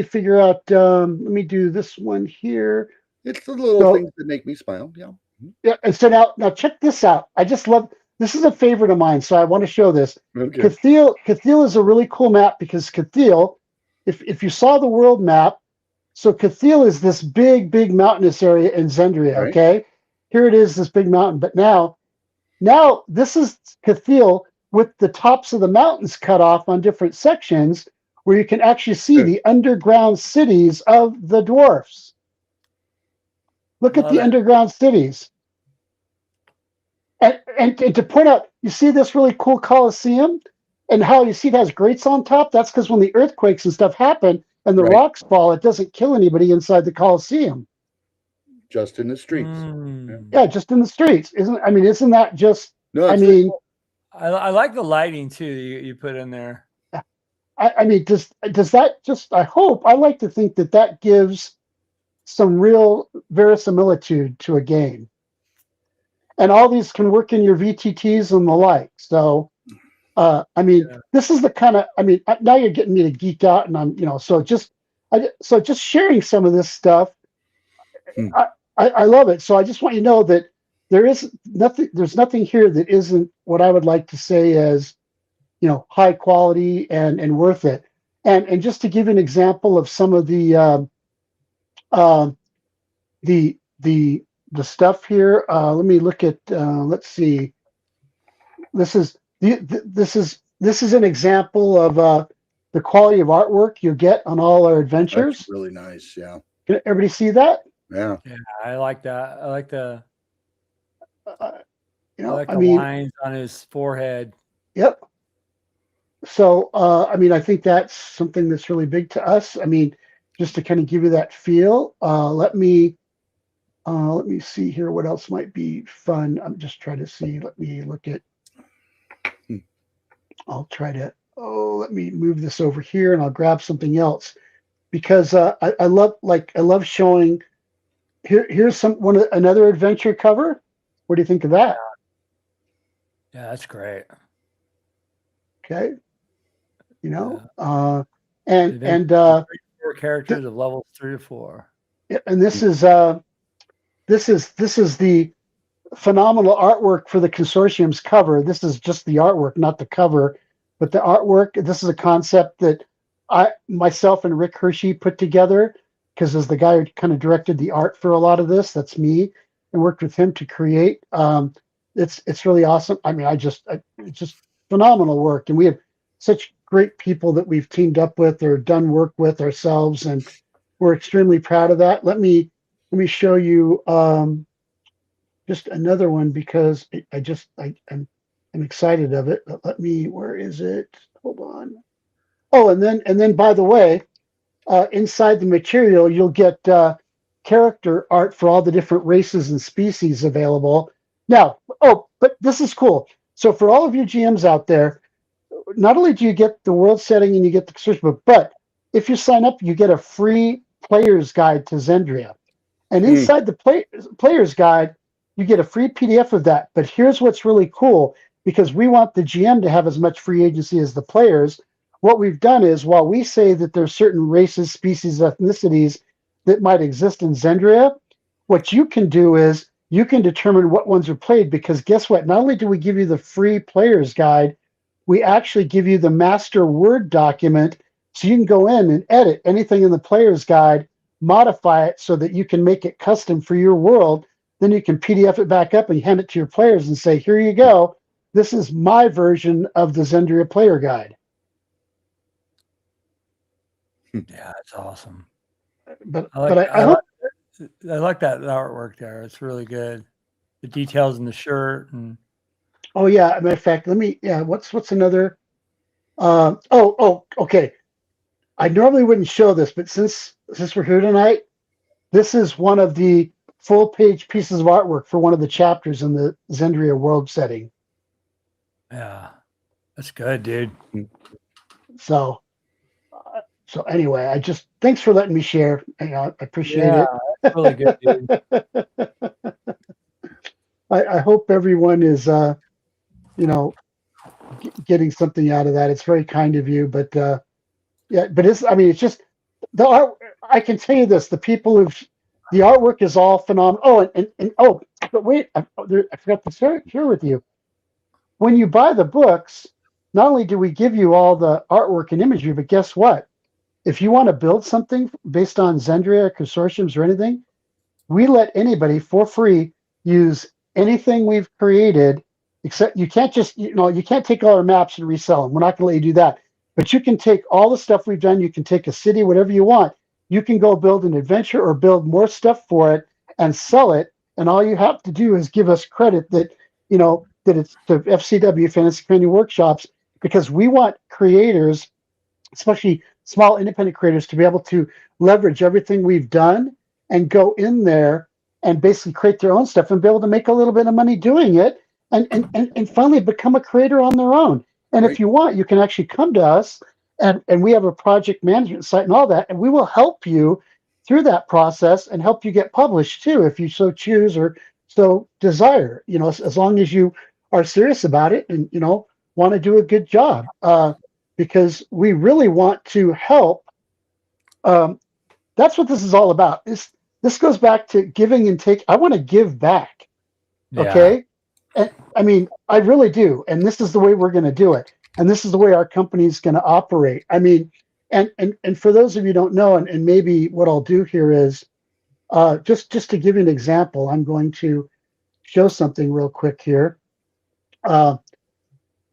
figure out. Let me do this one here. It's the little things that make me smile. Yeah. Yeah. And so now check this out. I just love. This is a favorite of mine, so I want to show this. Okay. Catheel is a really cool map because Catheel, if you saw the world map, so Catheel is this big mountainous area in Zendria. Right. Okay, here it is, this big mountain. But now this is Catheel with the tops of the mountains cut off on different sections, where you can actually see the underground cities of the dwarfs. Look at the underground cities. And to point out, you see this really cool Colosseum? and how you see it has grates on top. That's because when the earthquakes and stuff happen and the Right. rocks fall, it doesn't kill anybody inside the Coliseum. Just in the streets. Yeah, just in the streets. Isn't that just? No, I it's mean, cool. I like the lighting too. You put in there. I mean, does that just? I hope. I like to think that gives some real verisimilitude to a game, and all these can work in your VTTs and the like. So, this is the kind of. Now you're getting me to geek out, and I'm, so just sharing some of this stuff. I love it. So I just want you to know that there's nothing here that isn't what I would like to say as, high quality and worth it. And just to give you an example of some of the stuff here, let me look at. Let's see. This is an example of the quality of artwork you get on all our adventures. That's really nice. Yeah. Can everybody see that? Yeah. Yeah, I like that. I like the. I lines on his forehead. Yep. So, I think that's something that's really big to us. Just to kind of give you that feel. Let me see here. What else might be fun? I'm just trying to see. Let me look at. I'll try to. Let me move this over here, and I'll grab something else because I love showing. Here's another adventure cover. What do you think of that? Yeah, that's great. Okay. Yeah. And 4 characters of levels 3 to 4. And this is the phenomenal artwork for the Consortiums cover. This is just the artwork, not the cover, but the artwork. This is a concept that myself and Rick Hershey put together, because as the guy who kind of directed the art for a lot of this, that's me, and worked with him to create. It's really awesome. It's just phenomenal work, and we have such great people that we've teamed up with or done work with ourselves, and we're extremely proud of that. Let me show you just another one because I'm excited of it. But where is it? Hold on. Oh, and then by the way, inside the material you'll get character art for all the different races and species available. Now, but this is cool. So for all of you GMs out there, not only do you get the world setting and you get the search book, but if you sign up, you get a free player's guide to Zendria. And inside the player's guide, you get a free PDF of that. But here's what's really cool, because we want the GM to have as much free agency as the players. What we've done is, while we say that there's certain races, species, ethnicities that might exist in Zendria, what you can do is you can determine what ones are played, because guess what? Not only do we give you the free player's guide, we actually give you the master Word document, so you can go in and edit anything in the player's guide, modify it so that you can make it custom for your world. Then you can PDF it back up and hand it to your players and say, here you go. This is my version of the Zendria player guide. Yeah, it's awesome. I hope I like that artwork there. It's really good. The details in the shirt and. Oh yeah, matter of fact, what's another? Okay. I normally wouldn't show this, but since we're here tonight, this is one of the full-page pieces of artwork for one of the chapters in the Zendria world setting. Yeah, that's good, dude. So anyway, thanks for letting me share. I appreciate it. That's really good, dude. I hope everyone is, getting something out of that. It's very kind of you, but it's just the art. I can tell you this: the artwork is all phenomenal. But wait, I forgot to share with you. When you buy the books, not only do we give you all the artwork and imagery, but guess what? If you want to build something based on Zendria, Consortiums, or anything, we let anybody for free use anything we've created. Except you can't you can't take all our maps and resell them. We're not going to let you do that. But you can take all the stuff we've done. You can take a city, whatever you want. You can go build an adventure or build more stuff for it and sell it. And all you have to do is give us credit that it's to FCW Fantasy Creating Workshops. because we want creators, especially small independent creators, to be able to leverage everything we've done and go in there and basically create their own stuff and be able to make a little bit of money doing it and finally become a creator on their own. And Right. if you want, you can actually come to us and we have a project management site and all that, and we will help you through that process and help you get published too, if you so choose or so desire, as long as you are serious about it and, want to do a good job. Because we really want to help. That's what this is all about. This goes back to giving and take. I want to give back. Yeah. Okay. And I mean, I really do. And this is the way we're going to do it. And this is the way our company is going to operate. I mean, and for those of you who don't know, and maybe what I'll do here is just to give you an example, I'm going to show something real quick here.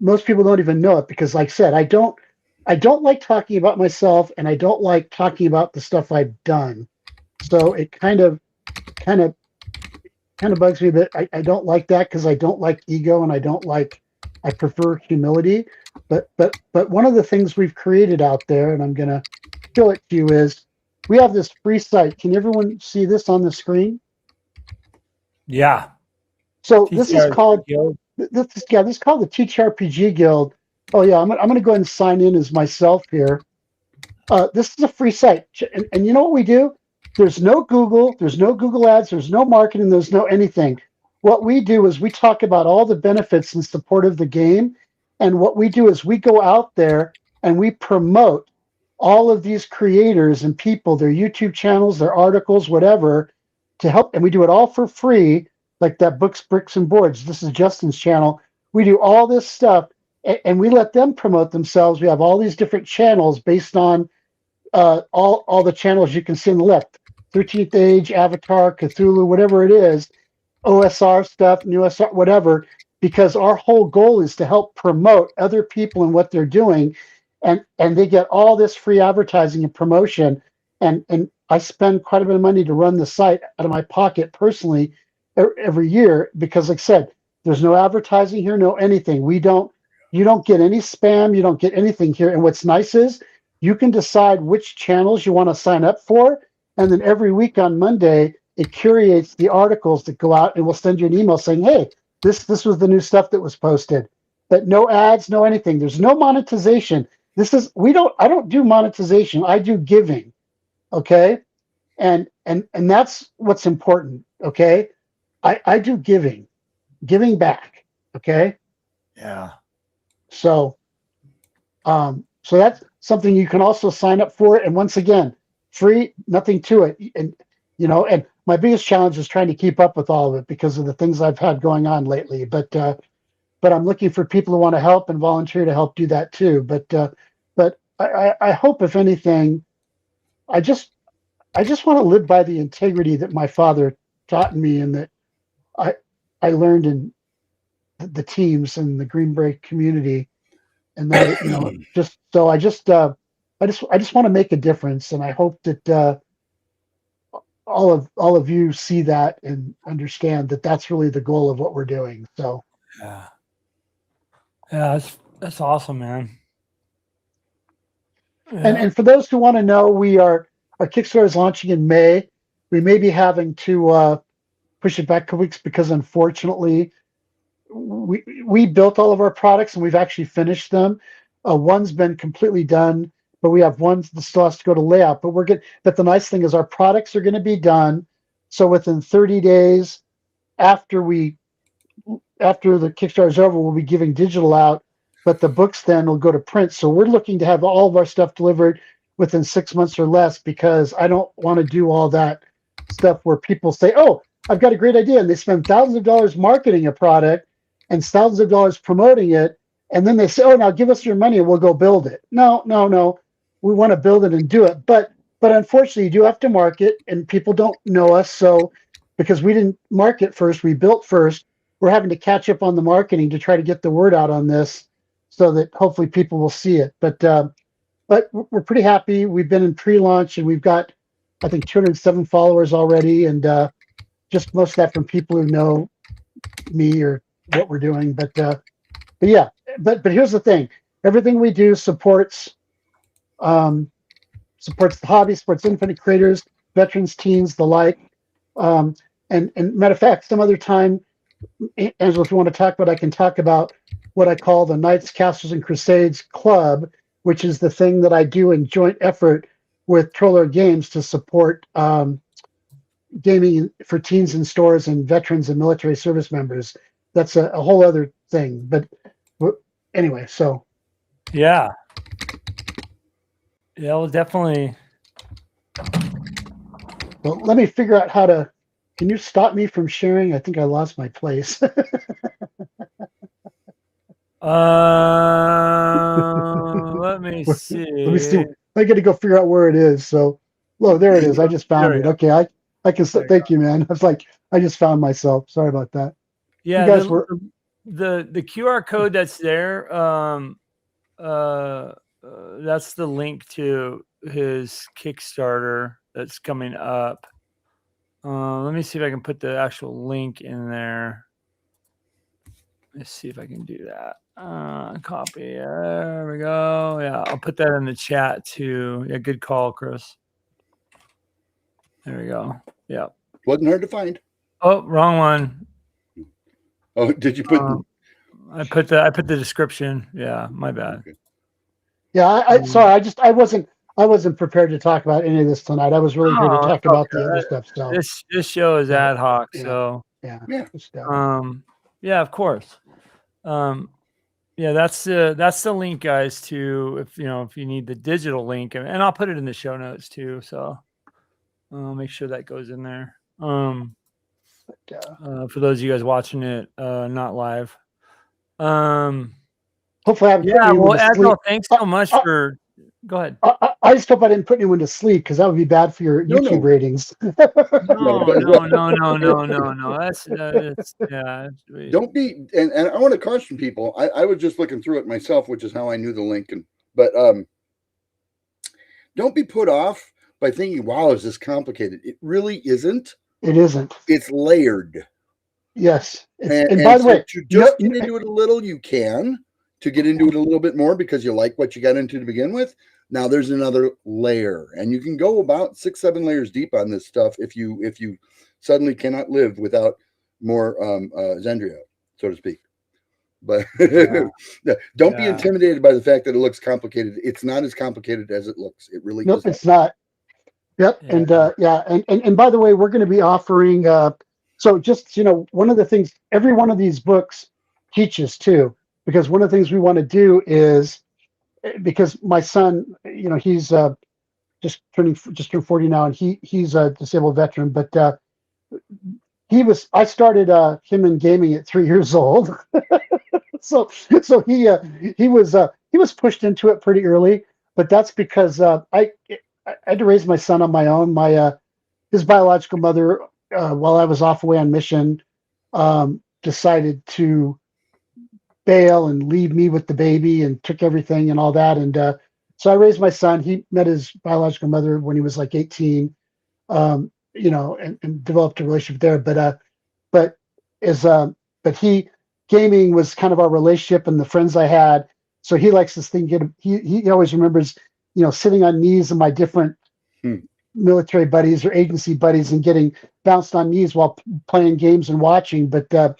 Most people don't even know it because, like I said, I don't like talking about myself, and I don't like talking about the stuff I've done. So it kind of bugs me that I don't like that, because I don't like ego and I prefer humility. But one of the things we've created out there, and I'm gonna show it to you, is we have this free site. Can everyone see this on the screen? Yeah. So this is called this is called the TTRPG Guild. Oh yeah, I'm gonna go ahead and sign in as myself here. This is a free site, and you know what we do? There's no Google ads, there's no marketing, there's no anything. What we do is we talk about all the benefits and support of the game, and what we do is we go out there and we promote all of these creators and people, their YouTube channels, their articles, whatever, to help, and we do it all for free, like that Books, Bricks, and Boards. This is Justin's channel. We do all this stuff, and we let them promote themselves. We have all these different channels based on all the channels you can see on the left. 13th Age, Avatar, Cthulhu, whatever it is, OSR stuff, New SR, whatever, because our whole goal is to help promote other people and what they're doing, and they get all this free advertising and promotion, and I spend quite a bit of money to run the site out of my pocket personally every year, because like I said, there's no advertising here, no anything. You don't get any spam, you don't get anything here. And what's nice is you can decide which channels you want to sign up for, and then every week on Monday it curates the articles that go out, and we'll send you an email saying, hey, this was the new stuff that was posted. But no ads, no anything. There's no monetization. I don't do monetization. I do giving. Okay? And that's what's important. Okay? I do giving back. Okay? Yeah. So that's something you can also sign up for. And once again, free, nothing to it. And my biggest challenge is trying to keep up with all of it because of the things I've had going on lately. But I'm looking for people who want to help and volunteer to help do that too. But I hope, if anything, I just want to live by the integrity that my father taught me, and that I learned in the teams and the Green Bay community, and that I just want to make a difference, and I hope that all of you see that and understand that that's really the goal of what we're doing. So yeah, that's awesome, man. Yeah. And for those who want to know, our Kickstarter is launching in May. We may be having to push it back a couple weeks because, unfortunately, we built all of our products and we've actually finished them. One's been completely done, but we have one that still has to go to layout. But we're good. But the nice thing is our products are going to be done. So within 30 days after the Kickstarter is over, we'll be giving digital out. But the books then will go to print. So we're looking to have all of our stuff delivered within 6 months or less, because I don't want to do all that stuff where people say, oh, I've got a great idea, and they spend thousands of dollars marketing a product and thousands of dollars promoting it, and then they say, oh, now give us your money and we'll go build it. No. We want to build it and do it. But unfortunately, you do have to market, and people don't know us. So because we didn't market first, we built first, we're having to catch up on the marketing to try to get the word out on this so that hopefully people will see it. But we're pretty happy. We've been in pre-launch, and we've got, I think, 207 followers already, and just most of that from people who know me or what we're doing. But here's the thing: everything we do supports supports the hobby, supports independent creators, veterans, teens, the like. And matter of fact, some other time, Angela, if you want to talk about, I can talk about what I call the Knights, Castles, and Crusades Club, which is the thing that I do in joint effort with Troller Games to support gaming for teens in stores and veterans and military service members. That's a whole other thing. But anyway, so. Yeah. Yeah, well, definitely. Well, let me figure out how to. Can you stop me from sharing? I think I lost my place. Let me see. Let me see. I got to go figure out where it is. So, oh, there it is. I just found it. Okay, I can. Thank you, man. I was like, I just found myself. Sorry about that. Yeah, you guys the QR code that's there. That's the link to his Kickstarter that's coming up. Let me see if I can put the actual link in there. Let's see if I can do that. Copy. There we go. Yeah, I'll put that in the chat too. Yeah, good call, Chris. There we go. Yeah. Wasn't hard to find. Oh, wrong one. Oh, did you put? I put the description. Yeah, my bad. Okay. Yeah, sorry. I wasn't prepared to talk about any of this tonight. I was really here to talk about the other stuff. So this show is ad hoc. Yeah. So yeah. Yeah, of course. Yeah, that's the link, guys. To if you need the digital link, and I'll put it in the show notes too. So I'll make sure that goes in there. For those of you guys watching it, not live. Hopefully, I haven't put anyone to sleep. Thanks so much for. Go ahead. I just hope I didn't put anyone to sleep because that would be bad for your YouTube ratings. No. That's yeah. Don't be, and I want to caution people. I was just looking through it myself, which is how I knew the link. But don't be put off by thinking, "Wow, is this complicated?" It really isn't. It isn't. It's layered. Yes. And by the way, to just get into it a little, you can. To get into it a little bit more because you like what you got into to begin with. Now there's another layer, and you can go about 6-7 layers deep on this stuff if you suddenly cannot live without more Zendria, so to speak. But don't be intimidated by the fact that it looks complicated. It's not as complicated as it looks. It really nope, it's not. Yep, yeah. And by the way, we're going to be offering. So just one of the things every one of these books teaches too. Because one of the things we want to do is, because my son, he's just turned 40 now, and he's a disabled veteran. But I started him in gaming at 3 years old, so he was pushed into it pretty early. But that's because I had to raise my son on my own. His biological mother, while I was off away on mission, decided to bail and leave me with the baby and took everything and all that. And so I raised my son. He met his biological mother when he was like 18, and developed a relationship there. But gaming was kind of our relationship and the friends I had. So he likes this thing. He always remembers, sitting on knees of my different military buddies or agency buddies and getting bounced on knees while playing games and watching. But I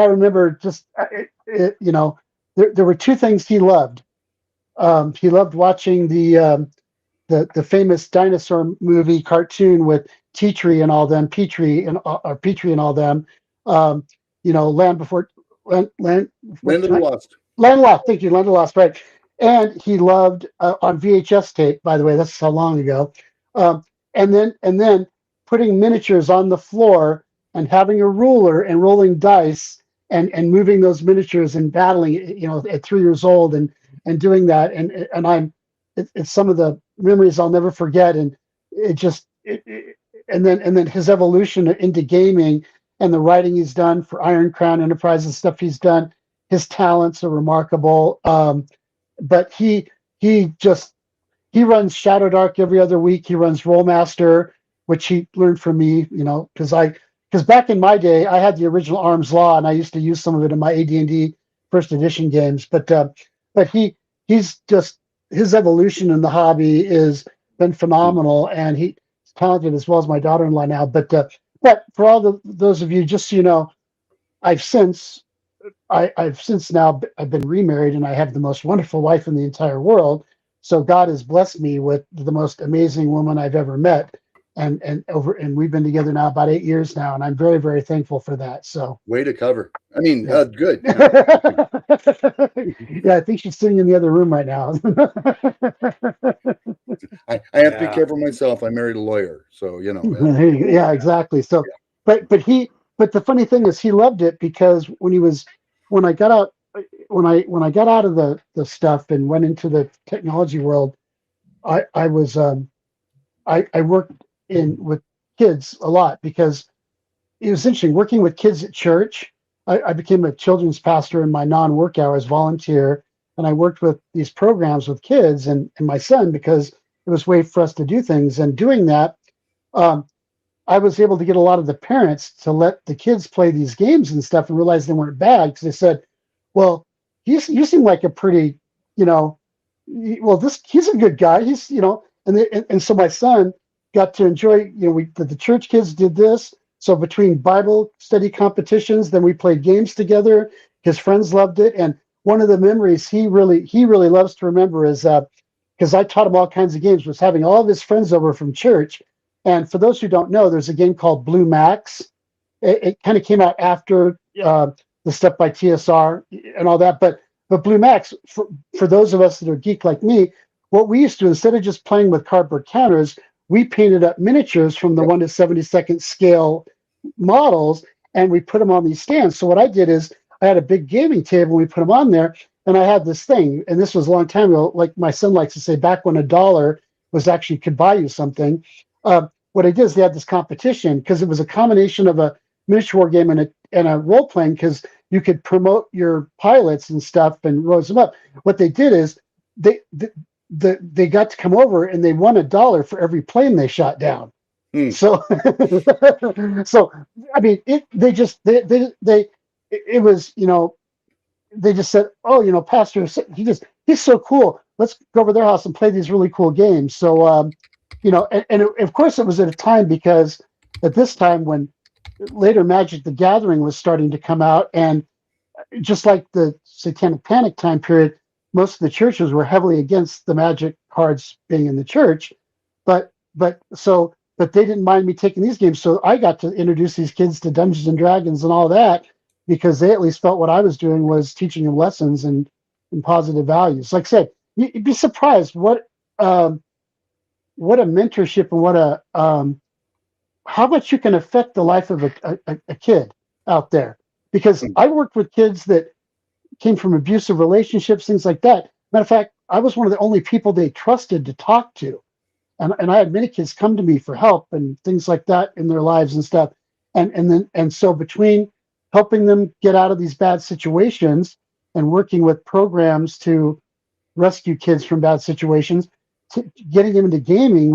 remember just, there were two things he loved. He loved watching the famous dinosaur movie cartoon with Petrie and all them, Petrie and all them. Land of the Lost. Land of the Lost. Thank you, Land of the Lost. Right. And he loved on VHS tape. By the way, that's how long ago. And then putting miniatures on the floor and having a ruler and rolling dice and moving those miniatures and battling, at 3 years old and doing that. And it's some of the memories I'll never forget. And and then his evolution into gaming and the writing he's done for Iron Crown Enterprises, stuff he's done, his talents are remarkable. But he runs Shadow Dark every other week. He runs Rollmaster, which he learned from me, because back in my day, I had the original Arms Law, and I used to use some of it in my AD&D first edition games. But he he's just, his evolution in the hobby is been phenomenal, and he's talented as well as my daughter-in-law now. But for all those of you, just so you know, I've since now I've been remarried, and I have the most wonderful wife in the entire world. So God has blessed me with the most amazing woman I've ever met, and we've been together now about 8 years now, and I'm very, very thankful for that. So way to cover. I mean, yeah. Good. Yeah, I think she's sitting in the other room right now. I have to be careful myself. I married a lawyer, so you know. Yeah, exactly. So, but the funny thing is, he loved it because when I got out of the stuff and went into the technology world, I worked with kids a lot, because it was interesting working with kids at church. I became a children's pastor in my non-work hours, volunteer, and I worked with these programs with kids and my son, because it was a way for us to do things. And doing that, I was able to get a lot of the parents to let the kids play these games and stuff, and realize they weren't bad, because they said, well, you seem like a pretty, he's a good guy. He's, and so my son got to enjoy, the church kids did this. So between Bible study competitions, then we played games together. His friends loved it. And one of the memories he really loves to remember is, because I taught him all kinds of games, was having all of his friends over from church. And for those who don't know, there's a game called Blue Max. It kind of came out after the stuff by TSR and all that. But Blue Max, for those of us that are geek like me, what we used to do, instead of just playing with cardboard counters, we painted up miniatures from the 1 to 72nd scale models, and we put them on these stands. So what I did is I had a big gaming table, and we put them on there, and I had this thing, and this was a long time ago, like my son likes to say, back when $1 was actually could buy you something. What I did is they had this competition, because it was a combination of a miniature war game and a role playing, because you could promote your pilots and stuff and rose them up. What they did is they got to come over, and they won $1 for every plane they shot down. So I mean, it was, they just said, oh, Pastor, he's so cool. Let's go over their house and play these really cool games. So of course it was at a time, because at this time when later Magic the Gathering was starting to come out, and just like the Satanic Panic time period, most of the churches were heavily against the Magic cards being in the church, but they didn't mind me taking these games. So I got to introduce these kids to Dungeons and Dragons and all that, because they at least felt what I was doing was teaching them lessons and positive values. Like I said, you'd be surprised what a mentorship and how much you can affect the life of a kid out there. Because I worked with kids that came from abusive relationships, things like that. Matter of fact, I was one of the only people they trusted to talk to. And I had many kids come to me for help and things like that in their lives and stuff. And so between helping them get out of these bad situations and working with programs to rescue kids from bad situations, to getting them into gaming,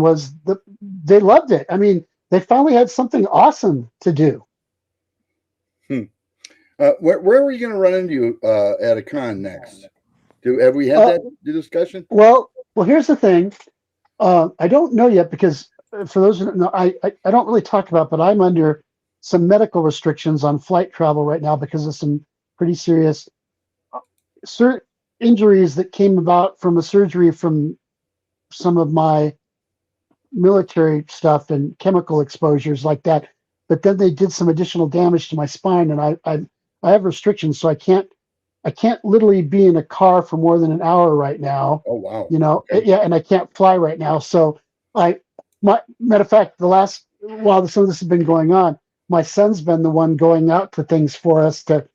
they loved it. I mean, they finally had something awesome to do. Where were you going to run into at a con next? Have we had the discussion? Well, here's the thing. I don't know yet, because for those who don't know, I don't really talk about, but I'm under some medical restrictions on flight travel right now because of some pretty serious injuries that came about from a surgery from some of my military stuff and chemical exposures like that. But then they did some additional damage to my spine, and I have restrictions, so I can't literally be in a car for more than an hour right now. Oh wow! Okay. Yeah, and I can't fly right now. So matter of fact, while some of this has been going on, my son's been the one going out to things for us to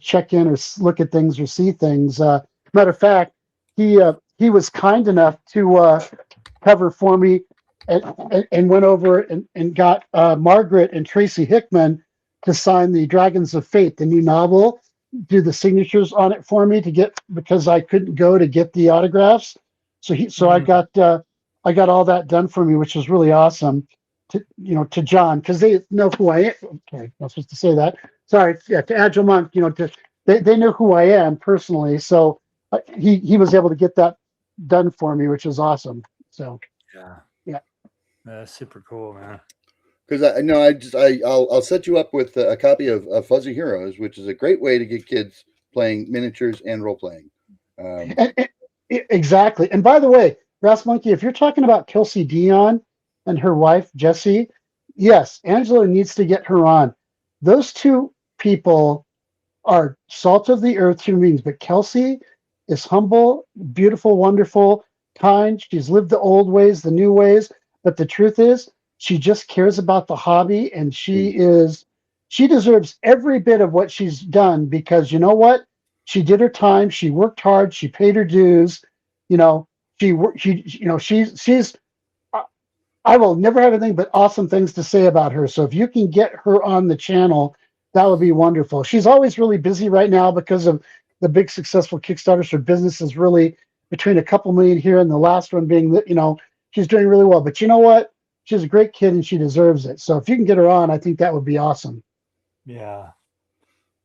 check in or look at things or see things. Matter of fact, he was kind enough to cover for me and went over and got Margaret and Tracy Hickman to sign the Dragons of Fate, the new novel, do the signatures on it for me because I couldn't go to get the autographs. So I got all that done for me, which was really awesome to John, because they know who I am. Okay, I'm not supposed to say that. Sorry. Yeah, to AgileMonk, they know who I am personally. So he was able to get that done for me, which was awesome. So yeah, that's super cool, man. Because I'll set you up with a copy of Fuzzy Heroes, which is a great way to get kids playing miniatures and role playing. Exactly. And by the way, Brass Monkey, if you're talking about Kelsey Dion and her wife Jessie, yes, Angela needs to get her on. Those two people are salt of the earth human beings, but Kelsey is humble, beautiful, wonderful, kind. She's lived the old ways, the new ways, but the truth is, she just cares about the hobby, and she deserves every bit of what she's done, because you know what? She did her time. She worked hard. She paid her dues. You know, she's. I will never have anything but awesome things to say about her. So if you can get her on the channel, that would be wonderful. She's always really busy right now because of the big successful Kickstarters. Her business is really between a couple million here and the last one being, she's doing really well. But you know what? She's a great kid and she deserves it. So if you can get her on, I think that would be awesome. Yeah.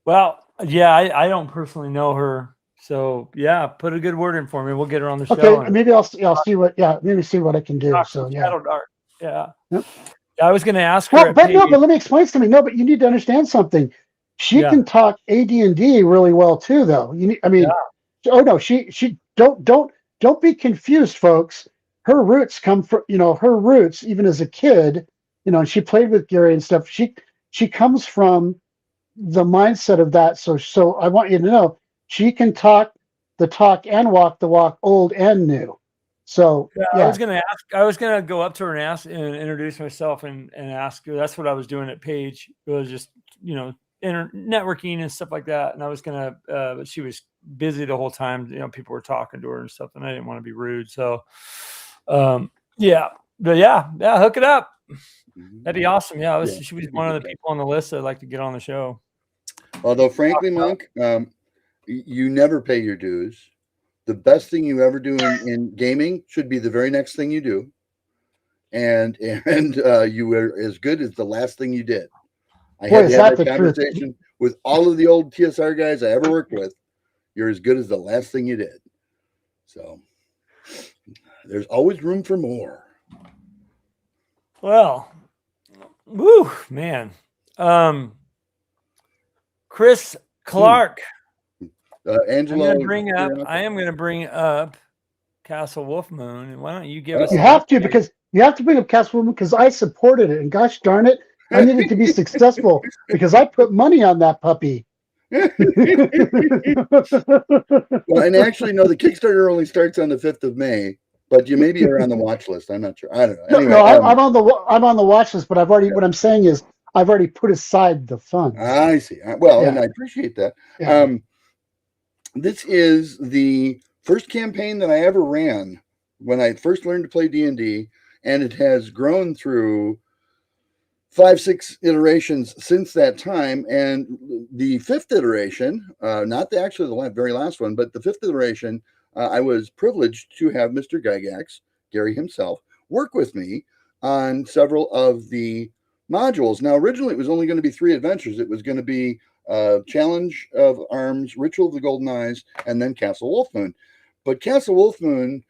Well, yeah, I don't personally know her. So yeah, put a good word in for me. We'll get her on the show. Okay, maybe I'll see what I can do. So yeah. Shadow Dark. Yeah. Yep. I was going to ask her. Well, but let me explain something. No, but you need to understand something. She can talk AD&D really well too, though. Oh no, she don't be confused, folks. Her roots come from, her roots, even as a kid, and she played with Gary and stuff. She comes from the mindset of that. So I want you to know she can talk the talk and walk the walk, old and new. So I was going to go up to her and ask and introduce myself and ask her. That's what I was doing at Page. It was just, networking and stuff like that. And I was going to, but she was busy the whole time. People were talking to her and stuff, and I didn't want to be rude. So, hook it up. That'd be awesome. Yeah, she was one of the people on the list I'd like to get on the show. Although, frankly, Monk, you never pay your dues. The best thing you ever do in gaming should be the very next thing you do, and you were as good as the last thing you did. I had to have that conversation with all of the old TSR guys I ever worked with. You're as good as the last thing you did. So there's always room for more. Well, woo, man. Chris Clark. Angelo, I am going to bring up Castle Wolfmoon. And why don't you give us? You have to, because you have to bring up Castle Wolfmoon, because I supported it, and gosh darn it, I needed to be successful because I put money on that puppy. Well, and actually, no, the Kickstarter only starts on the 5th of May, but you maybe are on the watch list. I'm not sure. I don't know. Anyway, I'm on the watch list, but I've already. What I'm saying is, I've already put aside the funds. I see. Well, and I appreciate that. Yeah. This is the first campaign that I ever ran when I first learned to play D&D, and it has grown through 5-6 iterations since that time. And the 5th iteration, not the very last one, but the 5th iteration, I was privileged to have Mr. Gygax, Gary himself, work with me on several of the modules. Now, originally, it was only going to be 3 adventures. It was going to be Challenge of Arms, Ritual of the Golden Eyes, and then Castle Wolfmoon. But Castle Wolfmoon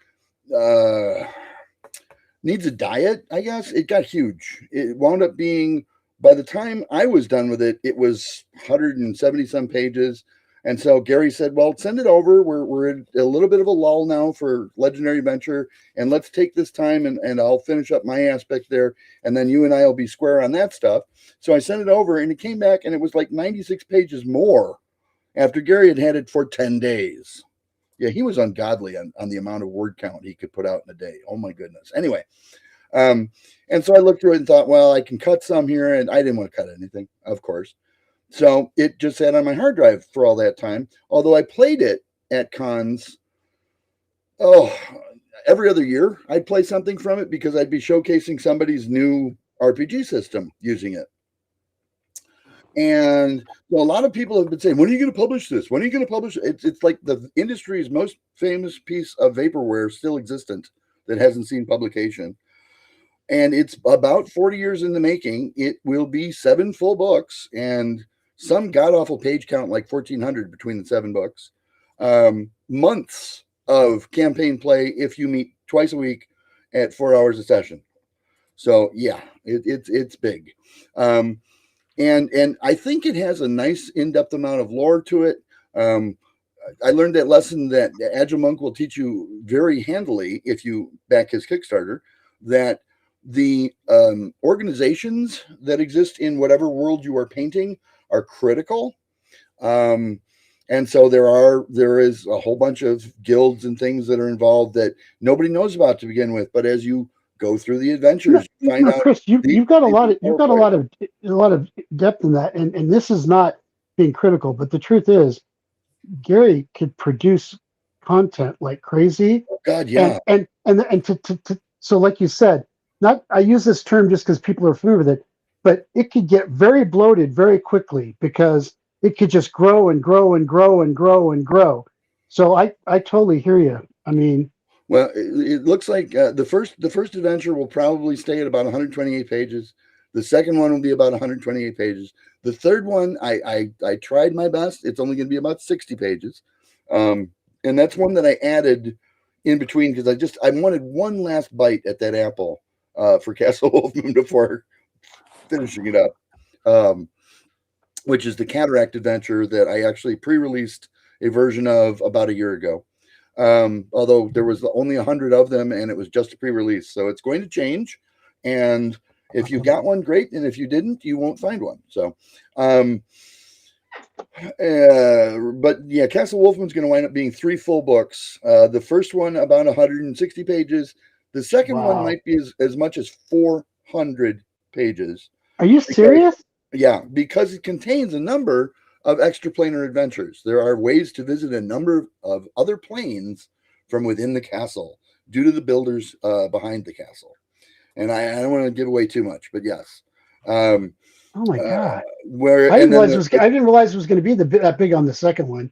needs a diet, I guess. It got huge. It wound up being, by the time I was done with it, it was 170 some pages. And so Gary said, well, send it over. We're in a little bit of a lull now for Legendary Adventure, and let's take this time and I'll finish up my aspect there. And then you and I will be square on that stuff. So I sent it over, and it came back, and it was like 96 pages more after Gary had it for 10 days. Yeah, he was ungodly on the amount of word count he could put out in a day. Oh, my goodness. Anyway, and so I looked through it and thought, well, I can cut some here, and I didn't want to cut anything, of course. So it just sat on my hard drive for all that time, although I played it at cons. Every other year I'd play something from it because I'd be showcasing somebody's new RPG system using it. And so a lot of people have been saying, when are you going to publish this? When are you going to publish it? It's like the industry's most famous piece of vaporware still existent that hasn't seen publication. And it's about 40 years in the making. It will be 7 full books and some god-awful page count, like 1,400 between the 7 books. months of campaign play if you meet twice a week at 4 hours a session. So yeah, it's big. And I think it has a nice in-depth amount of lore to it. I learned that lesson that AgileMonk will teach you very handily if you back his Kickstarter, that the organizations that exist in whatever world you are painting are critical. And so there is a whole bunch of guilds and things that are involved that nobody knows about to begin with. But as you go through the adventures, you find out. Chris, you've got a lot of depth in that, and this is not being critical, but the truth is, Gary could produce content like crazy. Oh God, yeah. And so like you said, I use this term just because people are familiar with it, but it could get very bloated very quickly because it could just grow and grow and grow and grow and grow. So I totally hear you. I mean, well, it looks like the first adventure will probably stay at about 128 pages. The second one will be about 128 pages. The third one, I tried my best. It's only going to be about 60 pages. And that's one that I added in between because I wanted one last bite at that apple for Castle Wolfmoon before finishing it up, which is the Cataract adventure that I actually pre-released a version of about a year ago. Although there was only 100 of them and it was just a pre-release. So it's going to change. And if you got one, great. And if you didn't, you won't find one. So, but yeah, Castle Wolfmoon's going to wind up being 3 full books. The first one about 160 pages. The second one might be as much as 400 pages. Are you serious? Yeah, because it contains a number of extraplanar adventures. There are ways to visit a number of other planes from within the castle due to the builders behind the castle. And I don't want to give away too much, but yes. Oh my God! I didn't realize it was going to be that big on the second one.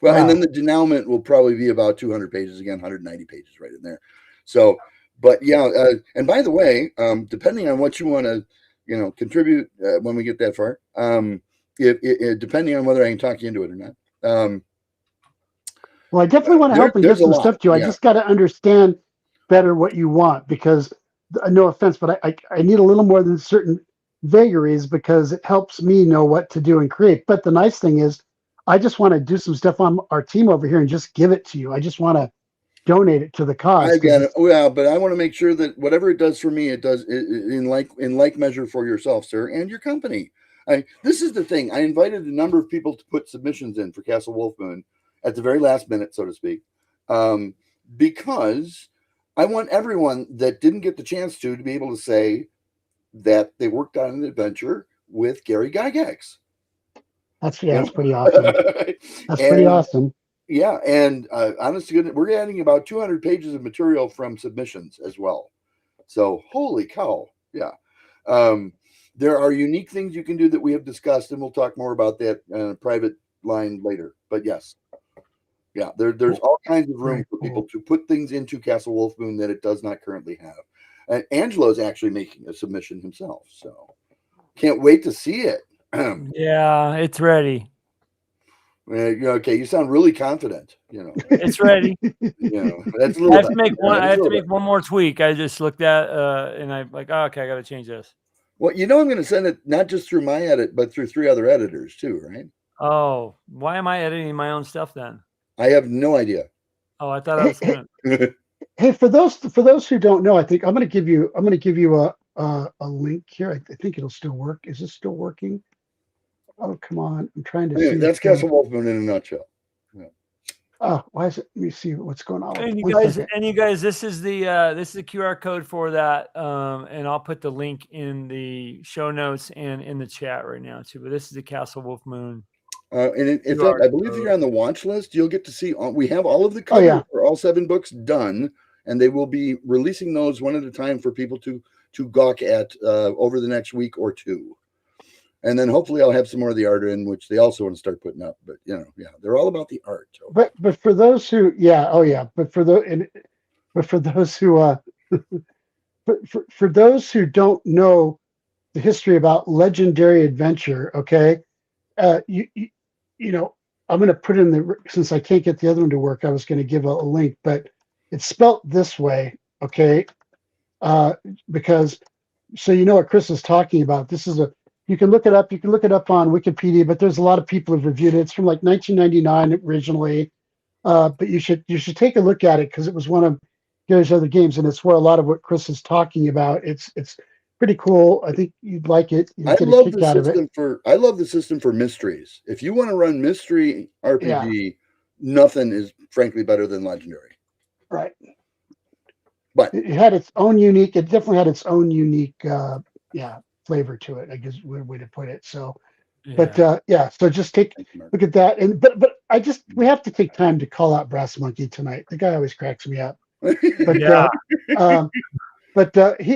Well, and then the denouement will probably be about 200 pages again, 190 pages right in there. So, but yeah, and by the way, depending on what you want to, contribute when we get that far, depending on whether I can talk you into it or not. Well, I definitely want to help and get some stuff to you. I just got to understand better what you want because, no offense, but I need a little more than certain vagaries because it helps me know what to do and create. But the nice thing is, I just want to do some stuff on our team over here and just give it to you. I just want to donate it to the cause. I get it. Well, but I want to make sure that whatever it does for me, it does in like measure for yourself, sir, and your company. This is the thing. I invited a number of people to put submissions in for Castle Wolfmoon at the very last minute, so to speak, because I want everyone that didn't get the chance to be able to say that they worked on an adventure with Gary Gygax. That's pretty awesome. That's pretty awesome. Yeah, and honest to goodness, we're adding about 200 pages of material from submissions as well. So holy cow, yeah. There are unique things you can do that we have discussed, and we'll talk more about that in a private line later. But yes, yeah, there's all kinds of room for people to put things into Castle Wolfmoon that it does not currently have. And Angelo is actually making a submission himself, so can't wait to see it. Yeah, it's ready. Okay, you sound really confident. It's ready. That's a little. I have to make one. I have to make one more tweak. I just looked at and I'm like, oh, okay, I got to change this. Well, I'm going to send it not just through my edit, but through 3 other editors too, right? Oh, why am I editing my own stuff then? I have no idea. Oh, I thought I was going to. Hey, for those who don't know, I think I'm going to give you a link here. I think it'll still work. Is this still working? Oh, come on. I'm trying to see. That's Castle Wolfmoon in a nutshell. Yeah. Oh, why is it? Let me see what's going on. And you guys, this is the QR code for that. And I'll put the link in the show notes and in the chat right now too. But this is the Castle Wolfmoon. And in fact, I believe if you're on the watch list, you'll get to see. We have all of the covers for all 7 books done, and they will be releasing those one at a time for people to gawk at over the next week or 2. And then hopefully I'll have some more of the art in, which they also want to start putting up. But they're all about the art. So. But for those who, but for those who, for those who don't know the history about Legendary Adventure, okay, I'm going to put in since I can't get the other one to work, I was going to give a link, but it's spelt this way. Okay. Because so you know what Chris is talking about. This is you can look it up. You can look it up on Wikipedia, but there's a lot of people who've reviewed it. It's from like 1999 originally. But you should take a look at it because it was one of Gary's other games, and it's where a lot of what Chris is talking about. It's pretty cool. I think you'd like it. I love the system for mysteries. If you want to run mystery RPG, nothing is frankly better than Legendary. Right. But it had its own unique. It definitely had its own unique, flavor to it. I guess is a way to put it. So, but so just look at that. And but we have to take time to call out Brass Monkey tonight. The guy always cracks me up. But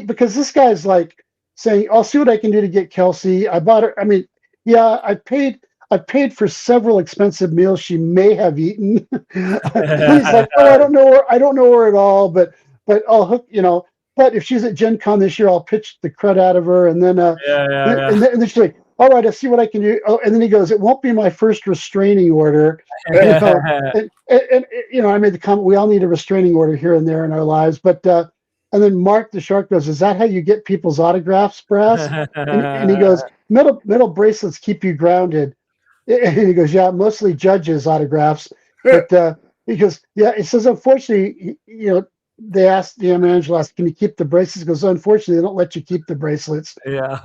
because this guy's like saying, "I'll see what I can do to get Kelsey." I bought her. I mean, I paid for several expensive meals she may have eaten. He's like, "Oh, I don't know her at all, but I'll hook, But if she's at Gen Con this year, I'll pitch the crud out of her." And then, And then she's like, "All right, I'll see what I can do." Oh, and then he goes, "It won't be my first restraining order." And I made the comment, we all need a restraining order here and there in our lives. But and then Mark the Shark goes, "Is that how you get people's autographs, Brass?" and he goes, metal bracelets keep you grounded." And he goes, "Yeah, mostly judges' autographs." But he goes, it says, unfortunately, they asked DM Angelo, "Can you keep the bracelets?" He goes, "Unfortunately, they don't let you keep the bracelets." Yeah.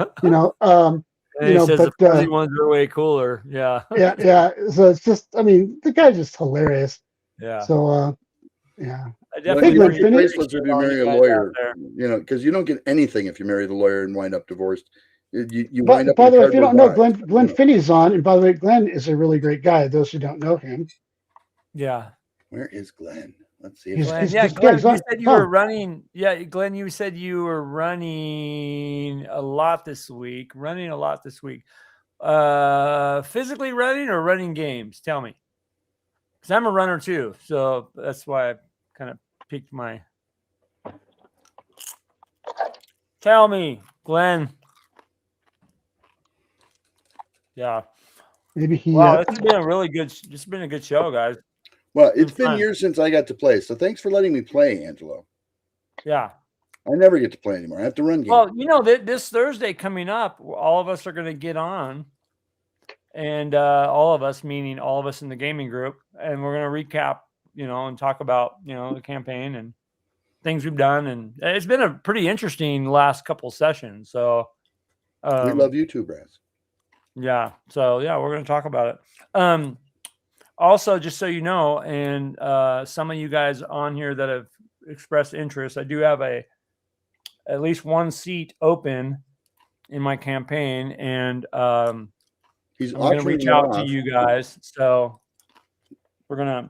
And he says the fuzzy ones are way cooler. Yeah. Yeah. So it's just, the guy's just hilarious. Yeah. So, I definitely bracelets if you marry a lawyer, because you don't get anything if you marry the lawyer and wind up divorced. You wind up. By the way, if you don't know, Glenn Finney's on, and by the way, Glenn is a really great guy. Those who don't know him. Yeah. Where is Glenn? Let's see. Glenn, you said you were running. Yeah, Glenn, you said you were running a lot this week. Physically running or running games? Tell me. Because I'm a runner too. So that's why I kind of piqued my. Tell me, Glenn. Yeah. Maybe he. Wow, this has been a really good. This has been a good show, guys. Well, it's been years since I got to play, so thanks for letting me play, Angelo. Yeah. I never get to play anymore. I have to run games. Well, this Thursday coming up, all of us are going to get on, and all of us, meaning all of us in the gaming group, and we're going to recap, and talk about, the campaign and things we've done, and it's been a pretty interesting last couple sessions. So we love you too, Brass. Yeah. So we're going to talk about it. Also, just so you know, and some of you guys on here that have expressed interest, I do have at least one seat open in my campaign, and I'm going to reach out to you guys. So we're going to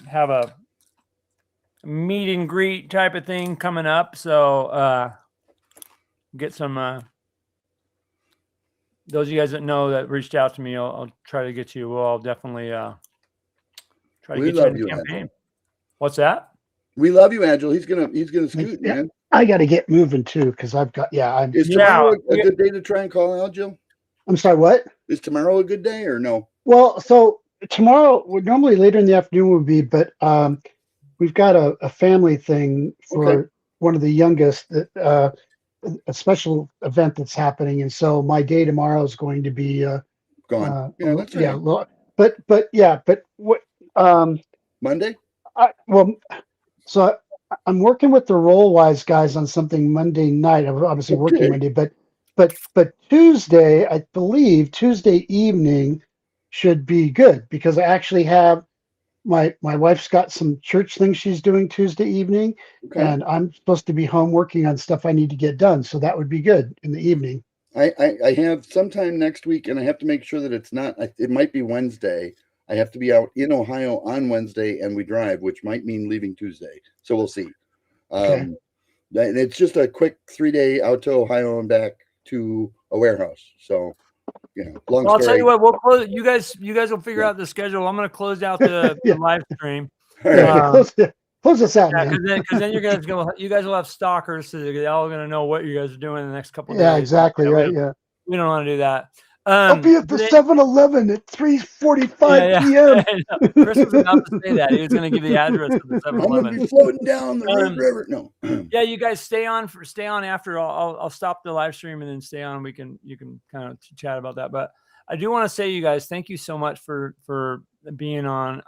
have a meet and greet type of thing coming up. So get some. Those of you guys that know that reached out to me, I'll try to get you. I'll definitely try to get you in the campaign. Angelo. What's that? We love you, Agile. He's gonna scoot, man. I got to get moving too because I've got. Is tomorrow a good day to try and call Agile? I'm sorry. What? Is tomorrow a good day or no? Well, so tomorrow normally later in the afternoon would be, but we've got a family thing for one of the youngest. A special event that's happening, and so my day tomorrow is going to be gone. That's right. But what Monday? So I'm working with the Rollwise guys on something Monday night. I'm obviously working Monday, but Tuesday, I believe Tuesday evening should be good because I actually have my wife's got some church things she's doing Tuesday evening, and I'm supposed to be home working on stuff I need to get done. So that would be good in the evening. I have sometime next week, and I have to make sure that it's not. It might be Wednesday. I have to be out in Ohio on Wednesday, and we drive, which might mean leaving Tuesday. So we'll see. And it's just a quick 3-day out to Ohio and back to a warehouse. So. Long I'll tell you what, we'll close. You guys will figure out the schedule. I'm going to close out the live stream. Close us out, because then you guys will have stalkers, so they're all going to know what you guys are doing in the next couple of days. Yeah, exactly. Right. Yeah. We don't want to do that. I'll be at the 7-Eleven at 3:45 p.m. Chris was about to say that. He was going to give the address of the 7-Eleven. I'm going to be floating down the Red River. No. Yeah, you guys stay on after. I'll stop the live stream and then stay on. You can kind of chat about that. But I do want to say, you guys, thank you so much for being on.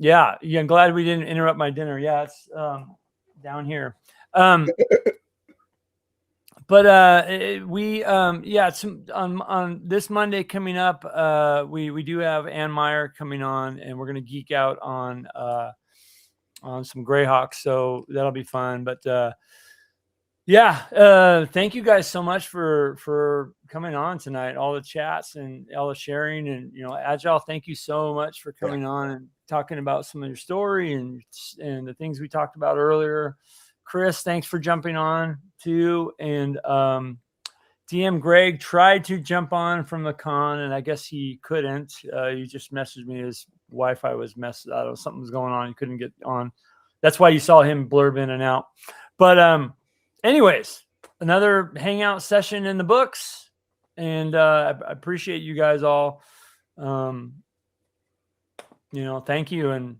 Yeah, I'm glad we didn't interrupt my dinner. Yeah, it's down here. But it's on this Monday coming up. We do have Meyer coming on, and we're gonna geek out on some Greyhawks, so that'll be fun. But thank you guys so much for coming on tonight, all the chats and all the sharing, and Agile, thank you so much for coming on and talking about some of your story and the things we talked about earlier. Chris, thanks for jumping on too. And DM Greg tried to jump on from the con, and I guess he couldn't. He just messaged me his Wi-Fi was messed. I don't know, something was going on. He couldn't get on. That's why you saw him blurb in and out. But anyways, another hangout session in the books, and I appreciate you guys all. Thank you, and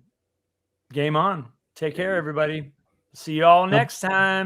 game on. Take care, everybody. See you all next time.